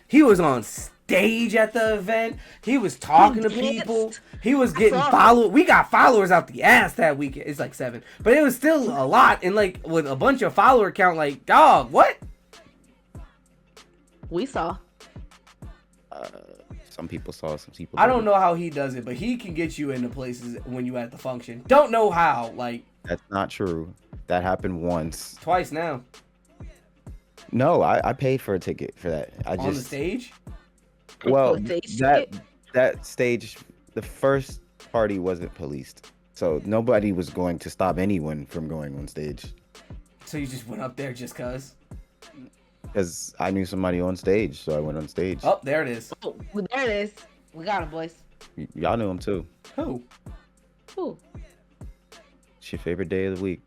he was on stage at the event. He was talking to people. danced. He was I getting saw it. followed. We got followers out the ass that weekend. It's like 7. But it was still a lot. And like with a bunch of follower count, like, dog, what? We saw. Some people saw, some people I don't didn't. know how he does it, but he can get you into places when you at the function. Don't know how. Like, That's not true. That happened once. twice now. No, I paid for a ticket for that. I On the just stage? well Stage that ticket? that stage, the first party wasn't policed, so nobody was going to stop anyone from going on stage. So you just went up there just cause? Because I knew somebody on stage, so I went on stage. Oh, there it is. Oh, well, there it is. We got him, boys. Y'all knew him too. Who? Ooh. It's your favorite day of the week.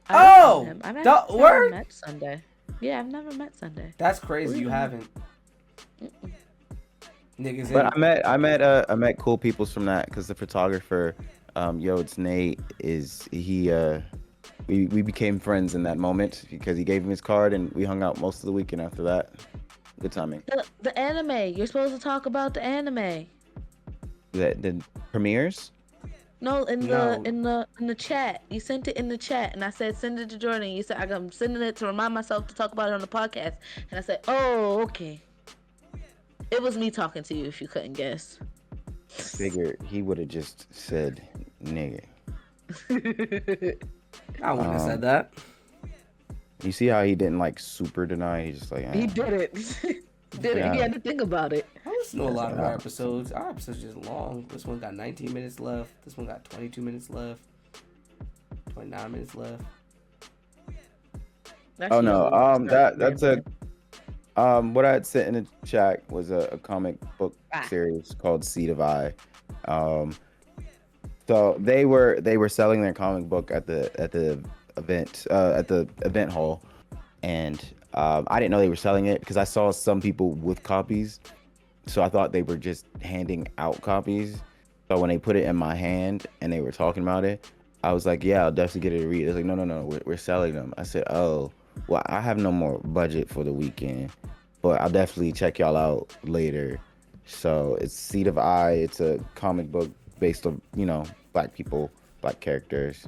Oh! I've the never word? met Sunday. Yeah, I've never met Sunday. That's crazy. You Mm-mm. haven't. Niggas But in. I met cool peoples from that because the photographer, it's Nate, we became friends in that moment because he gave him his card and we hung out most of the weekend after that. Good timing. The anime. You're supposed to talk about the anime. The premieres. No, in No. the chat. You sent it in the chat, and I said send it to Jordan. You said I'm sending it to remind myself to talk about it on the podcast. And I said, oh, okay. It was me talking to you, if you couldn't guess. Figure he would have just said nigga. I wouldn't have said that. You see how he didn't like super deny? He's just like He did it. Did it. He Yeah. had to think about it. I listen to a lot of our episodes. Our episodes are just long. This one got 19 minutes left. This one got 22 minutes left. 29 minutes left. Oh no, that's what I had sent in the chat was a comic book series called Seed of I. So they were selling their comic book at the event hall, and I didn't know they were selling it because I saw some people with copies, so I thought they were just handing out copies. So when they put it in my hand and they were talking about it, I was like, yeah, I'll definitely get it to read. It's like, no, we're selling them. I said, oh, well, I have no more budget for the weekend, but I'll definitely check y'all out later. So it's Seed of I. It's a comic book based on, black people, black characters.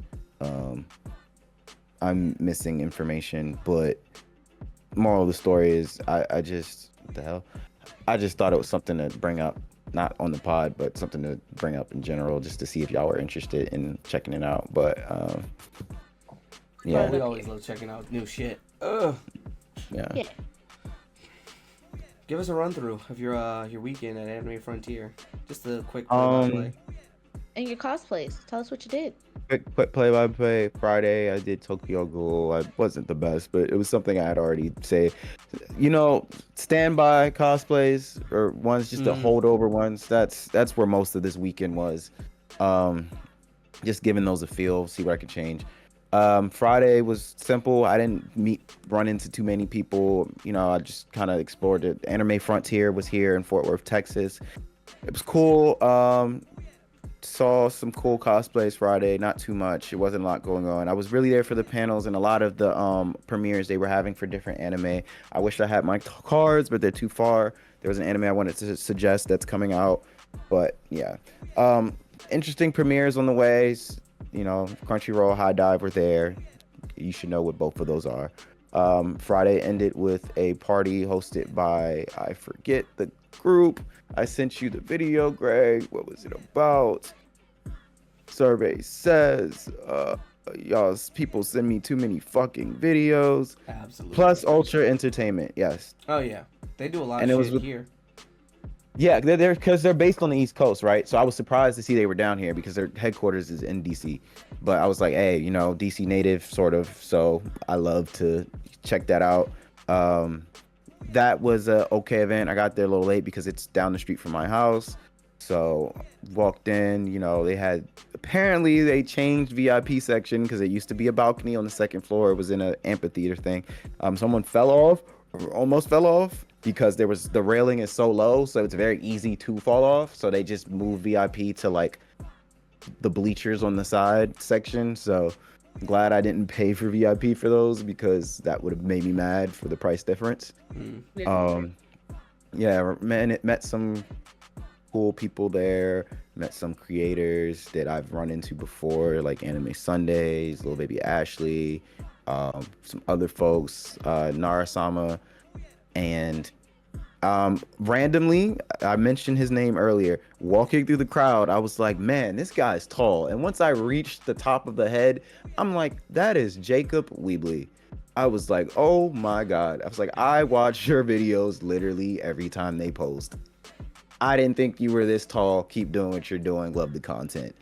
I'm missing information, but moral of the story is I just, what the hell? I just thought it was something to bring up, not on the pod, but something to bring up in general, just to see if y'all were interested in checking it out. But Yeah, we always love checking out new shit. Ugh. Yeah. Give us a run through of your weekend at Anime Frontier. Just a quick play. And your cosplays. Tell us what you did. Quick play-by-play. Friday, I did Tokyo Ghoul. I wasn't the best, but it was something I had already say. Standby cosplays or ones just the holdover ones. That's where most of this weekend was. Just giving those a feel, see what I could change. Friday was simple. I didn't run into too many people. I just kind of explored it. Anime Frontier was here in Fort Worth, Texas. It was cool. Saw some cool cosplays Friday. Not too much. It wasn't a lot going on. I was really there for the panels and a lot of the premieres they were having for different anime. I wish I had my cards, but they're too far. There was an anime I wanted to suggest that's coming out, but yeah. Interesting premieres on the way. Crunchyroll, High Dive were there. You should know what both of those are. Friday ended with a party hosted by, I forget the group. I sent you the video, Greg. What was it about? Survey says, y'all's people send me too many fucking videos. Absolutely. Plus Ultra Entertainment, yes. Oh yeah, they do a lot And of it was shit with- here. Yeah, they're because they're based on the East Coast, right? So I was surprised to see they were down here because their headquarters is in DC. But I was like, hey, DC native sort of. So I love to check that out. That was a okay event. I got there a little late because it's down the street from my house. So walked in, apparently they changed VIP section because it used to be a balcony on the second floor. It was in an amphitheater thing. Someone fell off, or almost fell off, because the railing is so low, so it's very easy to fall off. So they just moved VIP to like the bleachers on the side section. So I'm glad I didn't pay for VIP for those because that would have made me mad for the price difference. Yeah, man, met some cool people there. Met some creators that I've run into before, like Anime Sundays, Little Baby Ashley, some other folks, Narasama, and randomly, I mentioned his name earlier. Walking through the crowd, I was like, man, this guy's tall. And once I reached the top of the head, I'm like, that is Jacob Weebly. I was like, oh my God. I was like, I watch your videos literally every time they post. I didn't think you were this tall. Keep doing what you're doing. Love the content.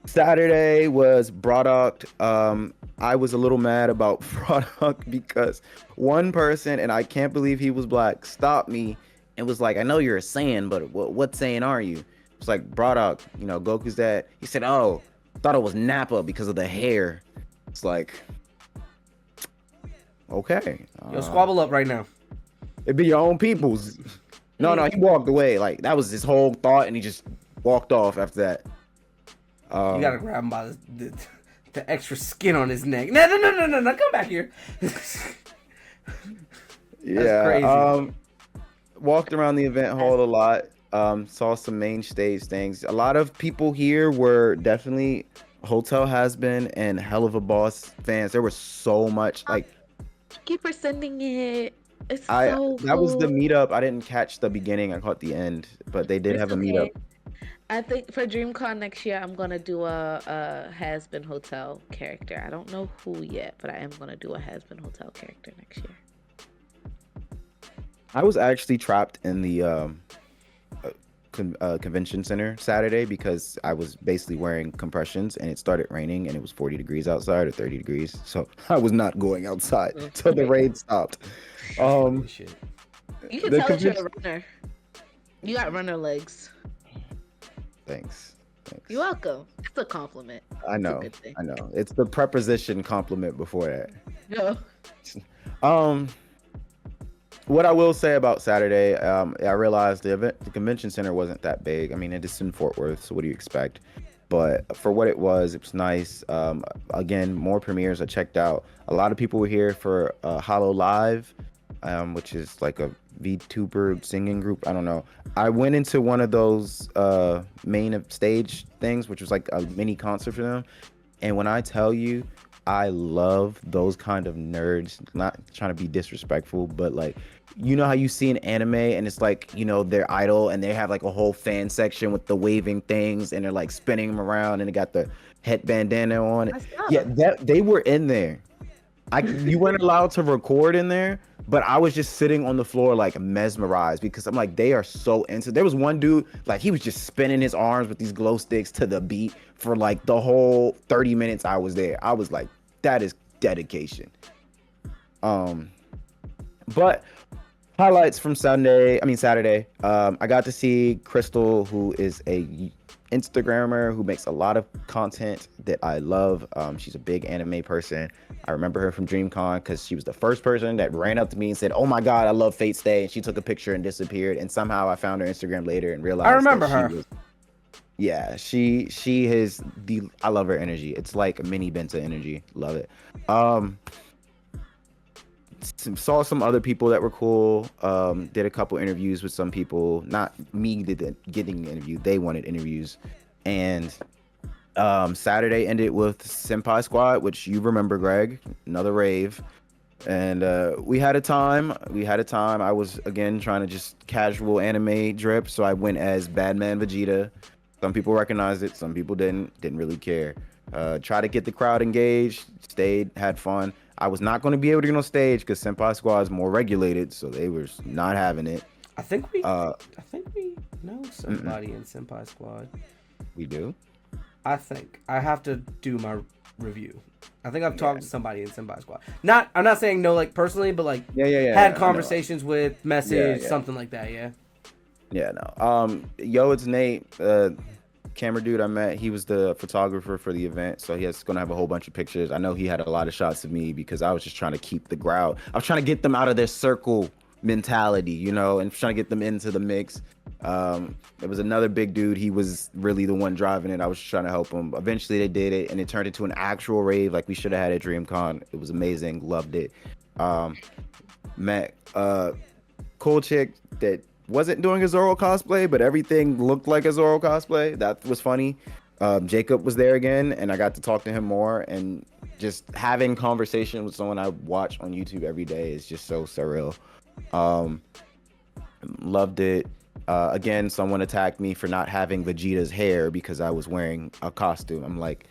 Saturday was Product. I was a little mad about Product because one person, and I can't believe he was black, stopped me and was like, I know you're a Saiyan, but what Saiyan are you? It's like, Product, Goku's dad. He said, oh, thought it was Nappa because of the hair. It's like, okay. Yo, squabble up right now. It'd be your own people's. No, he walked away. Like, that was his whole thought, and he just walked off after that. You gotta grab him by the extra skin on his neck. No, come back here. Yeah, crazy. Walked around the event hall a lot. Saw some main stage things. A lot of people here were definitely Hotel Has Been and Hell of a Boss fans. There was so much, like, Thank you for sending it. It's so that was the cool. meetup. I didn't catch the beginning. I caught the end, but they did It's have a okay. meetup. I think for DreamCon next year, I'm gonna do a Has Been Hotel character. I don't know who yet, but I am gonna do a Has Been Hotel character next year. I was actually trapped in the convention center Saturday because I was basically wearing compressions and it started raining and it was 40 degrees outside or 30 degrees. So I was not going outside until the rain stopped. Shit. You can The tell that you're a convention- runner. You got runner legs. Thanks. You're welcome. It's a compliment. I know. It's a good thing. I know. It's the preposition compliment before that. No. What I will say about Saturday, I realized the convention center wasn't that big. I mean, it's in Fort Worth, so what do you expect? But for what it was nice. Again, more premieres I checked out. A lot of people were here for Hollow Live, which is like a VTuber singing group. I don't know. I went into one of those main stage things, which was like a mini concert for them. And when I tell you, I love those kind of nerds, not trying to be disrespectful, but like, how you see an anime and it's like, their idol and they have like a whole fan section with the waving things and they're like spinning them around and they got the head bandana on. Yeah, they were in there. You weren't allowed to record in there, but I was just sitting on the floor like mesmerized because I'm like, they are so into. There was one dude, like he was just spinning his arms with these glow sticks to the beat for like the whole 30 minutes I was there. I was like, that is dedication. But highlights from Saturday. I got to see Crystal, who is a Instagrammer who makes a lot of content that I love. She's a big anime person. I remember her from DreamCon because she was the first person that ran up to me and said, "Oh my God, I love Fate Stay," and she took a picture and disappeared. And somehow I found her Instagram later and realized I remember that her. she is I love her energy. It's like mini Benta energy. Love it. Saw some other people that were cool. Did a couple interviews with some people. Not me getting the interview. They wanted interviews. And Saturday ended with Senpai Squad, which you remember, Greg. Another rave. And we had a time. I was again trying to just casual anime drip, so I went as Badman Vegeta. Some people recognized it, some people didn't really care. Try to get the crowd engaged. Stayed, had fun. I was not going to be able to get on stage because Senpai Squad is more regulated, so they were not having it. I think we know somebody in Senpai Squad. We do. I think I have to do my review. I think I've talked to somebody in Senpai Squad. I'm not saying no, like personally, but like had conversations with, message, something like that. Yeah. Yeah, no. Yo, it's Nate, camera dude I met. He was the photographer for the event, so he's gonna have a whole bunch of pictures. I know he had a lot of shots of me because I was just trying to keep the crowd. I was trying to get them out of their circle mentality, you know, and trying to get them into the mix. There was another big dude. He was really the one driving it. I was just trying to help him. Eventually, they did it, and it turned into an actual rave like we should have had at DreamCon. It was amazing. Loved it. Met cool chick that wasn't doing a Zoro cosplay, but everything looked like a Zoro cosplay. That was funny. Jacob was there again, and I got to talk to him more. And just having conversation with someone I watch on YouTube every day is just so surreal. Loved it. Again, someone attacked me for not having Vegeta's hair because I was wearing a costume. I'm like,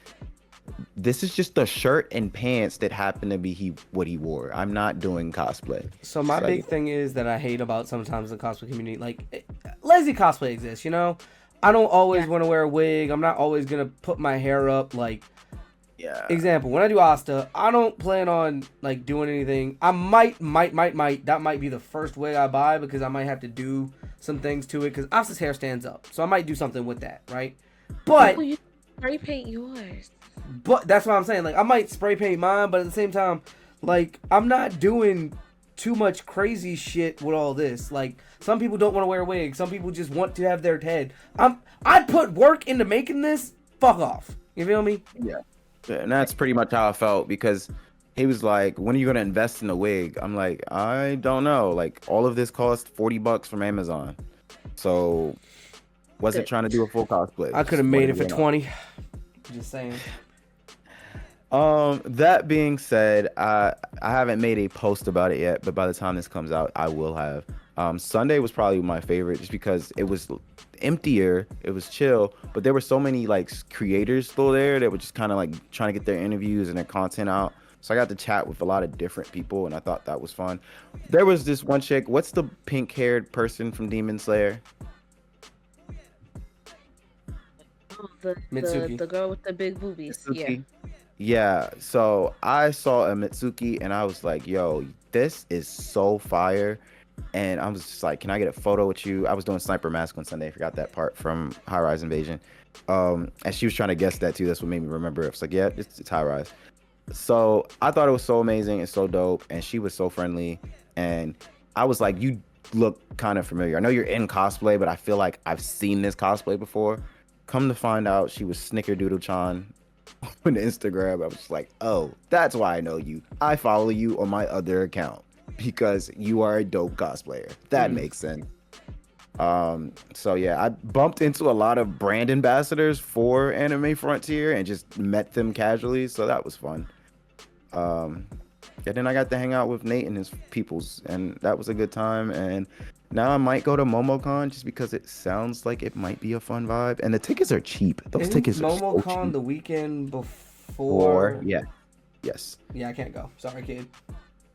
this is just a shirt and pants that happened to be what he wore. I'm not doing cosplay. So my big thing is that I hate about sometimes the cosplay community, like lazy cosplay exists, you know? I don't always want to wear a wig. I'm not always going to put my hair up. Like, example, when I do Asta, I don't plan on like doing anything. I might, that might be the first wig I buy because I might have to do some things to it because Asta's hair stands up. So I might do something with that, right? But you spray paint yours. But that's what I'm saying. Like, I might spray paint mine, but at the same time, like, I'm not doing too much crazy shit with all this. Like, some people don't want to wear wigs. Some people just want to have their head. I put work into making this. Fuck off. You feel me? Yeah. And that's pretty much how I felt because he was like, when are you going to invest in a wig? I'm like, I don't know. Like, all of this cost $40 from Amazon. So, wasn't trying to do a full cosplay. I could have made it for 20. Just saying. That being said, I haven't made a post about it yet, but by the time this comes out, I will have. Sunday was probably my favorite just because it was emptier, it was chill, but there were so many like creators still there that were just kind of like trying to get their interviews and their content out. So I got to chat with a lot of different people, and I thought that was fun. There was this one chick. What's the pink-haired person from Demon Slayer? Mitsuki. The girl with the big boobies. Mitsuki? Yeah, so I saw a Mitsuki and I was like, yo, this is so fire. And I was just like, can I get a photo with you? I was doing Sniper Mask on Sunday. I forgot that part from High Rise Invasion. And she was trying to guess that too. That's what made me remember. It was like, yeah, it's High Rise. So I thought it was so amazing and so dope. And she was so friendly. And I was like, you look kind of familiar. I know you're in cosplay, but I feel like I've seen this cosplay before. Come to find out, she was Snickerdoodle-chan on Instagram. I was like, oh, that's why I know you. I follow you on my other account because you are a dope cosplayer. That makes sense. So yeah, I bumped into a lot of brand ambassadors for Anime Frontier and just met them casually, so that was fun. And then I got to hang out with Nate and his peoples, and that was a good time. And now I might go to MomoCon just because it sounds like it might be a fun vibe, and the tickets are cheap. Those tickets are so cheap. MomoCon the weekend before? Yeah. Yes. Yeah, I can't go. Sorry, kid.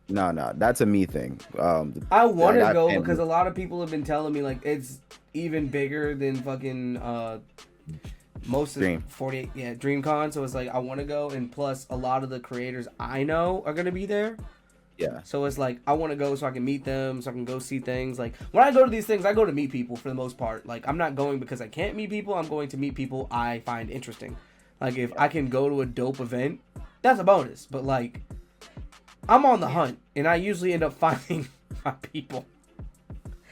No, that's a me thing. I want to go because a lot of people have been telling me like it's even bigger than fucking most of the 48 DreamCon. So it's like I want to go, and plus a lot of the creators I know are gonna be there. Yeah. So it's like I want to go so I can meet them, so I can go see things. Like when I go to these things, I go to meet people for the most part. Like I'm not going because I can't meet people. I'm going to meet people I find interesting. Like if I can go to a dope event, that's a bonus. But like I'm on the hunt, and I usually end up finding my people.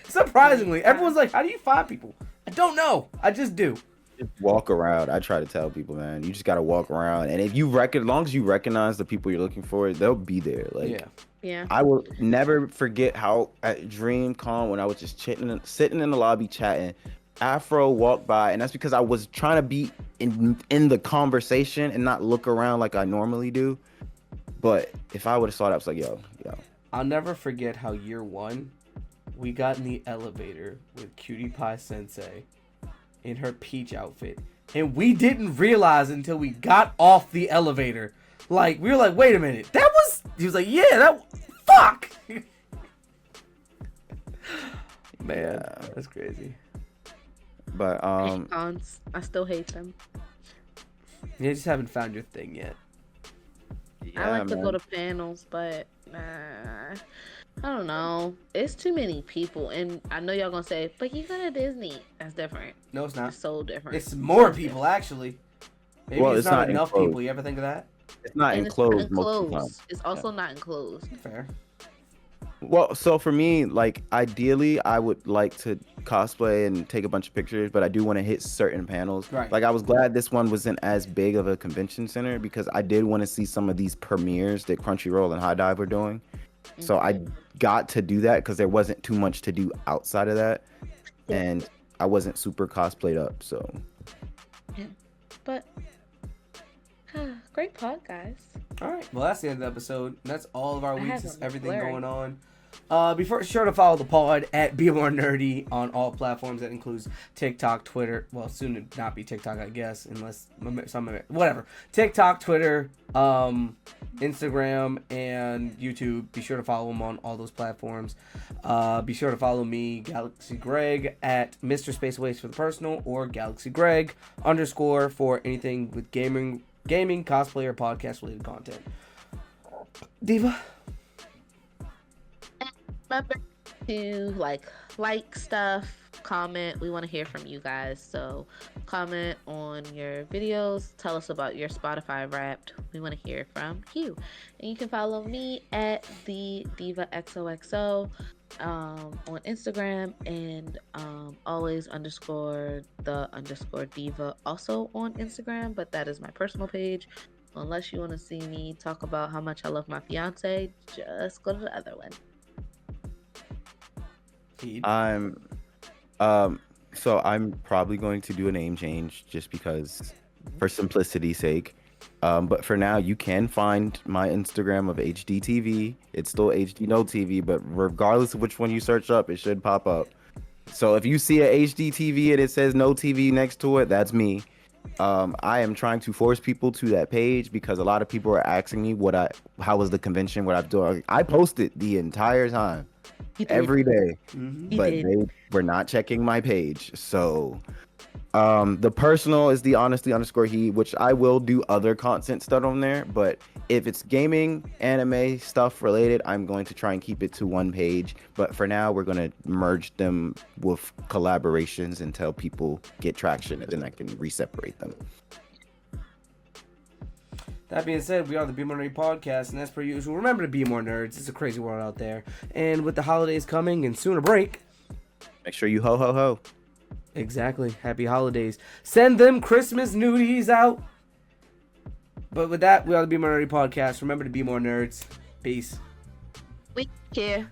Surprisingly, everyone's like, "How do you find people?" I don't know. I just do. Just walk around. I try to tell people, man, you just gotta walk around, and if you as long as you recognize the people you're looking for, they'll be there. Like, yeah. I will never forget how at DreamCon when I was just sitting in the lobby chatting, Afro walked by, and that's because I was trying to be in the conversation and not look around like I normally do. But if I would have saw that, I was like, yo. I'll never forget how year one, we got in the elevator with Cutie Pie Sensei in her peach outfit. and we didn't realize until we got off the elevator. Like, we were like, wait a minute, that was... He was like, yeah, that... Fuck! Man, that's crazy. But Cons. I still hate them. You just haven't found your thing yet. I like to go to panels, but I don't know. It's too many people, and I know y'all gonna say, but you go to Disney. That's different. No, it's not. It's so different. It's more people, actually. Maybe Well, it's it's not not enough enclosed. people. You ever think of that? it's not And enclosed it's most not of the time. enclosed. It's also not enclosed. Fair. Well, so for me, like ideally, I would like to cosplay and take a bunch of pictures, but I do want to hit certain panels. Right. Like I was glad this one wasn't as big of a convention center because I did want to see some of these premieres that Crunchyroll and High Dive were doing. So I got to do that because there wasn't too much to do outside of that, and I wasn't super cosplayed up. So But great pod, guys. All right. Well, that's the end of the episode. That's all of our I weeks. have That's a everything blurry. going on. Be sure to follow the pod at Bmore Nerdy on all platforms. That includes TikTok, Twitter. Well, soon to not be TikTok, I guess, unless whatever. TikTok, Twitter, Instagram, and YouTube. Be sure to follow them on all those platforms. Be sure to follow me, Galaxy Greg, at Mr. Space Waste for the personal, or Galaxy Greg _ for anything with gaming, cosplay, or podcast related content. Diva. Remember to like stuff, comment. We want to hear from you guys. So comment on your videos. Tell us about your Spotify Wrapped. We want to hear from you. And you can follow me at the Diva XOXO on Instagram, and always _the _diva also on Instagram, but that is my personal page. Unless you want to see me talk about how much I love my fiance, just go to the other one. So I'm probably going to do a name change just because for simplicity's sake. But for now, you can find my Instagram of HDTV. It's still HD No TV, but regardless of which one you search up, it should pop up. So if you see a HDTV and it says No TV next to it, that's me. I am trying to force people to that page because a lot of people are asking me how was the convention, what I've done. I posted the entire time, every day, but they were not checking my page. So the personal is the honesty _he, which I will do other content stuff on there, but if it's gaming, anime stuff related, I'm going to try and keep it to one page. But for now, we're going to merge them with collaborations until people get traction, and then I can re-separate them. That being said, we are the Be More Nerdy Podcast, and as per usual, remember to be more nerds. It's a crazy world out there. And with the holidays coming and soon a break. Make sure you ho ho ho. Exactly. Happy holidays. Send them Christmas nudies out. But with that, we are the Be More Nerdy Podcast. Remember to be more nerds. Peace. We care.